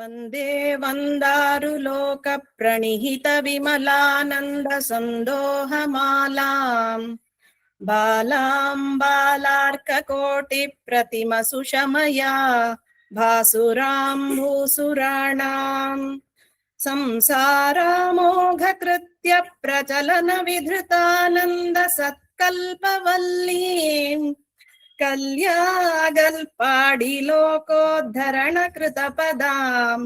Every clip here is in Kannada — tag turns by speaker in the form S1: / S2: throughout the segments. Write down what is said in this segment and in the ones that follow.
S1: ವಂದೇ ವಂದಾರು ಲೋಕ ಪ್ರಣೀಹಿತ ವಿಮಲಾನಂದ ಸಂದೋಹ ಮಾಲಾಂ ಬಾಲಾಂ ಬಾಲಾರ್ಕ ಕೋಟಿ ಪ್ರತಿಮ ಸುಷಮಯಾ ಭಾಸುರಾಂ ಭೂಸುರಾಣಾಂ ಸಂಸಾರಾಮೋಘ ಕೃತ್ಯ ಪ್ರಚಲನ ವಿಧೃತಾನಂದ ಸತ್ಕಲ್ಪವಲ್ಲೀಂ ಕಲ್ಯಾಗಲ್ಪಾಡಿ ಲೋಕೋದ್ಧರಣ ಕೃತ ಪದಾಂ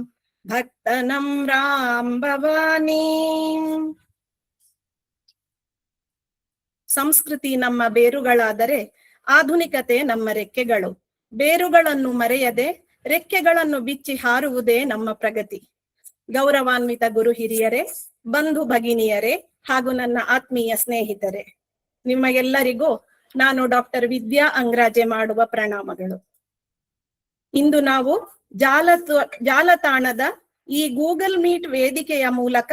S1: ಭಕ್ತನಂ ರಾಂ ಭವಾನಿ. ಸಂಸ್ಕೃತಿ ನಮ್ಮ ಬೇರುಗಳಾದರೆ ಆಧುನಿಕತೆ ನಮ್ಮ ರೆಕ್ಕೆಗಳು. ಬೇರುಗಳನ್ನು ಮರೆಯದೆ ರೆಕ್ಕೆಗಳನ್ನು ಬಿಚ್ಚಿ ಹಾರುವುದೇ ನಮ್ಮ ಪ್ರಗತಿ. ಗೌರವಾನ್ವಿತ ಗುರು ಹಿರಿಯರೇ, ಬಂಧು ಭಗಿನಿಯರೇ ಹಾಗೂ ನನ್ನ ಆತ್ಮೀಯ ಸ್ನೇಹಿತರೆ, ನಿಮ್ಮ ಎಲ್ಲರಿಗೂ ನಾನು ಡಾಕ್ಟರ್ ವಿದ್ಯಾ ಅಂಗ್ರಾಜೆ ಮಾಡುವ ಪ್ರಣಾಮಗಳು. ಇಂದು ನಾವು ಜಾಲತಾಣದ ಈ ಗೂಗಲ್ ಮೀಟ್ ವೇದಿಕೆಯ ಮೂಲಕ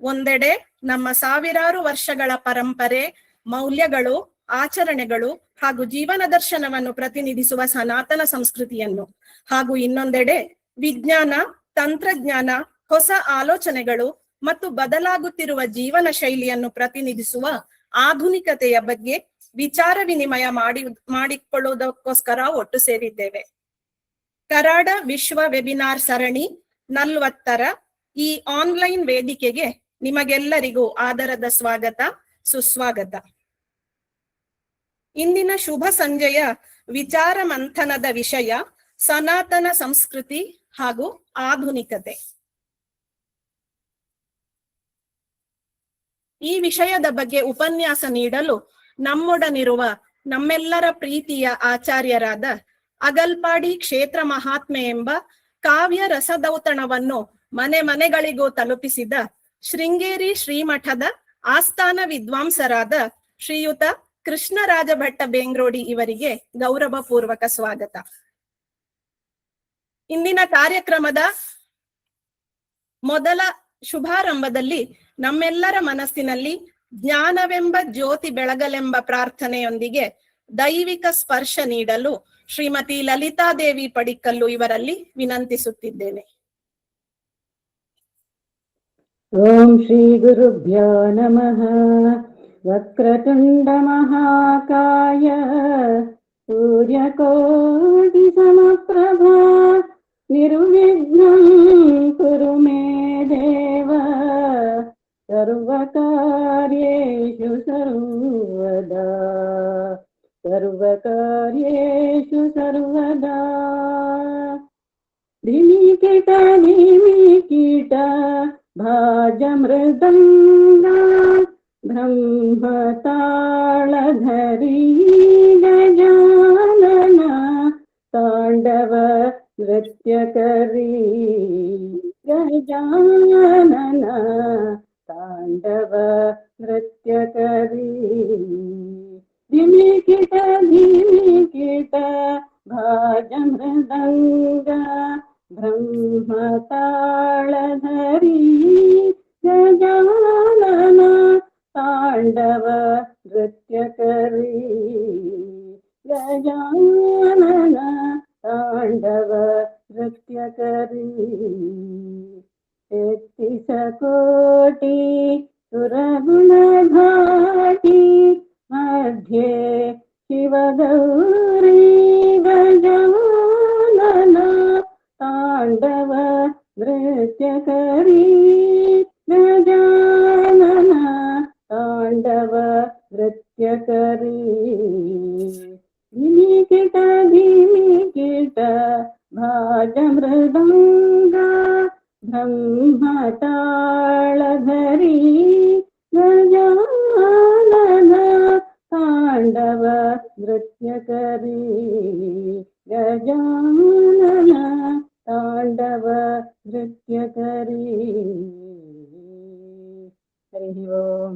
S1: ಒಂದೆಡೆ ನಮ್ಮ ಸಾವಿರಾರು ವರ್ಷಗಳ ಪರಂಪರೆ, ಮೌಲ್ಯಗಳು, ಆಚರಣೆಗಳು ಹಾಗೂ ಜೀವನ ದರ್ಶನವನ್ನು ಪ್ರತಿನಿಧಿಸುವ ಸನಾತನ ಸಂಸ್ಕೃತಿಯನ್ನು, ಹಾಗೂ ಇನ್ನೊಂದೆಡೆ ವಿಜ್ಞಾನ, ತಂತ್ರಜ್ಞಾನ, ಹೊಸ ಆಲೋಚನೆಗಳು ಮತ್ತು ಬದಲಾಗುತ್ತಿರುವ ಜೀವನ ಶೈಲಿಯನ್ನು ಪ್ರತಿನಿಧಿಸುವ ಆಧುನಿಕತೆಯ ಬಗ್ಗೆ ವಿಚಾರ ವಿನಿಮಯ ಮಾಡಿಕೊಳ್ಳುವುದಕ್ಕೋಸ್ಕರ ಒಟ್ಟು ಸೇರಿದ್ದೇವೆ. ಕರಾಡ ವಿಶ್ವ ವೆಬಿನಾರ್ ಸರಣಿ 40ರ ಈ ಆನ್ಲೈನ್ ವೇದಿಕೆಗೆ ನಿಮಗೆಲ್ಲರಿಗೂ ಆದರದ ಸ್ವಾಗತ, ಸುಸ್ವಾಗತ. ಇಂದಿನ ಶುಭ ಸಂಜೆಯ ವಿಚಾರ ಮಂಥನದ ವಿಷಯ ಸನಾತನ ಸಂಸ್ಕೃತಿ ಹಾಗೂ ಆಧುನಿಕತೆ. ಈ ವಿಷಯದ ಬಗ್ಗೆ ಉಪನ್ಯಾಸ ನೀಡಲು ನಮ್ಮೊಡನಿರುವ ನಮ್ಮೆಲ್ಲರ ಪ್ರೀತಿಯ ಆಚಾರ್ಯರಾದ ಅಗಲ್ಪಾಡಿ ಕ್ಷೇತ್ರ ಮಹಾತ್ಮೆ ಎಂಬ ಕಾವ್ಯ ರಸದೌತಣವನ್ನು ಮನೆ ಮನೆಗಳಿಗೂ ತಲುಪಿಸಿದ ಶೃಂಗೇರಿ ಶ್ರೀಮಠದ ಆಸ್ಥಾನ ವಿದ್ವಾಂಸರಾದ ಶ್ರೀಯುತ ಕೃಷ್ಣರಾಜ ಭಟ್ಟ ಬೆಂಗ್ರೋಡಿ ಇವರಿಗೆ ಗೌರವಪೂರ್ವಕ ಸ್ವಾಗತ. ಇಂದಿನ ಕಾರ್ಯಕ್ರಮದ ಮೊದಲ ಶುಭಾರಂಭದಲ್ಲಿ ನಮ್ಮೆಲ್ಲರ ಮನಸ್ಸಿನಲ್ಲಿ ಜ್ಞಾನವೆಂಬ ಜ್ಯೋತಿ ಬೆಳಗಲೆಂಬ ಪ್ರಾರ್ಥನೆಯೊಂದಿಗೆ ದೈವಿಕ ಸ್ಪರ್ಶ ನೀಡಲು ಶ್ರೀಮತಿ ಲಲಿತಾದೇವಿ ಪಡಿಕ್ಕಲ್ಲು ಇವರಲ್ಲಿ ವಿನಂತಿಸುತ್ತಿದ್ದೇನೆ.
S2: ಓಂ ಶ್ರೀ ಗುರುಭ್ಯೋ ನಮಃ. ವಕ್ರತುಂಡ ಮಹಾಕಾಯ ಸೂರ್ಯಕೋಟಿ ಸಮಪ್ರಭಾ ನಿರ್ವಿಘ್ನಂ ಕುರು ಮೇ ದೇವ ಸರ್ವಕಾರ್ಯೇಷು ಸರ್ವದಾ ಸರ್ವಕಾರ್ಯೇಷು ಸರ್ವದಾ. ಧಿಮಿಕಿಟ ಧಿಮಿಕಿಟ ಭಾಜ ಮೃದಂಗ ಬ್ರಹ್ಮತಾಳಧರಿ ಗಜಾನನ ತಾಂಡವ ನೃತ್ಯಕರಿ ಗಜಾನನ ತಾಂಡವ ನೃತ್ಯಕರಿ. ಧಿಮಿಕಿಟ ಧಿಮಿಕಿಟ ಭಾಜ ಮೃದಂಗ ಬ್ರಹ್ಮತಾಳಧರಿ ಗಜಾನನ ತಾಂಡವ ನೃತ್ಯಕರಿ ಗಜಾನನ ತಾಂಡವ ನೃತ್ಯಕರಿ. 33 ಕೋಟಿ ಸುರಗುಣ ಘಾಟಿ ಮಧ್ಯೆ ಶಿವಗೌರಿ ಗಜಾನನ ತಾಂಡವ ನೃತ್ಯಕರಿ ಗಜಾನನ ತಾಂಡವ ನೃತ್ಯಕರಿ. ಧಿಮಿಕಿಟ ಧಿಮಿಕಿಟ ಭಾಜ ಮೃದಂಗ ಬ್ರಹ್ಮತಾಳಧರಿ ಗಜಾನನ ತಾಂಡವ ನೃತ್ಯಕರಿ ಗಜಾನನ ತಾಂಡವ ನೃತ್ಯಕರಿ. ಹರಿ ಓಂ.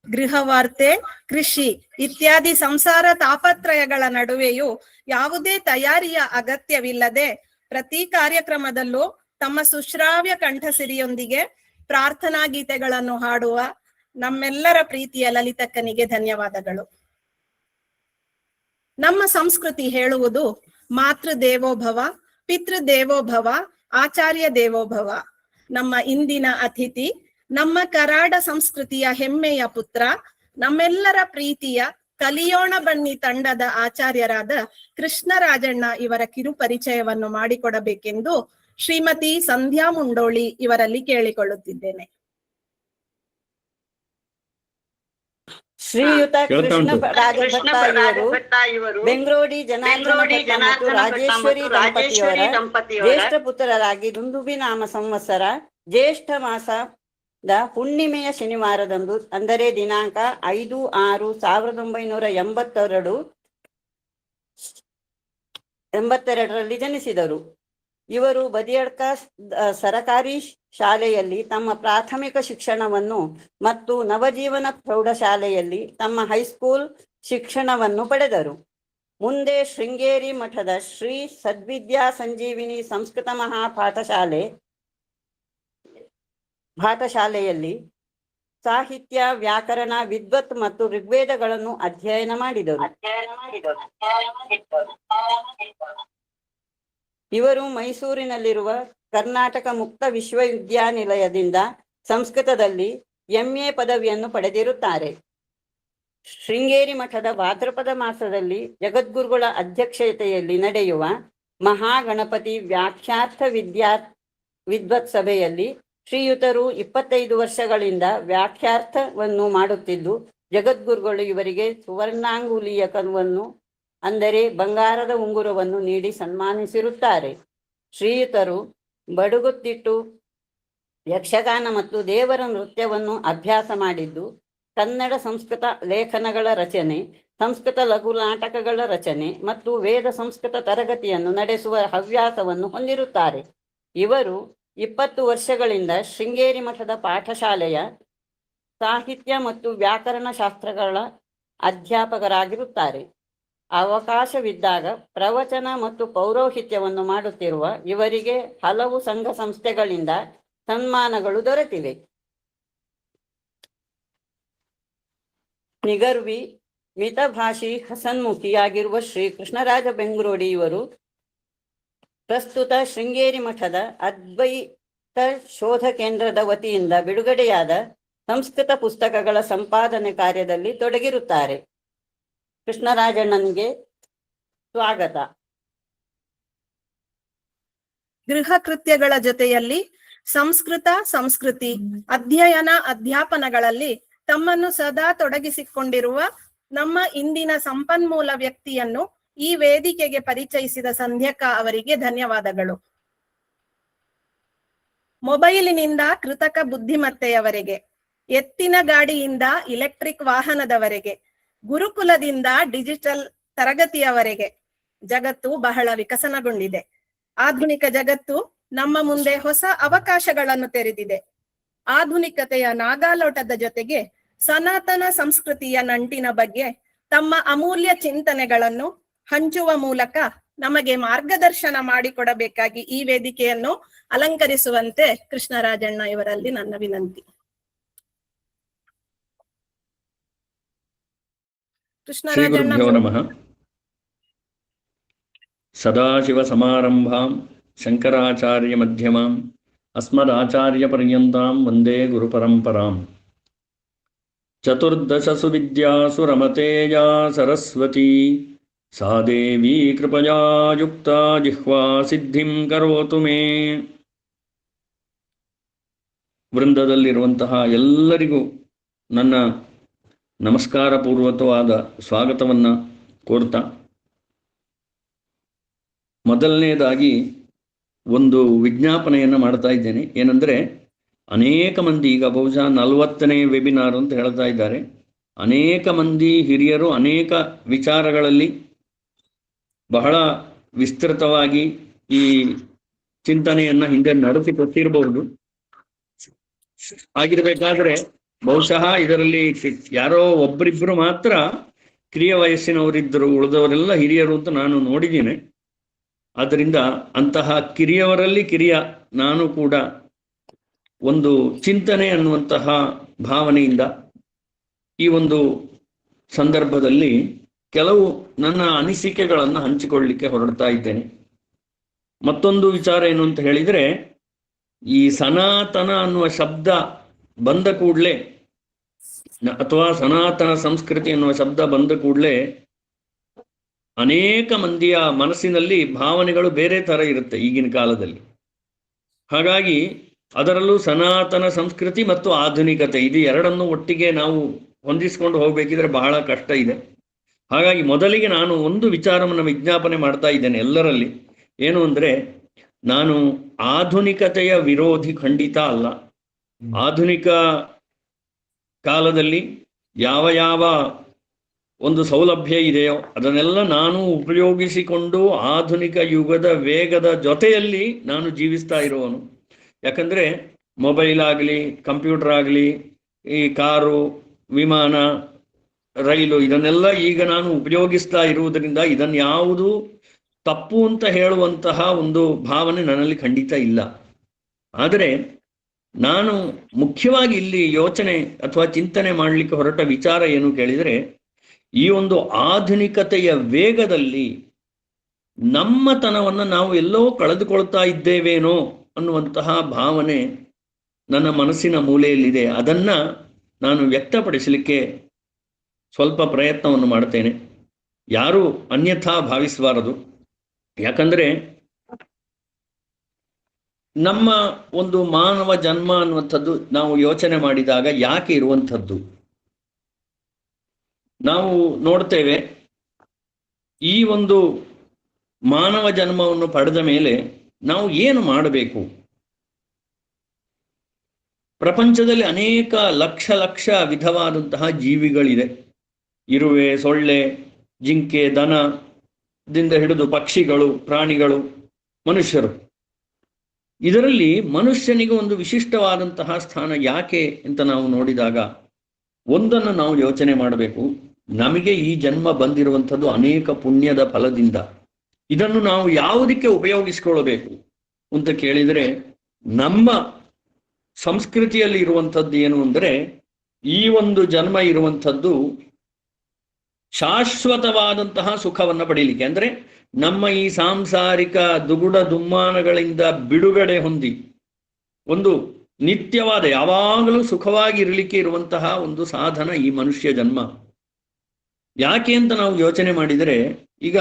S1: ಗೃಹವಾರ್ತೆ, ಕೃಷಿ ಇತ್ಯಾದಿ ಸಂಸಾರ ತಾಪತ್ರಯಗಳ ನಡುವೆಯೂ ಯಾವುದೇ ತಯಾರಿಯ ಅಗತ್ಯವಿಲ್ಲದೆ ಪ್ರತಿ ಕಾರ್ಯಕ್ರಮದಲ್ಲೂ ತಮ್ಮ ಸುಶ್ರಾವ್ಯ ಕಂಠಸಿರಿಯೊಂದಿಗೆ ಪ್ರಾರ್ಥನಾ ಗೀತೆಗಳನ್ನು ಹಾಡುವ ನಮ್ಮೆಲ್ಲರ ಪ್ರೀತಿಯ ಲಲಿತಕ್ಕನಿಗೆ ಧನ್ಯವಾದಗಳು. ನಮ್ಮ ಸಂಸ್ಕೃತಿ ಹೇಳುವುದು ಮಾತೃ ದೇವೋಭವ, ಪಿತೃ ದೇವೋಭವ, ಆಚಾರ್ಯ ದೇವೋಭವ. ನಮ್ಮ ಇಂದಿನ ಅತಿಥಿ ನಮ್ಮ ಕರಾಡ ಸಂಸ್ಕೃತಿಯ ಹೆಮ್ಮೆಯ ಪುತ್ರ, ನಮ್ಮೆಲ್ಲರ ಪ್ರೀತಿಯ ಕಲಿಯೋಣ ಬನ್ನಿ ತಂಡದ ಆಚಾರ್ಯರಾದ ಕೃಷ್ಣರಾಜಣ್ಣ ಇವರ ಕಿರು ಪರಿಚಯವನ್ನು ಮಾಡಿಕೊಡಬೇಕೆಂದು ಶ್ರೀಮತಿ ಸಂಧ್ಯಾ ಮುಂಡೋಳಿ ಇವರಲ್ಲಿ ಕೇಳಿಕೊಳ್ಳುತ್ತಿದ್ದೇನೆ.
S3: ಶ್ರೀಯುತ ಕೃಷ್ಣ ಭಟ್ಟ ಇವರು ಬೆಂಗ್ರೋಡಿ ಜನಾರ್ದನ ಮತ್ತು ರಾಜೇಶ್ವರಿ ದಂಪತಿಯವರ ಜ್ಯೇಷ್ಠ ಪುತ್ರರಾಗಿ ದುಂದುಬಿ ನಾಮ ಸಂವತ್ಸರ ಜ್ಯೇಷ್ಠ ಮಾಸದ ಹುಣ್ಣಿಮೆಯ ಶನಿವಾರದಂದು, ಅಂದರೆ ದಿನಾಂಕ 5/6/1982ರಲ್ಲಿ ಜನಿಸಿದರು. ಇವರು ಬದಿಯಡ್ಕ ಸರಕಾರಿ ಶಾಲೆಯಲ್ಲಿ ತಮ್ಮ ಪ್ರಾಥಮಿಕ ಶಿಕ್ಷಣವನ್ನು ಮತ್ತು ನವಜೀವನ ಪ್ರೌಢಶಾಲೆಯಲ್ಲಿ ತಮ್ಮ ಹೈಸ್ಕೂಲ್ ಶಿಕ್ಷಣವನ್ನು ಪಡೆದರು. ಮುಂದೆ ಶೃಂಗೇರಿ ಮಠದ ಶ್ರೀ ಸದ್ವಿದ್ಯಾ ಸಂಜೀವಿನಿ ಸಂಸ್ಕೃತ ಪಾಠಶಾಲೆಯಲ್ಲಿ ಸಾಹಿತ್ಯ, ವ್ಯಾಕರಣ, ವಿದ್ವತ್ ಮತ್ತು ಋಗ್ವೇದಗಳನ್ನು ಅಧ್ಯಯನ ಮಾಡಿದರು. ಇವರು ಮೈಸೂರಿನಲ್ಲಿರುವ ಕರ್ನಾಟಕ ಮುಕ್ತ ವಿಶ್ವವಿದ್ಯಾನಿಲಯದಿಂದ ಸಂಸ್ಕೃತದಲ್ಲಿ MA ಪದವಿಯನ್ನು ಪಡೆದಿರುತ್ತಾರೆ. ಶೃಂಗೇರಿ ಮಠದ ಭಾದ್ರಪದ ಮಾಸದಲ್ಲಿ ಜಗದ್ಗುರುಗಳ ಅಧ್ಯಕ್ಷತೆಯಲ್ಲಿ ನಡೆಯುವ ಮಹಾಗಣಪತಿ ವ್ಯಾಖ್ಯಾರ್ಥ ವಿದ್ವತ್ ಸಭೆಯಲ್ಲಿ ಶ್ರೀಯುತರು 25 ವರ್ಷಗಳಿಂದ ವ್ಯಾಖ್ಯಾರ್ಥವನ್ನು ಮಾಡುತ್ತಿದ್ದು, ಜಗದ್ಗುರುಗಳು ಇವರಿಗೆ ಸುವರ್ಣಾಂಗುಲೀಯಕವನ್ನು, ಅಂದರೆ ಬಂಗಾರದ ಉಂಗುರವನ್ನು ನೀಡಿ ಸನ್ಮಾನಿಸಿರುತ್ತಾರೆ. ಶ್ರೀಯುತರು ಬಡುಗುತ್ತಿಟ್ಟು ಯಕ್ಷಗಾನ ಮತ್ತು ದೇವರ ನೃತ್ಯವನ್ನು ಅಭ್ಯಾಸ ಮಾಡಿದ್ದು, ಕನ್ನಡ ಸಂಸ್ಕೃತ ಲೇಖನಗಳ ರಚನೆ, ಸಂಸ್ಕೃತ ಲಘು ನಾಟಕಗಳ ರಚನೆ ಮತ್ತು ವೇದ ಸಂಸ್ಕೃತ ತರಗತಿಯನ್ನು ನಡೆಸುವ ಹವ್ಯಾಸವನ್ನು ಹೊಂದಿರುತ್ತಾರೆ. ಇವರು 20 ವರ್ಷಗಳಿಂದ ಶೃಂಗೇರಿ ಮಠದ ಪಾಠಶಾಲೆಯ ಸಾಹಿತ್ಯ ಮತ್ತು ವ್ಯಾಕರಣ ಶಾಸ್ತ್ರಗಳ ಅಧ್ಯಾಪಕರಾಗಿರುತ್ತಾರೆ. ಅವಕಾಶವಿದ್ದಾಗ ಪ್ರವಚನ ಮತ್ತು ಪೌರೋಹಿತ್ಯವನ್ನು ಮಾಡುತ್ತಿರುವ ಇವರಿಗೆ ಹಲವು ಸಂಘ ಸಂಸ್ಥೆಗಳಿಂದ ಸನ್ಮಾನಗಳು ದೊರೆತಿವೆ. ನಿಗರ್ವಿ ಮಿತಭಾಷಿ ಹಸನ್ಮುಖಿಯಾಗಿರುವ ಶ್ರೀ ಕೃಷ್ಣರಾಜ ಬೆಂಗ್ರೋಡಿ ಇವರು ಪ್ರಸ್ತುತ ಶೃಂಗೇರಿ ಮಠದ ಅದ್ವೈತ ಶೋಧ ಕೇಂದ್ರದ ವತಿಯಿಂದ ಬಿಡುಗಡೆಯಾದ ಸಂಸ್ಕೃತ ಪುಸ್ತಕಗಳ ಸಂಪಾದನೆ ಕಾರ್ಯದಲ್ಲಿ ತೊಡಗಿರುತ್ತಾರೆ. ಕೃಷ್ಣರಾಜಣ್ಣನಿಗೆ ಸ್ವಾಗತ.
S1: ಗೃಹ ಕೃತ್ಯಗಳ ಜೊತೆಯಲ್ಲಿ ಸಂಸ್ಕೃತಿ ಅಧ್ಯಯನ ಅಧ್ಯಾಪನಗಳಲ್ಲಿ ತಮ್ಮನ್ನು ಸದಾ ತೊಡಗಿಸಿಕೊಂಡಿರುವ ನಮ್ಮ ಇಂದಿನ ಸಂಪನ್ಮೂಲ ವ್ಯಕ್ತಿಯನ್ನು ಈ ವೇದಿಕೆಗೆ ಪರಿಚಯಿಸಿದ ಸಂಧ್ಯಕ್ಕ ಅವರಿಗೆ ಧನ್ಯವಾದಗಳು. ಮೊಬೈಲಿನಿಂದ ಕೃತಕ ಬುದ್ಧಿಮತ್ತೆಯವರೆಗೆ, ಎತ್ತಿನ ಗಾಡಿಯಿಂದ ಇಲೆಕ್ಟ್ರಿಕ್ ವಾಹನದವರೆಗೆ, ಗುರುಕುಲದಿಂದ ಡಿಜಿಟಲ್ ತರಗತಿಯವರೆಗೆ ಜಗತ್ತು ಬಹಳ ವಿಕಸನಗೊಂಡಿದೆ. ಆಧುನಿಕ ಜಗತ್ತು ನಮ್ಮ ಮುಂದೆ ಹೊಸ ಅವಕಾಶಗಳನ್ನು ತೆರೆದಿದೆ. ಆಧುನಿಕತೆಯ ನಾಗಾಲೋಟದ ಜೊತೆಗೆ ಸನಾತನ ಸಂಸ್ಕೃತಿಯ ನಂಟಿನ ಬಗ್ಗೆ ತಮ್ಮ ಅಮೂಲ್ಯ ಚಿಂತನೆಗಳನ್ನು ಹಂಚುವ ಮೂಲಕ ನಮಗೆ ಮಾರ್ಗದರ್ಶನ ಮಾಡಿಕೊಡಬೇಕಾಗಿ ಈ ವೇದಿಕೆಯನ್ನು ಅಲಂಕರಿಸುವಂತೆ ಕೃಷ್ಣರಾಜಣ್ಣ ಇವರಲ್ಲಿ ನನ್ನ ವಿನಂತಿ.
S4: ಕೃಷ್ಣರಾಜಣ್ಣ. ನಮಃ. ಸದಾಶಿವ ಸಮಾರಂಭಾಂ ಶಂಕರಾಚಾರ್ಯ ಮಧ್ಯಮಾಂ ಅಸ್ಮದಾಚಾರ್ಯ ಪರ್ಯಂತಾಂ ವಂದೇ ಗುರು ಪರಂಪರಾಂ. ಚತುರ್ದಶಸು ವಿದ್ಯಾಸು ರಮತೇಜಾ ಸರಸ್ವತಿ ಸಾ ದೇವಿ ಕೃಪಯಾ ಯುಕ್ತಾ ಜಿಹ್ವಾ ಸಿದ್ಧಿಂ ಕರೋತು ಮೇ. ವೃಂದದಲ್ಲಿರುವಂತಹ ಎಲ್ಲರಿಗೂ ನನ್ನ ನಮಸ್ಕಾರ ಪೂರ್ವಕವಾದ ಸ್ವಾಗತವನ್ನು ಕೋರ್ತಾ, ಮೊದಲನೇದಾಗಿ ಒಂದು ವಿಜ್ಞಾಪನೆಯನ್ನು ಮಾಡ್ತಾ ಇದ್ದೇನೆ. ಏನಂದರೆ, ಅನೇಕ ಮಂದಿ, ಈಗ ಬಹುಶಃ 40ನೇ ವೆಬಿನಾರ್ ಅಂತ ಹೇಳ್ತಾ ಇದ್ದಾರೆ, ಅನೇಕ ಮಂದಿ ಹಿರಿಯರು ಅನೇಕ ವಿಚಾರಗಳಲ್ಲಿ ಬಹಳ ವಿಸ್ತೃತವಾಗಿ ಈ ಚಿಂತನೆಯನ್ನು ಹಿಂದೆ ನಡೆಸಿಕೊಟ್ಟಿರಬಹುದು. ಆಗಿರಬೇಕಾದ್ರೆ ಬಹುಶಃ ಇದರಲ್ಲಿ ಯಾರೋ ಒಬ್ಬರಿಬ್ಬರು ಮಾತ್ರ ಕಿರಿಯ ವಯಸ್ಸಿನವರಿದ್ದರು, ಉಳಿದವರೆಲ್ಲ ಹಿರಿಯರು ಅಂತ ನಾನು ನೋಡಿದ್ದೀನಿ. ಆದ್ದರಿಂದ ಅಂತಹ ಕಿರಿಯವರಲ್ಲಿ ಕಿರಿಯ ನಾನು ಕೂಡ ಒಂದು ಚಿಂತನೆ ಅನ್ನುವಂತಹ ಭಾವನೆಯಿಂದ ಈ ಒಂದು ಸಂದರ್ಭದಲ್ಲಿ ಕೆಲವು ನನ್ನ ಅನಿಸಿಕೆಗಳನ್ನು ಹಂಚಿಕೊಳ್ಳಲಿಕ್ಕೆ ಹೊರಡ್ತಾ ಇದ್ದೇನೆ. ಮತ್ತೊಂದು ವಿಚಾರ ಏನು ಅಂತ ಹೇಳಿದರೆ, ಈ ಸನಾತನ ಅನ್ನುವ ಶಬ್ದ ಬಂದ ಕೂಡಲೇ ಅಥವಾ ಸನಾತನ ಸಂಸ್ಕೃತಿ ಎನ್ನುವ ಶಬ್ದ ಬಂದ ಕೂಡಲೇ ಅನೇಕ ಮಂದಿಯ ಮನಸ್ಸಿನಲ್ಲಿ ಭಾವನೆಗಳು ಬೇರೆ ಥರ ಇರುತ್ತೆ ಈಗಿನ ಕಾಲದಲ್ಲಿ. ಹಾಗಾಗಿ ಅದರಲ್ಲೂ ಸನಾತನ ಸಂಸ್ಕೃತಿ ಮತ್ತು ಆಧುನಿಕತೆ ಇದು ಎರಡನ್ನು ಒಟ್ಟಿಗೆ ನಾವು ಹೊಂದಿಸ್ಕೊಂಡು ಹೋಗಬೇಕಿದ್ರೆ ಬಹಳ ಕಷ್ಟ ಇದೆ. ಹಾಗಾಗಿ ಮೊದಲಿಗೆ ನಾನು ಒಂದು ವಿಚಾರವನ್ನು ವಿಜ್ಞಾಪನೆ ಮಾಡ್ತಾ ಇದ್ದೇನೆ ಎಲ್ಲರಲ್ಲಿ. ಏನು ಅಂದರೆ, ನಾನು ಆಧುನಿಕತೆಯ ವಿರೋಧಿ ಖಂಡಿತ ಅಲ್ಲ. ಆಧುನಿಕ ಕಾಲದಲ್ಲಿ ಯಾವ ಯಾವ ಒಂದು ಸೌಲಭ್ಯ ಇದೆಯೋ ಅದನ್ನೆಲ್ಲ ನಾನು ಉಪಯೋಗಿಸಿಕೊಂಡು ಆಧುನಿಕ ಯುಗದ ವೇಗದ ಜೊತೆಯಲ್ಲಿ ನಾನು ಜೀವಿಸ್ತಾ ಇರುವವನು. ಯಾಕಂದರೆ ಮೊಬೈಲ್ ಆಗಲಿ, ಕಂಪ್ಯೂಟರ್ ಆಗಲಿ, ಈ ಕಾರು, ವಿಮಾನ, ರೈಲು ಇದನ್ನೆಲ್ಲ ಈಗ ನಾನು ಉಪಯೋಗಿಸ್ತಾ ಇರುವುದರಿಂದ ಇದನ್ನು ಯಾವುದು ತಪ್ಪು ಅಂತ ಹೇಳುವಂತಹ ಒಂದು ಭಾವನೆ ನನ್ನಲ್ಲಿ ಖಂಡಿತ ಇಲ್ಲ. ಆದರೆ ನಾನು ಮುಖ್ಯವಾಗಿ ಇಲ್ಲಿ ಯೋಚನೆ ಅಥವಾ ಚಿಂತನೆ ಮಾಡಲಿಕ್ಕೆ ಹೊರಟ ವಿಚಾರ ಏನು ಕೇಳಿದರೆ, ಈ ಒಂದು ಆಧುನಿಕತೆಯ ವೇಗದಲ್ಲಿ ನಮ್ಮತನವನ್ನು ನಾವು ಎಲ್ಲೋ ಕಳೆದುಕೊಳ್ತಾ ಇದ್ದೇವೇನೋ ಅನ್ನುವಂತಹ ಭಾವನೆ ನನ್ನ ಮನಸ್ಸಿನ ಮೂಲೆಯಲ್ಲಿದೆ. ಅದನ್ನು ನಾನು ವ್ಯಕ್ತಪಡಿಸಲಿಕ್ಕೆ ಸ್ವಲ್ಪ ಪ್ರಯತ್ನವನ್ನು ಮಾಡ್ತೇನೆ. ಯಾರೂ ಅನ್ಯಥಾ ಭಾವಿಸಬಾರದು. ಯಾಕಂದರೆ ನಮ್ಮ ಒಂದು ಮಾನವ ಜನ್ಮ ಅನ್ನುವಂಥದ್ದು ನಾವು ಯೋಚನೆ ಮಾಡಿದಾಗ ಯಾಕೆ ಇರುವಂಥದ್ದು ನಾವು ನೋಡ್ತೇವೆ. ಈ ಒಂದು ಮಾನವ ಜನ್ಮವನ್ನು ಪಡೆದ ಮೇಲೆ ನಾವು ಏನು ಮಾಡಬೇಕು? ಪ್ರಪಂಚದಲ್ಲಿ ಅನೇಕ ಲಕ್ಷ ವಿಧವಾದಂತಹ ಜೀವಿಗಳಿದೆ. ಇರುವೆ, ಸೊಳ್ಳೆ, ಜಿಂಕೆ, ದನದಿಂದ ಹಿಡಿದು ಪಕ್ಷಿಗಳು, ಪ್ರಾಣಿಗಳು, ಮನುಷ್ಯರು. ಇದರಲ್ಲಿ ಮನುಷ್ಯನಿಗೆ ಒಂದು ವಿಶಿಷ್ಟವಾದಂತಹ ಸ್ಥಾನ ಯಾಕೆ ಅಂತ ನಾವು ನೋಡಿದಾಗ ಒಂದನ್ನು ನಾವು ಯೋಚನೆ ಮಾಡಬೇಕು. ನಮಗೆ ಈ ಜನ್ಮ ಬಂದಿರುವಂಥದ್ದು ಅನೇಕ ಪುಣ್ಯದ ಫಲದಿಂದ. ಇದನ್ನು ನಾವು ಯಾವುದಕ್ಕೆ ಉಪಯೋಗಿಸಿಕೊಳ್ಳಬೇಕು ಅಂತ ಕೇಳಿದರೆ, ನಮ್ಮ ಸಂಸ್ಕೃತಿಯಲ್ಲಿ ಇರುವಂಥದ್ದು ಏನು ಅಂದರೆ, ಈ ಒಂದು ಜನ್ಮ ಇರುವಂಥದ್ದು ಶಾಶ್ವತವಾದಂತಹ ಸುಖವನ್ನು ಪಡೀಲಿಕ್ಕೆ, ಅಂದರೆ ನಮ್ಮ ಈ ಸಾಂಸಾರಿಕ ದುಗುಡ ದುಮ್ಮಾನಗಳಿಂದ ಬಿಡುಗಡೆ ಹೊಂದಿ ಒಂದು ನಿತ್ಯವಾದ ಯಾವಾಗಲೂ ಸುಖವಾಗಿ ಇರಲಿಕ್ಕೆ ಇರುವಂತಹ ಒಂದು ಸಾಧನ ಈ ಮನುಷ್ಯ ಜನ್ಮ. ಯಾಕೆ ಅಂತ ನಾವು ಯೋಚನೆ ಮಾಡಿದರೆ, ಈಗ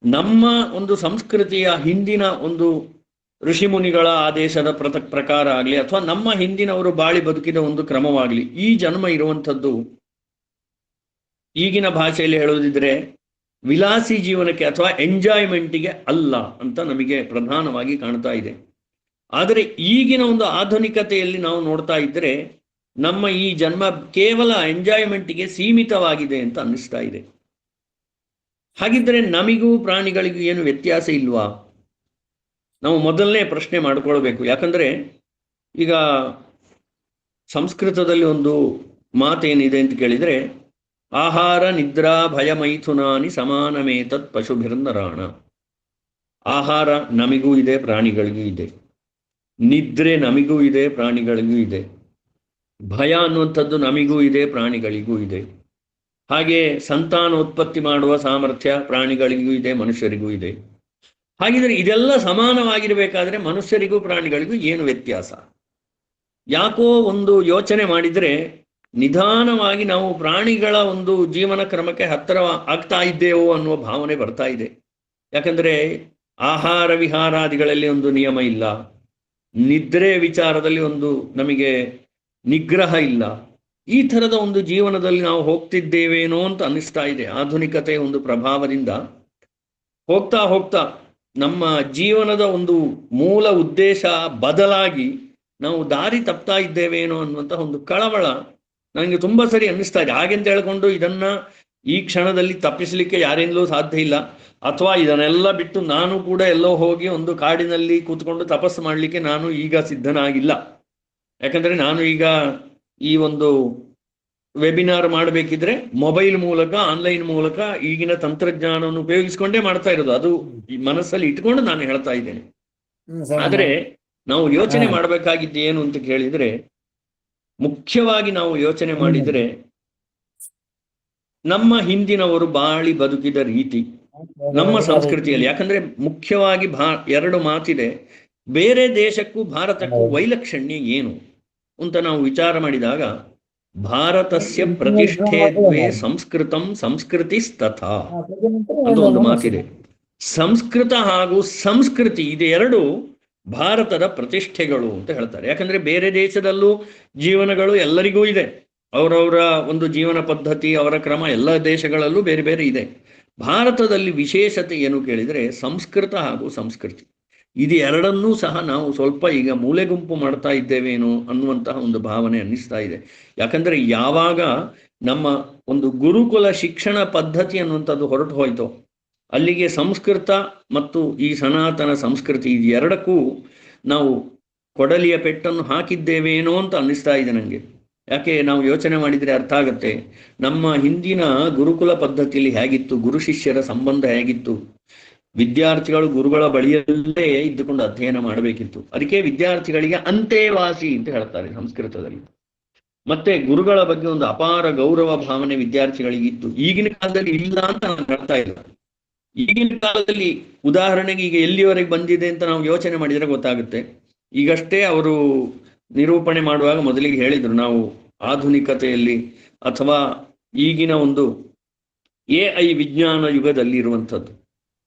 S4: ನಮ್ಮ ಒಂದು ಸಂಸ್ಕೃತಿಯ ಹಿಂದಿನ ಒಂದು ಋಷಿಮುನಿಗಳ ಆದೇಶದ ಪ್ರಕಾರ ಆಗಲಿ ಅಥವಾ ನಮ್ಮ ಹಿಂದಿನವರು ಬಾಳಿ ಬದುಕಿದ ಒಂದು ಕ್ರಮವಾಗಲಿ, ಈ ಜನ್ಮ ಇರುವಂಥದ್ದು ಈಗಿನ ಭಾಷೆಯಲ್ಲಿ ಹೇಳೋದಿದ್ರೆ ವಿಲಾಸಿ ಜೀವನಕ್ಕೆ ಅಥವಾ ಎಂಜಾಯ್ಮೆಂಟಿಗೆ ಅಲ್ಲ ಅಂತ ನಮಗೆ ಪ್ರಧಾನವಾಗಿ ಕಾಣ್ತಾ ಇದೆ. ಆದರೆ ಈಗಿನ ಒಂದು ಆಧುನಿಕತೆಯಲ್ಲಿ ನಾವು ನೋಡ್ತಾ ಇದ್ದರೆ ನಮ್ಮ ಈ ಜನ್ಮ ಕೇವಲ ಎಂಜಾಯ್ಮೆಂಟಿಗೆ ಸೀಮಿತವಾಗಿದೆ ಅಂತ ಅನ್ನಿಸ್ತಾ ಇದೆ. ಹಾಗಿದ್ದರೆ ನಮಿಗೂ ಪ್ರಾಣಿಗಳಿಗೂ ಏನು ವ್ಯತ್ಯಾಸ ಇಲ್ವಾ? ನಾವು ಮೊದಲನೇ ಪ್ರಶ್ನೆ ಮಾಡಿಕೊಳ್ಬೇಕು. ಯಾಕಂದರೆ ಈಗ ಸಂಸ್ಕೃತದಲ್ಲಿ ಒಂದು ಮಾತೇನಿದೆ ಅಂತ ಕೇಳಿದರೆ, ಆಹಾರ ನಿದ್ರಾ ಭಯ ಮೈಥುನಾನಿ ಸಮಾನಮೇತತ್ ಪಶುಭಿರ್ನರಾಣ. ಆಹಾರ ನಮಿಗೂ ಇದೆ, ಪ್ರಾಣಿಗಳಿಗೂ ಇದೆ. ನಿದ್ರೆ ನಮಿಗೂ ಇದೆ, ಪ್ರಾಣಿಗಳಿಗೂ ಇದೆ. ಭಯ ಅನ್ನುವಂಥದ್ದು ನಮಿಗೂ ಇದೆ, ಪ್ರಾಣಿಗಳಿಗೂ ಇದೆ. ಹಾಗೆ ಸಂತಾನೋತ್ಪತ್ತಿ ಮಾಡುವ ಸಾಮರ್ಥ್ಯ ಪ್ರಾಣಿಗಳಿಗೂ ಇದೆ, ಮನುಷ್ಯರಿಗೂ ಇದೆ. ಹಾಗಿದ್ರೆ ಇದೆಲ್ಲ ಸಮಾನವಾಗಿರಬೇಕಾದ್ರೆ ಮನುಷ್ಯರಿಗೂ ಪ್ರಾಣಿಗಳಿಗೂ ಏನು ವ್ಯತ್ಯಾಸ? ಯಾಕೋ ಒಂದು ಯೋಚನೆ ಮಾಡಿದರೆ ನಿಧಾನವಾಗಿ ನಾವು ಪ್ರಾಣಿಗಳ ಒಂದು ಜೀವನ ಕ್ರಮಕ್ಕೆ ಹತ್ತಿರ ಆಗ್ತಾ ಇದ್ದೇವೋ ಅನ್ನುವ ಭಾವನೆ ಬರ್ತಾ ಇದೆ. ಯಾಕಂದರೆ ಆಹಾರ ವಿಹಾರಾದಿಗಳಲ್ಲಿ ಒಂದು ನಿಯಮ ಇಲ್ಲ, ನಿದ್ರೆ ವಿಚಾರದಲ್ಲಿ ಒಂದು ನಮಗೆ ನಿಗ್ರಹ ಇಲ್ಲ. ಈ ಥರದ ಒಂದು ಜೀವನದಲ್ಲಿ ನಾವು ಹೋಗ್ತಿದ್ದೇವೇನೋ ಅಂತ ಅನ್ನಿಸ್ತಾ ಇದೆ. ಆಧುನಿಕತೆಯ ಒಂದು ಪ್ರಭಾವದಿಂದ ಹೋಗ್ತಾ ಹೋಗ್ತಾ ನಮ್ಮ ಜೀವನದ ಒಂದು ಮೂಲ ಉದ್ದೇಶ ಬದಲಾಗಿ ನಾವು ದಾರಿ ತಪ್ತಾ ಇದ್ದೇವೇನೋ ಅನ್ನುವಂಥ ಒಂದು ಕಳವಳ ನನಗೆ ತುಂಬ ಸರಿ ಅನ್ನಿಸ್ತಾ ಇದೆ. ಹಾಗೆಂತ ಹೇಳ್ಕೊಂಡು ಇದನ್ನು ಈ ಕ್ಷಣದಲ್ಲಿ ತಪ್ಪಿಸಲಿಕ್ಕೆ ಯಾರಿಂದಲೂ ಸಾಧ್ಯ ಇಲ್ಲ. ಅಥವಾ ಇದನ್ನೆಲ್ಲ ಬಿಟ್ಟು ನಾನು ಕೂಡ ಎಲ್ಲೋ ಹೋಗಿ ಒಂದು ಕಾಡಿನಲ್ಲಿ ಕೂತ್ಕೊಂಡು ತಪಸ್ಸು ಮಾಡಲಿಕ್ಕೆ ನಾನು ಈಗ ಸಿದ್ಧನಾಗಿಲ್ಲ. ಯಾಕಂದರೆ ನಾನು ಈಗ ಈ ಒಂದು ವೆಬಿನಾರ್ ಮಾಡಬೇಕಿದ್ರೆ ಮೊಬೈಲ್ ಮೂಲಕ, ಆನ್ಲೈನ್ ಮೂಲಕ ಈಗಿನ ತಂತ್ರಜ್ಞಾನವನ್ನು ಉಪಯೋಗಿಸಿಕೊಂಡೇ ಮಾಡ್ತಾ ಇರೋದು. ಅದು ಈ ಮನಸ್ಸಲ್ಲಿ ಇಟ್ಕೊಂಡು ನಾನು ಹೇಳ್ತಾ ಇದ್ದೇನೆ. ಆದರೆ ನಾವು ಯೋಚನೆ ಮಾಡಬೇಕಾಗಿದ್ದು ಏನು ಅಂತ ಕೇಳಿದರೆ, ಮುಖ್ಯವಾಗಿ ನಾವು ಯೋಚನೆ ಮಾಡಿದರೆ ನಮ್ಮ ಹಿಂದಿನವರು ಬಾಳಿ ಬದುಕಿದ ರೀತಿ, ನಮ್ಮ ಸಂಸ್ಕೃತಿಯಲ್ಲಿ. ಯಾಕಂದ್ರೆ ಮುಖ್ಯವಾಗಿ ಎರಡು ಮಾತಿದೆ. ಬೇರೆ ದೇಶಕ್ಕೂ ಭಾರತಕ್ಕೂ ವೈಲಕ್ಷಣ್ಯ ಏನು ಅಂತ ನಾವು ವಿಚಾರ ಮಾಡಿದಾಗ, ಭಾರತಸ್ಯ ಪ್ರತಿಷ್ಠೇದ್ವೇ ಸಂಸ್ಕೃತಂ ಸಂಸ್ಕೃತಿಸ್ತಥಾ ಅಂತ ಒಂದು ಮಾತಿದೆ. ಸಂಸ್ಕೃತ ಹಾಗೂ ಸಂಸ್ಕೃತಿ ಇದೆರಡು ಭಾರತದ ಪ್ರತಿಷ್ಠೆಗಳು ಅಂತ ಹೇಳ್ತಾರೆ. ಯಾಕಂದ್ರೆ ಬೇರೆ ದೇಶದಲ್ಲೂ ಜೀವನಗಳು ಎಲ್ಲರಿಗೂ ಇದೆ, ಅವರವರ ಒಂದು ಜೀವನ ಪದ್ಧತಿ, ಅವರ ಕ್ರಮ ಎಲ್ಲ ದೇಶಗಳಲ್ಲೂ ಬೇರೆ ಬೇರೆ ಇದೆ. ಭಾರತದಲ್ಲಿ ವಿಶೇಷತೆ ಏನು ಕೇಳಿದರೆ ಸಂಸ್ಕೃತ ಹಾಗೂ ಸಂಸ್ಕೃತಿ. ಇದು ಎರಡನ್ನೂ ಸಹ ನಾವು ಸ್ವಲ್ಪ ಈಗ ಮೂಲೆಗುಂಪು ಮಾಡ್ತಾ ಇದ್ದೇವೇನೋ ಅನ್ನುವಂತಹ ಒಂದು ಭಾವನೆ ಅನ್ನಿಸ್ತಾ ಇದೆ. ಯಾಕಂದ್ರೆ ಯಾವಾಗ ನಮ್ಮ ಒಂದು ಗುರುಕುಲ ಶಿಕ್ಷಣ ಪದ್ಧತಿ ಅನ್ನುವಂಥದ್ದು ಹೊರಟು ಹೋಯ್ತೋ, ಅಲ್ಲಿಗೆ ಸಂಸ್ಕೃತ ಮತ್ತು ಈ ಸನಾತನ ಸಂಸ್ಕೃತಿ ಇದು ಎರಡಕ್ಕೂ ನಾವು ಕೊಡಲಿಯ ಪೆಟ್ಟನ್ನು ಹಾಕಿದ್ದೇವೇನೋ ಅಂತ ಅನ್ನಿಸ್ತಾ ಇದೆ ನನಗೆ. ಯಾಕೆ ನಾವು ಯೋಚನೆ ಮಾಡಿದರೆ ಅರ್ಥ ಆಗುತ್ತೆ. ನಮ್ಮ ಹಿಂದಿನ ಗುರುಕುಲ ಪದ್ಧತಿಯಲ್ಲಿ ಹೇಗಿತ್ತು, ಗುರು ಶಿಷ್ಯರ ಸಂಬಂಧ ಹೇಗಿತ್ತು, ವಿದ್ಯಾರ್ಥಿಗಳು ಗುರುಗಳ ಬಳಿಯಲ್ಲೇ ಇದ್ದುಕೊಂಡು ಅಧ್ಯಯನ ಮಾಡಬೇಕಿತ್ತು. ಅದಕ್ಕೆ ವಿದ್ಯಾರ್ಥಿಗಳಿಗೆ ಅಂತೇವಾಸಿ ಅಂತ ಹೇಳ್ತಾರೆ ಸಂಸ್ಕೃತದಲ್ಲಿ. ಮತ್ತೆ ಗುರುಗಳ ಬಗ್ಗೆ ಒಂದು ಅಪಾರ ಗೌರವ ಭಾವನೆ ವಿದ್ಯಾರ್ಥಿಗಳಿಗಿತ್ತು. ಈಗಿನ ಕಾಲದಲ್ಲಿ ಇಲ್ಲ ಅಂತ ನಾನು ಹೇಳ್ತಾ ಇಲ್ಲ. ಈಗಿನ ಕಾಲದಲ್ಲಿ ಉದಾಹರಣೆಗೆ ಈಗ ಎಲ್ಲಿವರೆಗೆ ಬಂದಿದೆ ಅಂತ ನಾವು ಯೋಚನೆ ಮಾಡಿದರೆ ಗೊತ್ತಾಗುತ್ತೆ. ಈಗಷ್ಟೇ ಅವರು ನಿರೂಪಣೆ ಮಾಡುವಾಗ ಮೊದಲಿಗೆ ಹೇಳಿದ್ರು, ನಾವು ಆಧುನಿಕತೆಯಲ್ಲಿ ಅಥವಾ ಈಗಿನ ಒಂದು AI ವಿಜ್ಞಾನ ಯುಗದಲ್ಲಿ ಇರುವಂಥದ್ದು,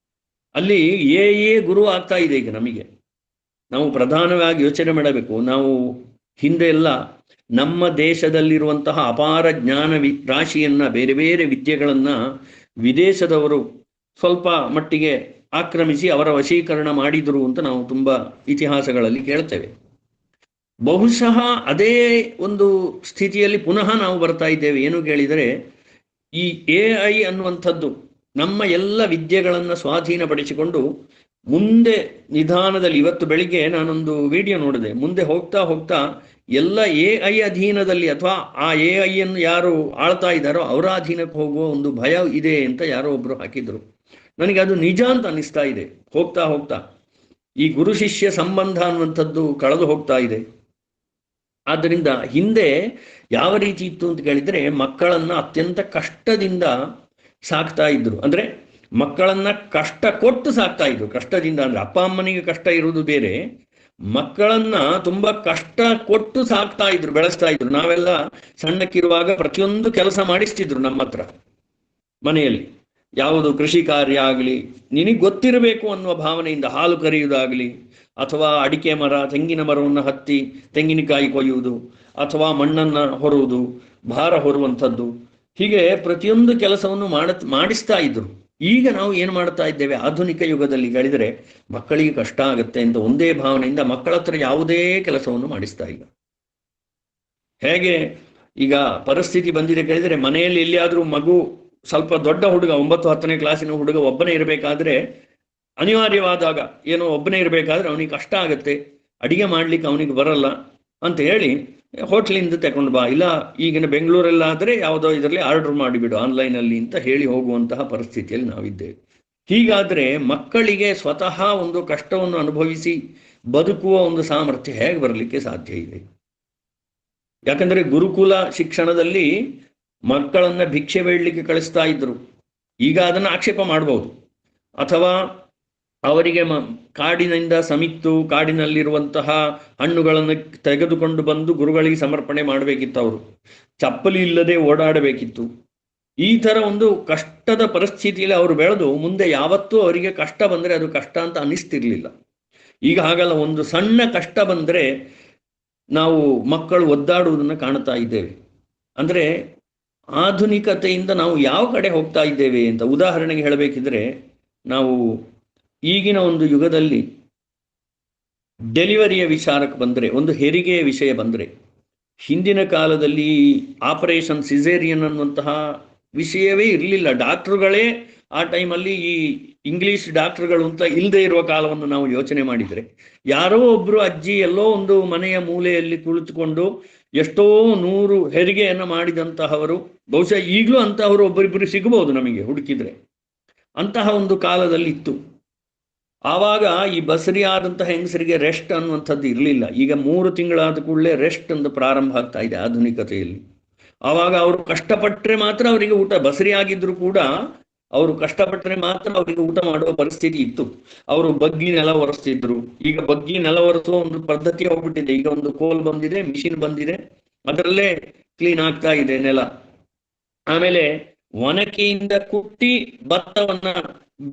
S4: ಅಲ್ಲಿ ಎ ಗುರು ಆಗ್ತಾ ಇದೆ ಈಗ ನಮಗೆ. ನಾವು ಪ್ರಧಾನವಾಗಿ ಯೋಚನೆ ಮಾಡಬೇಕು. ನಾವು ಹಿಂದೆ ಎಲ್ಲ ನಮ್ಮ ದೇಶದಲ್ಲಿರುವಂತಹ ಅಪಾರ ಜ್ಞಾನ ರಾಶಿಯನ್ನ, ಬೇರೆ ಬೇರೆ ವಿದ್ಯೆಗಳನ್ನ ವಿದೇಶದವರು ಸ್ವಲ್ಪ ಮಟ್ಟಿಗೆ ಆಕ್ರಮಿಸಿ ಅವರ ವಶೀಕರಣ ಮಾಡಿದರು ಅಂತ ನಾವು ತುಂಬಾ ಇತಿಹಾಸಗಳಲ್ಲಿ ಕೇಳ್ತೇವೆ. ಬಹುಶಃ ಅದೇ ಒಂದು ಸ್ಥಿತಿಯಲ್ಲಿ ಪುನಃ ನಾವು ಬರ್ತಾ ಇದ್ದೇವೆ. ಏನು ಕೇಳಿದರೆ, ಈ AI ಅನ್ನುವಂಥದ್ದು ನಮ್ಮ ಎಲ್ಲ ವಿದ್ಯೆಗಳನ್ನು ಸ್ವಾಧೀನಪಡಿಸಿಕೊಂಡು ಮುಂದೆ ನಿಧಾನದಲ್ಲಿ, ಇವತ್ತು ಬೆಳಿಗ್ಗೆ ನಾನೊಂದು ವಿಡಿಯೋ ನೋಡಿದೆ, ಮುಂದೆ ಹೋಗ್ತಾ ಹೋಗ್ತಾ ಎಲ್ಲ AI ಅಧೀನದಲ್ಲಿ ಅಥವಾ ಆ AI ಅನ್ನು ಯಾರು ಆಳ್ತಾ ಇದ್ದಾರೋ ಅವರ ಅಧೀನಕ್ಕೆ ಹೋಗುವ ಒಂದು ಭಯ ಇದೆ ಅಂತ ಯಾರೋ ಒಬ್ರು ಹಾಕಿದ್ರು. ನನಗೆ ಅದು ನಿಜ ಅಂತ ಅನ್ನಿಸ್ತಾ ಇದೆ. ಹೋಗ್ತಾ ಹೋಗ್ತಾ ಈ ಗುರು ಶಿಷ್ಯ ಸಂಬಂಧ ಅನ್ನುವಂಥದ್ದು ಕಳೆದು ಹೋಗ್ತಾ ಇದೆ. ಆದ್ದರಿಂದ ಹಿಂದೆ ಯಾವ ರೀತಿ ಇತ್ತು ಅಂತ ಕೇಳಿದರೆ, ಮಕ್ಕಳನ್ನ ಅತ್ಯಂತ ಕಷ್ಟದಿಂದ ಸಾಕ್ತಾ ಇದ್ರು. ಅಂದ್ರೆ ಮಕ್ಕಳನ್ನ ಕಷ್ಟ ಕೊಟ್ಟು ಸಾಕ್ತಾ ಇದ್ರು. ಕಷ್ಟದಿಂದ ಅಂದ್ರೆ ಅಪ್ಪ ಅಮ್ಮನಿಗೆ ಕಷ್ಟ ಇರುವುದು ಬೇರೆ, ಮಕ್ಕಳನ್ನ ತುಂಬಾ ಕಷ್ಟ ಕೊಟ್ಟು ಸಾಕ್ತಾ ಇದ್ರು, ಬೆಳೆಸ್ತಾ ಇದ್ರು. ನಾವೆಲ್ಲ ಸಣ್ಣಕ್ಕಿರುವಾಗ ಪ್ರತಿಯೊಂದು ಕೆಲಸ ಮಾಡಿಸ್ತಿದ್ರು ನಮ್ಮ ಹತ್ರ ಮನೆಯಲ್ಲಿ. ಯಾವುದು ಕೃಷಿ ಕಾರ್ಯ ಆಗಲಿ, ನಿನಗೆ ಗೊತ್ತಿರಬೇಕು ಅನ್ನುವ ಭಾವನೆಯಿಂದ ಹಾಲು ಕರೆಯುವುದಾಗಲಿ, ಅಥವಾ ಅಡಿಕೆ ಮರ, ತೆಂಗಿನ ಮರವನ್ನು ಹತ್ತಿ ತೆಂಗಿನಕಾಯಿ ಕೊಯ್ಯುವುದು, ಅಥವಾ ಮಣ್ಣನ್ನು ಹೊರುವುದು, ಭಾರ ಹೊರುವಂಥದ್ದು, ಹೀಗೆ ಪ್ರತಿಯೊಂದು ಕೆಲಸವನ್ನು ಮಾಡಿಸ್ತಾ ಇದ್ರು. ಈಗ ನಾವು ಏನು ಮಾಡ್ತಾ ಇದ್ದೇವೆ, ಆಧುನಿಕ ಯುಗದಲ್ಲಿ ಹೇಳಿದರೆ ಮಕ್ಕಳಿಗೆ ಕಷ್ಟ ಆಗುತ್ತೆ ಅಂತ ಒಂದೇ ಭಾವನೆಯಿಂದ ಮಕ್ಕಳ ಹತ್ರ ಯಾವುದೇ ಕೆಲಸವನ್ನು ಮಾಡಿಸ್ತಾ ಇಲ್ಲ. ಹೇಗೆ ಈಗ ಪರಿಸ್ಥಿತಿ ಬಂದಿದೆ ಕೇಳಿದರೆ, ಮನೆಯಲ್ಲಿ ಎಲ್ಲಿಯಾದರೂ ಮಗು ಸ್ವಲ್ಪ ದೊಡ್ಡ ಹುಡುಗ, 9-10ನೇ ಕ್ಲಾಸಿನ ಹುಡುಗ ಒಬ್ಬನೇ ಇರಬೇಕಾದ್ರೆ, ಅನಿವಾರ್ಯವಾದಾಗ ಏನೋ ಒಬ್ಬನೇ ಇರಬೇಕಾದ್ರೆ ಅವನಿಗೆ ಕಷ್ಟ ಆಗುತ್ತೆ, ಅಡಿಗೆ ಮಾಡ್ಲಿಕ್ಕೆ ಅವನಿಗೆ ಬರಲ್ಲ ಅಂತ ಹೇಳಿ ಹೋಟ್ಲಿಂದ ತಗೊಂಡು ಬಾ, ಇಲ್ಲ ಈಗಿನ ಬೆಂಗಳೂರಲ್ಲಾದರೆ ಯಾವುದೋ ಇದರಲ್ಲಿ ಆರ್ಡರ್ ಮಾಡಿಬಿಡು ಆನ್ಲೈನಲ್ಲಿ ಅಂತ ಹೇಳಿ ಹೋಗುವಂತಹ ಪರಿಸ್ಥಿತಿಯಲ್ಲಿ ನಾವಿದ್ದೇವೆ. ಹೀಗಾದ್ರೆ ಮಕ್ಕಳಿಗೆ ಸ್ವತಃ ಒಂದು ಕಷ್ಟವನ್ನು ಅನುಭವಿಸಿ ಬದುಕುವ ಒಂದು ಸಾಮರ್ಥ್ಯ ಹೇಗೆ ಬರಲಿಕ್ಕೆ ಸಾಧ್ಯ ಇದೆ? ಯಾಕಂದ್ರೆ ಗುರುಕುಲ ಶಿಕ್ಷಣದಲ್ಲಿ ಮಕ್ಕಳನ್ನ ಭಿಕ್ಷೆ ಬೇಡಲಿಕ್ಕೆ ಕಳಿಸ್ತಾ ಇದ್ರು. ಈಗ ಅದನ್ನು ಆಕ್ಷೇಪ ಮಾಡಬಹುದು. ಅಥವಾ ಅವರಿಗೆ ಕಾಡಿನಿಂದ ಸಮಿತ್ತು, ಕಾಡಿನಲ್ಲಿರುವಂತಹ ಹಣ್ಣುಗಳನ್ನು ತೆಗೆದುಕೊಂಡು ಬಂದು ಗುರುಗಳಿಗೆ ಸಮರ್ಪಣೆ ಮಾಡಬೇಕಿತ್ತು. ಅವರು ಚಪ್ಪಲಿ ಇಲ್ಲದೆ ಓಡಾಡಬೇಕಿತ್ತು. ಈ ಥರ ಒಂದು ಕಷ್ಟದ ಪರಿಸ್ಥಿತಿಯಲ್ಲಿ ಅವರು ಬೆಳೆದು ಮುಂದೆ ಯಾವತ್ತೂ ಅವರಿಗೆ ಕಷ್ಟ ಬಂದರೆ ಅದು ಕಷ್ಟ ಅಂತ ಅನ್ನಿಸ್ತಿರ್ಲಿಲ್ಲ. ಈಗ ಹಾಗಲ್ಲ, ಒಂದು ಸಣ್ಣ ಕಷ್ಟ ಬಂದರೆ ನಾವು ಮಕ್ಕಳು ಒದ್ದಾಡುವುದನ್ನು ಕಾಣ್ತಾ ಇದ್ದೇವೆ. ಅಂದರೆ ಆಧುನಿಕತೆಯಿಂದ ನಾವು ಯಾವ ಕಡೆ ಹೋಗ್ತಾ ಇದ್ದೇವೆ ಅಂತ ಉದಾಹರಣೆಗೆ ಹೇಳಬೇಕಿದ್ರೆ, ನಾವು ಈಗಿನ ಒಂದು ಯುಗದಲ್ಲಿ ಡೆಲಿವರಿಯ ವಿಚಾರಕ್ಕೆ ಬಂದರೆ, ಒಂದು ಹೆರಿಗೆಯ ವಿಷಯ ಬಂದರೆ, ಹಿಂದಿನ ಕಾಲದಲ್ಲಿ ಆಪರೇಷನ್ ಸಿಸೇರಿಯನ್ ಅನ್ನುವಂತಹ ವಿಷಯವೇ ಇರಲಿಲ್ಲ. ಡಾಕ್ಟ್ರುಗಳೇ ಆ ಟೈಮಲ್ಲಿ, ಈ ಇಂಗ್ಲಿಷ್ ಡಾಕ್ಟ್ರುಗಳು ಅಂತ ಇಲ್ಲದೆ ಇರುವ ಕಾಲವನ್ನು ನಾವು ಯೋಚನೆ ಮಾಡಿದರೆ, ಯಾರೋ ಒಬ್ಬರು ಅಜ್ಜಿ ಎಲ್ಲೋ ಒಂದು ಮನೆಯ ಮೂಲೆಯಲ್ಲಿ ಕುಳಿತುಕೊಂಡು ಎಷ್ಟೋ 100 ಹೆರಿಗೆಯನ್ನು ಮಾಡಿದಂತಹವರು, ಬಹುಶಃ ಈಗಲೂ ಅಂತಹವರು ಒಬ್ಬರಿಬ್ಬರು ಸಿಗಬಹುದು ನಮಗೆ ಹುಡುಕಿದ್ರೆ. ಅಂತಹ ಒಂದು ಕಾಲದಲ್ಲಿ ಇತ್ತು. ಆವಾಗ ಈ ಬಸರಿ ಆದಂತಹ ಹೆಂಗಸರಿಗೆ ರೆಸ್ಟ್ ಅನ್ನುವಂಥದ್ದು ಇರಲಿಲ್ಲ. ಈಗ 3 ತಿಂಗಳಾದ ಕೂಡಲೇ ರೆಸ್ಟ್ ಅಂತ ಪ್ರಾರಂಭ ಆಗ್ತಾ ಇದೆ ಆಧುನಿಕತೆಯಲ್ಲಿ. ಆವಾಗ ಅವರು ಕಷ್ಟಪಟ್ಟರೆ ಮಾತ್ರ ಅವರಿಗೆ ಊಟ. ಬಸರಿ ಆಗಿದ್ರು ಕೂಡ ಅವರು ಕಷ್ಟಪಟ್ಟರೆ ಮಾತ್ರ ಅವರಿಗೆ ಊಟ ಮಾಡುವ ಪರಿಸ್ಥಿತಿ ಇತ್ತು. ಅವರು ಬಗ್ಗಿ ನೆಲ ಒರೆಸ್ತಿದ್ರು. ಈಗ ಬಗ್ಗಿ ನೆಲ ಒರೆಸುವ ಒಂದು ಪದ್ಧತಿ ಹೋಗ್ಬಿಟ್ಟಿದೆ. ಈಗ ಒಂದು ಕೋಲ್ ಬಂದಿದೆ, ಮಿಷಿನ್ ಬಂದಿದೆ, ಅದರಲ್ಲೇ ಕ್ಲೀನ್ ಆಗ್ತಾ ಇದೆ ನೆಲ. ಆಮೇಲೆ ಒನಕೆಯಿಂದ ಕುಟ್ಟಿ ಭತ್ತವನ್ನ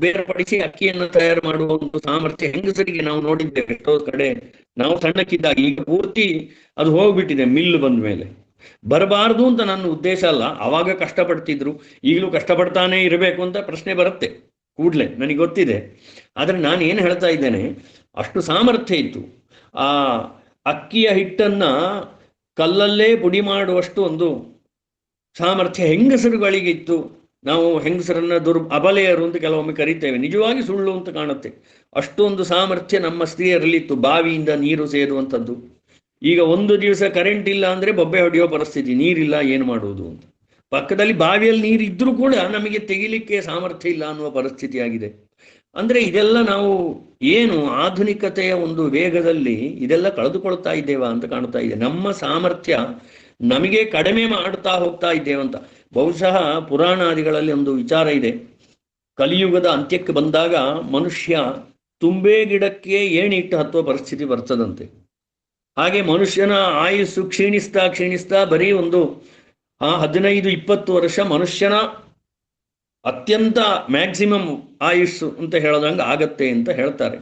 S4: ಬೇರ್ಪಡಿಸಿ ಅಕ್ಕಿಯನ್ನು ತಯಾರು ಮಾಡುವ ಒಂದು ಸಾಮರ್ಥ್ಯ ಹೆಂಗಸರಿಗೆ ನಾವು ನೋಡಿದ್ದೇವೆ ಎಷ್ಟೋ ಕಡೆ. ನಾವು ಸಣ್ಣಕ್ಕಿದ್ದಾಗ. ಈಗ ಪೂರ್ತಿ ಅದು ಹೋಗ್ಬಿಟ್ಟಿದೆ ಮಿಲ್ ಬಂದ ಮೇಲೆ. ಬರಬಾರದು ಅಂತ ನನ್ನ ಉದ್ದೇಶ ಅಲ್ಲ, ಅವಾಗ ಕಷ್ಟಪಡ್ತಿದ್ರು, ಈಗಲೂ ಕಷ್ಟಪಡ್ತಾನೆ ಇರಬೇಕು ಅಂತ ಪ್ರಶ್ನೆ ಬರುತ್ತೆ ಕೂಡ್ಲೆ, ನನಗೆ ಗೊತ್ತಿದೆ. ಆದ್ರೆ ನಾನು ಏನು ಹೇಳ್ತಾ ಇದ್ದೇನೆ, ಅಷ್ಟು ಸಾಮರ್ಥ್ಯ ಇತ್ತು. ಆ ಅಕ್ಕಿಯ ಹಿಟ್ಟನ್ನ ಕಲ್ಲಲ್ಲೇ ಪುಡಿ ಮಾಡುವಷ್ಟು ಒಂದು ಸಾಮರ್ಥ್ಯ ಹೆಂಗಸರುಗಳಿಗೆ ಇತ್ತು. ನಾವು ಹೆಂಗಸರನ್ನ ಅಬಲೆಯರು ಅಂತ ಕೆಲವೊಮ್ಮೆ ಕರೀತೇವೆ, ನಿಜವಾಗಿ ಸುಳ್ಳು ಅಂತ ಕಾಣುತ್ತೆ. ಅಷ್ಟೊಂದು ಸಾಮರ್ಥ್ಯ ನಮ್ಮ ಸ್ತ್ರೀಯರಲ್ಲಿ ಇತ್ತು, ಬಾವಿಯಿಂದ ನೀರು ಸೇರುವಂಥದ್ದು. ಈಗ ಒಂದು ದಿವಸ ಕರೆಂಟ್ ಇಲ್ಲ ಅಂದ್ರೆ ಬೊಬ್ಬೆ ಹೊಡೆಯೋ ಪರಿಸ್ಥಿತಿ, ನೀರಿಲ್ಲ, ಏನು ಮಾಡುವುದು ಅಂತ. ಪಕ್ಕದಲ್ಲಿ ಬಾವಿಯಲ್ಲಿ ನೀರು ಇದ್ರೂ ಕೂಡ ನಮಗೆ ತೆಗಿಲಿಕ್ಕೆ ಸಾಮರ್ಥ್ಯ ಇಲ್ಲ ಅನ್ನುವ ಪರಿಸ್ಥಿತಿ ಆಗಿದೆ. ಅಂದ್ರೆ ಇದೆಲ್ಲ ನಾವು ಏನು ಆಧುನಿಕತೆಯ ಒಂದು ವೇಗದಲ್ಲಿ ಇದೆಲ್ಲ ಕಳೆದುಕೊಳ್ತಾ ಇದ್ದೇವಾ ಅಂತ ಕಾಣ್ತಾ ಇದೆ. ನಮ್ಮ ಸಾಮರ್ಥ್ಯ ನಮಗೆ ಕಡಿಮೆ ಮಾಡ್ತಾ ಹೋಗ್ತಾ ಇದ್ದೇವಂತ. ಬಹುಶಃ ಪುರಾಣಾದಿಗಳಲ್ಲಿ ಒಂದು ವಿಚಾರ ಇದೆ, ಕಲಿಯುಗದ ಅಂತ್ಯಕ್ಕೆ ಬಂದಾಗ ಮನುಷ್ಯ ತುಂಬೆ ಗಿಡಕ್ಕೆ ಏಣಿಟ್ಟು ಹತ್ತುವ ಪರಿಸ್ಥಿತಿ ಬರ್ತದಂತೆ. ಹಾಗೆ ಮನುಷ್ಯನ ಆಯುಸ್ಸು ಕ್ಷೀಣಿಸ್ತಾ ಬರೀ ಒಂದು 15-20 ವರ್ಷ ಮನುಷ್ಯನ ಅತ್ಯಂತ ಮ್ಯಾಕ್ಸಿಮಮ್ ಆಯುಸ್ಸು ಅಂತ ಹೇಳೋದಂಗೆ ಆಗತ್ತೆ ಅಂತ ಹೇಳ್ತಾರೆ.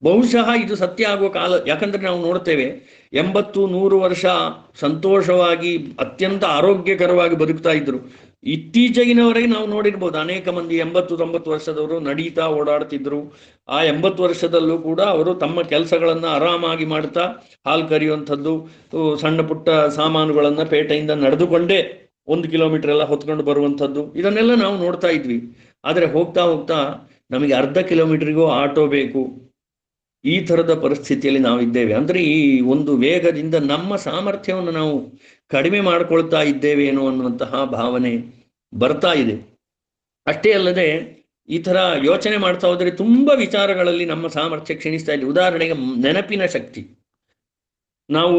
S4: ಬಹುಶಃ ಇದು ಸತ್ಯ ಆಗುವ ಕಾಲ. ಯಾಕಂದ್ರೆ ನಾವು ನೋಡ್ತೇವೆ 80-100 ವರ್ಷ ಸಂತೋಷವಾಗಿ ಅತ್ಯಂತ ಆರೋಗ್ಯಕರವಾಗಿ ಬದುಕ್ತಾ ಇದ್ರು. ಇತ್ತೀಚೆಗಿನವರೆಗೆ ನಾವು ನೋಡಿರ್ಬೋದು, ಅನೇಕ ಮಂದಿ 80-90 ವರ್ಷದವರು ನಡೀತಾ ಓಡಾಡ್ತಿದ್ರು. ಆ 80 ವರ್ಷದಲ್ಲೂ ಕೂಡ ಅವರು ತಮ್ಮ ಕೆಲಸಗಳನ್ನ ಆರಾಮಾಗಿ ಮಾಡ್ತಾ, ಹಾಲು ಕರೆಯುವಂಥದ್ದು, ಸಣ್ಣ ಪುಟ್ಟ ಸಾಮಾನುಗಳನ್ನ ಪೇಟೆಯಿಂದ ನಡೆದುಕೊಂಡೇ 1 ಕಿಲೋಮೀಟರ್ ಎಲ್ಲ ಹೊತ್ಕೊಂಡು ಬರುವಂಥದ್ದು, ಇದನ್ನೆಲ್ಲ ನಾವು ನೋಡ್ತಾ ಇದ್ವಿ. ಆದರೆ ಹೋಗ್ತಾ ಹೋಗ್ತಾ ನಮಗೆ ಅರ್ಧ ಕಿಲೋಮೀಟರ್ಗೂ ಆಟೋ ಬೇಕು, ಈ ಥರದ ಪರಿಸ್ಥಿತಿಯಲ್ಲಿ ನಾವಿದ್ದೇವೆ. ಅಂದ್ರೆ ಈ ಒಂದು ವೇಗದಿಂದ ನಮ್ಮ ಸಾಮರ್ಥ್ಯವನ್ನು ನಾವು ಕಡಿಮೆ ಮಾಡ್ಕೊಳ್ತಾ ಇದ್ದೇವೇನೋ ಅನ್ನುವಂತಹ ಭಾವನೆ ಬರ್ತಾ ಇದೆ. ಅಷ್ಟೇ ಅಲ್ಲದೆ ಈ ಥರ ಯೋಚನೆ ಮಾಡ್ತಾ ಹೋದರೆ ತುಂಬಾ ವಿಚಾರಗಳಲ್ಲಿ ನಮ್ಮ ಸಾಮರ್ಥ್ಯ ಕ್ಷೀಣಿಸ್ತಾ ಇದೆ. ಉದಾಹರಣೆಗೆ ನೆನಪಿನ ಶಕ್ತಿ. ನಾವು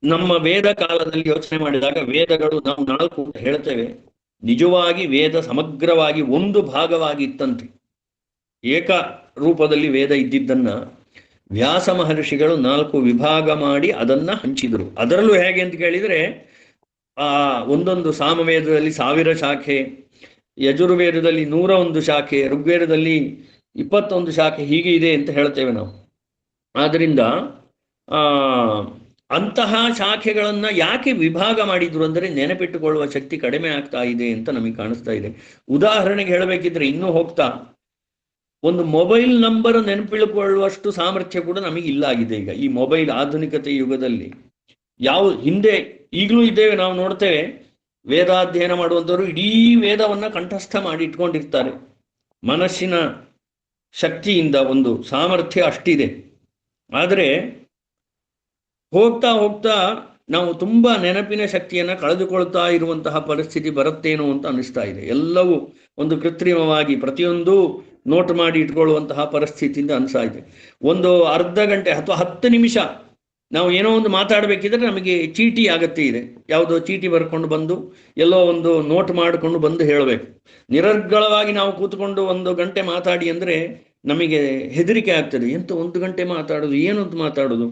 S4: ನಮ್ಮ ವೇದ ಕಾಲದಲ್ಲಿ ಯೋಚನೆ ಮಾಡಿದಾಗ ವೇದಗಳು ನಾವು 4 ಹೇಳ್ತೇವೆ. ನಿಜವಾಗಿ ವೇದ ಸಮಗ್ರವಾಗಿ ಒಂದು ಭಾಗವಾಗಿ ಇತ್ತಂತೆ. ಏಕ ರೂಪದಲ್ಲಿ ವೇದ ಇದ್ದಿದ್ದನ್ನ ವ್ಯಾಸ ಮಹರ್ಷಿಗಳು 4 ವಿಭಾಗ ಮಾಡಿ ಅದನ್ನ ಹಂಚಿದರು. ಅದರಲ್ಲೂ ಹೇಗೆ ಅಂತ ಕೇಳಿದ್ರೆ, ಒಂದೊಂದು ಸಾಮವೇದದಲ್ಲಿ 1000 ಶಾಖೆ, ಯಜುರ್ವೇದದಲ್ಲಿ 101 ಶಾಖೆ, ಋಗ್ವೇದದಲ್ಲಿ 21 ಶಾಖೆ, ಹೀಗೆ ಇದೆ ಅಂತ ಹೇಳ್ತೇವೆ ನಾವು. ಆದ್ರಿಂದ ಅಂತಹ ಶಾಖೆಗಳನ್ನ ಯಾಕೆ ವಿಭಾಗ ಮಾಡಿದ್ರು ಅಂದ್ರೆ ನೆನಪಿಟ್ಟುಕೊಳ್ಳುವ ಶಕ್ತಿ ಕಡಿಮೆ ಆಗ್ತಾ ಇದೆ ಅಂತ ನಮಗೆ ಕಾಣಿಸ್ತಾ ಇದೆ. ಉದಾಹರಣೆಗೆ ಹೇಳಬೇಕಿದ್ರೆ ಇನ್ನೂ ಹೋಗ್ತಾ, ಒಂದು ಮೊಬೈಲ್ ನಂಬರ್ ನೆನಪಿಟ್ಟುಕೊಳ್ಳುವಷ್ಟು ಸಾಮರ್ಥ್ಯ ಕೂಡ ನಮಗೆ ಇಲ್ಲ ಆಗಿದೆ ಈಗ ಈ ಮೊಬೈಲ್ ಆಧುನಿಕತೆ ಯುಗದಲ್ಲಿ. ಹಿಂದೆ ಈಗಲೂ ಇದ್ದೇವೆ, ನಾವು ನೋಡ್ತೇವೆ ವೇದಾಧ್ಯಯನ ಮಾಡುವಂಥವ್ರು ಇಡೀ ವೇದವನ್ನ ಕಂಠಸ್ಥ ಮಾಡಿ ಇಟ್ಕೊಂಡಿರ್ತಾರೆ. ಮನಸ್ಸಿನ ಶಕ್ತಿಯಿಂದ ಒಂದು ಸಾಮರ್ಥ್ಯ ಅಷ್ಟಿದೆ. ಆದರೆ ಹೋಗ್ತಾ ಹೋಗ್ತಾ ನಾವು ತುಂಬಾ ನೆನಪಿನ ಶಕ್ತಿಯನ್ನ ಕಳೆದುಕೊಳ್ತಾ ಇರುವಂತಹ ಪರಿಸ್ಥಿತಿ ಬರುತ್ತೇನೋ ಅಂತ ಅನಿಸ್ತಾ ಇದೆ. ಎಲ್ಲವೂ ಒಂದು ಕೃತ್ರಿಮವಾಗಿ ಪ್ರತಿಯೊಂದು ನೋಟ್ ಮಾಡಿ ಇಟ್ಕೊಳ್ಳುವಂತಹ ಪರಿಸ್ಥಿತಿಯಿಂದ ಅನಿಸ್ತಾ ಇದೆ. ಒಂದು ಅರ್ಧ ಗಂಟೆ ಅಥವಾ 10 ನಿಮಿಷ ನಾವು ಏನೋ ಒಂದು ಮಾತಾಡಬೇಕಿದ್ರೆ ನಮಗೆ ಚೀಟಿ ಆಗತ್ತೆ ಇದೆ, ಯಾವುದೋ ಚೀಟಿ ಬರ್ಕೊಂಡು ಬಂದು ಎಲ್ಲೋ ಒಂದು ನೋಟ್ ಮಾಡಿಕೊಂಡು ಬಂದು ಹೇಳಬೇಕು. ನಿರರ್ಗಳವಾಗಿ ನಾವು ಕೂತ್ಕೊಂಡು 1 ಗಂಟೆ ಮಾತಾಡಿ ಅಂದ್ರೆ ನಮಗೆ ಹೆದರಿಕೆ ಆಗ್ತದೆ. ಎಂತ 1 ಗಂಟೆ ಮಾತಾಡೋದು, ಏನಂತ ಮಾತಾಡೋದು,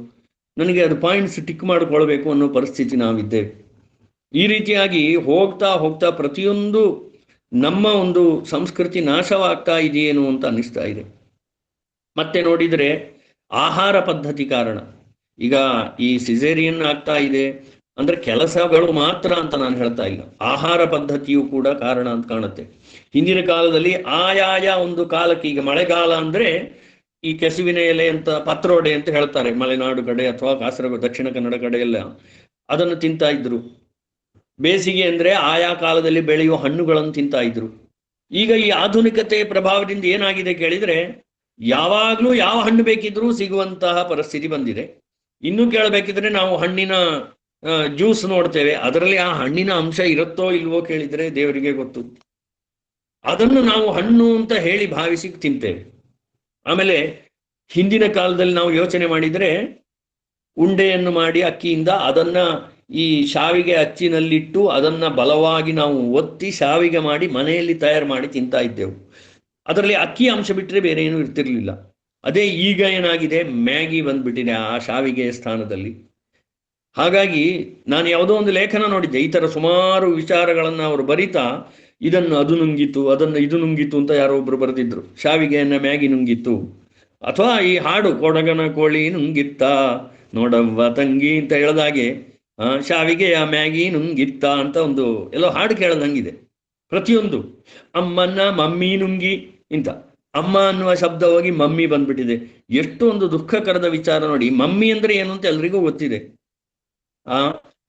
S4: ನನಗೆ ಅದು ಪಾಯಿಂಟ್ಸ್ ಟಿಕ್ ಮಾಡಿಕೊಳ್ಬೇಕು ಅನ್ನೋ ಪರಿಸ್ಥಿತಿ ನಾವಿದ್ದೇವೆ. ಈ ರೀತಿಯಾಗಿ ಹೋಗ್ತಾ ಹೋಗ್ತಾ ಪ್ರತಿಯೊಂದು ನಮ್ಮ ಒಂದು ಸಂಸ್ಕೃತಿ ನಾಶವಾಗ್ತಾ ಇದೆಯೇನು ಅಂತ ಅನ್ನಿಸ್ತಾ ಇದೆ. ಮತ್ತೆ ನೋಡಿದ್ರೆ ಆಹಾರ ಪದ್ಧತಿ ಕಾರಣ. ಈಗ ಈ ಸಿಸೇರಿಯನ್ ಆಗ್ತಾ ಇದೆ ಅಂದ್ರೆ ಕೆಲಸಗಳು ಮಾತ್ರ ಅಂತ ನಾನು ಹೇಳ್ತಾ ಇಲ್ಲ, ಆಹಾರ ಪದ್ಧತಿಯು ಕೂಡ ಕಾರಣ ಅಂತ ಕಾಣುತ್ತೆ. ಹಿಂದಿನ ಕಾಲದಲ್ಲಿ ಆಯಾಯ ಒಂದು ಕಾಲಕ್ಕೆ, ಈಗ ಮಳೆಗಾಲ ಅಂದ್ರೆ ಈ ಕೆಸುವಿನ ಎಲೆ ಅಂತ ಪತ್ರೋಡೆ ಅಂತ ಹೇಳ್ತಾರೆ ಮಲೆನಾಡು ಕಡೆ ಅಥವಾ ಕಾಸರಗೋಡು ದಕ್ಷಿಣ ಕನ್ನಡ ಕಡೆ ಎಲ್ಲ ಅದನ್ನು ತಿಂತಾ ಇದ್ರು. ಬೇಸಿಗೆ ಅಂದ್ರೆ ಆಯಾ ಕಾಲದಲ್ಲಿ ಬೆಳೆಯುವ ಹಣ್ಣುಗಳನ್ನು ತಿಂತಾ ಇದ್ರು. ಈಗ ಈ ಆಧುನಿಕತೆ ಪ್ರಭಾವದಿಂದ ಏನಾಗಿದೆ ಕೇಳಿದ್ರೆ ಯಾವಾಗ್ಲೂ ಯಾವ ಹಣ್ಣು ಬೇಕಿದ್ರೂ ಸಿಗುವಂತಹ ಪರಿಸ್ಥಿತಿ ಬಂದಿದೆ. ಇನ್ನು ಕೇಳಬೇಕಿದ್ರೆ ನಾವು ಹಣ್ಣಿನ ಜ್ಯೂಸ್ ನೋಡ್ತೇವೆ, ಅದರಲ್ಲಿ ಆ ಹಣ್ಣಿನ ಅಂಶ ಇರುತ್ತೋ ಇಲ್ವೋ ಕೇಳಿದ್ರೆ ದೇವರಿಗೆ ಗೊತ್ತು. ಅದನ್ನು ನಾವು ಹಣ್ಣು ಅಂತ ಹೇಳಿ ಭಾವಿಸಿ ತಿಂತೇವೆ. ಆಮೇಲೆ ಹಿಂದಿನ ಕಾಲದಲ್ಲಿ ನಾವು ಯೋಚನೆ ಮಾಡಿದ್ರೆ ಉಂಡೆಯನ್ನು ಮಾಡಿ ಅಕ್ಕಿಯಿಂದ ಅದನ್ನ ಈ ಶಾವಿಗೆ ಅಚ್ಚಿನಲ್ಲಿಟ್ಟು ಅದನ್ನ ಬಲವಾಗಿ ನಾವು ಒತ್ತಿ ಶಾವಿಗೆ ಮಾಡಿ ಮನೆಯಲ್ಲಿ ತಯಾರು ಮಾಡಿ ತಿಂತಾ ಇದ್ದೆವು. ಅದರಲ್ಲಿ ಅಕ್ಕಿ ಅಂಶ ಬಿಟ್ಟರೆ ಬೇರೆ ಏನೂ ಇರ್ತಿರ್ಲಿಲ್ಲ. ಅದೇ ಈಗ ಏನಾಗಿದೆ, ಮ್ಯಾಗಿ ಬಂದ್ಬಿಟ್ಟಿದೆ ಆ ಶಾವಿಗೆಯ ಸ್ಥಾನದಲ್ಲಿ. ಹಾಗಾಗಿ ನಾನು ಯಾವುದೋ ಒಂದು ಲೇಖನ ನೋಡಿದ್ದೆ, ಈ ಥರ ಸುಮಾರು ವಿಚಾರಗಳನ್ನು ಅವರು ಬರಿತಾ ಇದನ್ನು ಅದು ನುಂಗಿತು, ಅದನ್ನು ಇದು ನುಂಗಿತು ಅಂತ ಯಾರೋ ಒಬ್ರು ಬರೆದಿದ್ರು. ಶಾವಿಗೆಯನ್ನ ಮ್ಯಾಗಿ ನುಂಗಿತ್ತು, ಅಥವಾ ಈ ಹಾಡು ಕೊಡಗನ ಕೋಳಿ ನುಂಗಿತ್ತ ನೋಡವ್ವ ತಂಗಿ ಅಂತ ಹೇಳ್ದಾಗೆ ಶಾವಿಗೆಯ ಮ್ಯಾಗಿ ನುಂಗಿತ್ತ ಅಂತ ಒಂದು ಎಲ್ಲೋ ಹಾಡು ಕೇಳದಂಗಿದೆ. ಪ್ರತಿಯೊಂದು ಅಮ್ಮನ್ನ ಮಮ್ಮಿ ನುಂಗಿ ಇಂತ ಅಮ್ಮ ಅನ್ನುವ ಶಬ್ದ ಹೋಗಿ ಮಮ್ಮಿ ಬಂದ್ಬಿಟ್ಟಿದೆ. ಎಷ್ಟು ಒಂದು ದುಃಖಕರದ ವಿಚಾರ ನೋಡಿ. ಮಮ್ಮಿ ಅಂದ್ರೆ ಏನು ಅಂತ ಎಲ್ರಿಗೂ ಗೊತ್ತಿದೆ.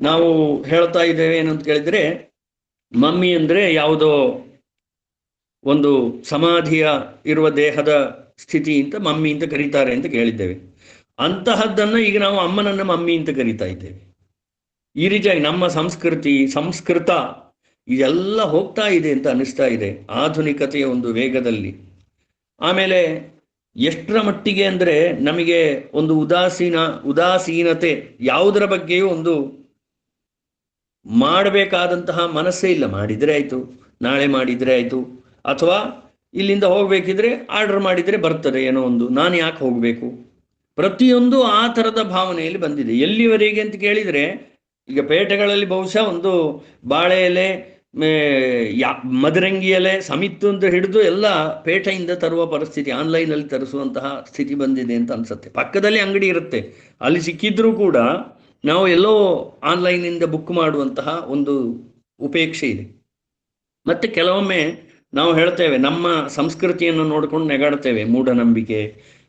S4: ನಾವು ಹೇಳ್ತಾ ಇದ್ದೇವೆ ಏನಂತ ಕೇಳಿದ್ರೆ, ಮಮ್ಮಿ ಅಂದ್ರೆ ಯಾವುದೋ ಒಂದು ಸಮಾಧಿಯ ಇರುವ ದೇಹದ ಸ್ಥಿತಿ ಅಂತ ಮಮ್ಮಿ ಅಂತ ಕರೀತಾರೆ ಅಂತ ಕೇಳಿದ್ದೇವೆ. ಅಂತಹದ್ದನ್ನ ಈಗ ನಾವು ಅಮ್ಮನನ್ನ ಮಮ್ಮಿ ಅಂತ ಕರೀತಾ ಇದ್ದೇವೆ. ಈ ರೀತಿಯಾಗಿ ನಮ್ಮ ಸಂಸ್ಕೃತ ಇದೆಲ್ಲ ಹೋಗ್ತಾ ಇದೆ ಅಂತ ಅನಿಸ್ತಾ ಇದೆ ಆಧುನಿಕತೆಯ ಒಂದು ವೇಗದಲ್ಲಿ. ಆಮೇಲೆ ಎಷ್ಟರ ಮಟ್ಟಿಗೆ ಅಂದ್ರೆ ನಮಗೆ ಒಂದು ಉದಾಸೀನತೆ, ಯಾವುದರ ಬಗ್ಗೆಯೂ ಒಂದು ಮಾಡಬೇಕಾದಂತಹ ಮನಸ್ಸೇ ಇಲ್ಲ. ಮಾಡಿದ್ರೆ ಆಯ್ತು, ನಾಳೆ ಮಾಡಿದ್ರೆ ಆಯ್ತು, ಅಥವಾ ಇಲ್ಲಿಂದ ಹೋಗ್ಬೇಕಿದ್ರೆ ಆರ್ಡರ್ ಮಾಡಿದ್ರೆ ಬರ್ತದೆ ಏನೋ ಒಂದು, ನಾನು ಯಾಕೆ ಹೋಗ್ಬೇಕು. ಪ್ರತಿಯೊಂದು ಆ ಥರದ ಭಾವನೆಯಲ್ಲಿ ಬಂದಿದೆ. ಎಲ್ಲಿವರೆಗೆ ಅಂತ ಕೇಳಿದ್ರೆ, ಈಗ ಪೇಟೆಗಳಲ್ಲಿ ಬಹುಶಃ ಒಂದು ಬಾಳೆ ಎಲೆ, ಮದರಂಗಿ ಎಲೆ, ಸಮಿತ್ತು ಅಂತ ಹಿಡಿದು ಎಲ್ಲ ಪೇಟೆಯಿಂದ ತರುವ ಪರಿಸ್ಥಿತಿ, ಆನ್ಲೈನಲ್ಲಿ ತರಿಸುವಂತಹ ಸ್ಥಿತಿ ಬಂದಿದೆ ಅಂತ ಅನ್ಸುತ್ತೆ. ಪಕ್ಕದಲ್ಲಿ ಅಂಗಡಿ ಇರುತ್ತೆ, ಅಲ್ಲಿ ಸಿಕ್ಕಿದ್ರೂ ಕೂಡ ನಾವು ಎಲ್ಲೋ ಆನ್ಲೈನಿಂದ ಬುಕ್ ಮಾಡುವಂತಹ ಒಂದು ಉಪೇಕ್ಷೆ ಇದೆ. ಮತ್ತೆ ಕೆಲವೊಮ್ಮೆ ನಾವು ಹೇಳ್ತೇವೆ, ನಮ್ಮ ಸಂಸ್ಕೃತಿಯನ್ನು ನೋಡ್ಕೊಂಡು ನೆಗಾಡ್ತೇವೆ, ಮೂಢನಂಬಿಕೆ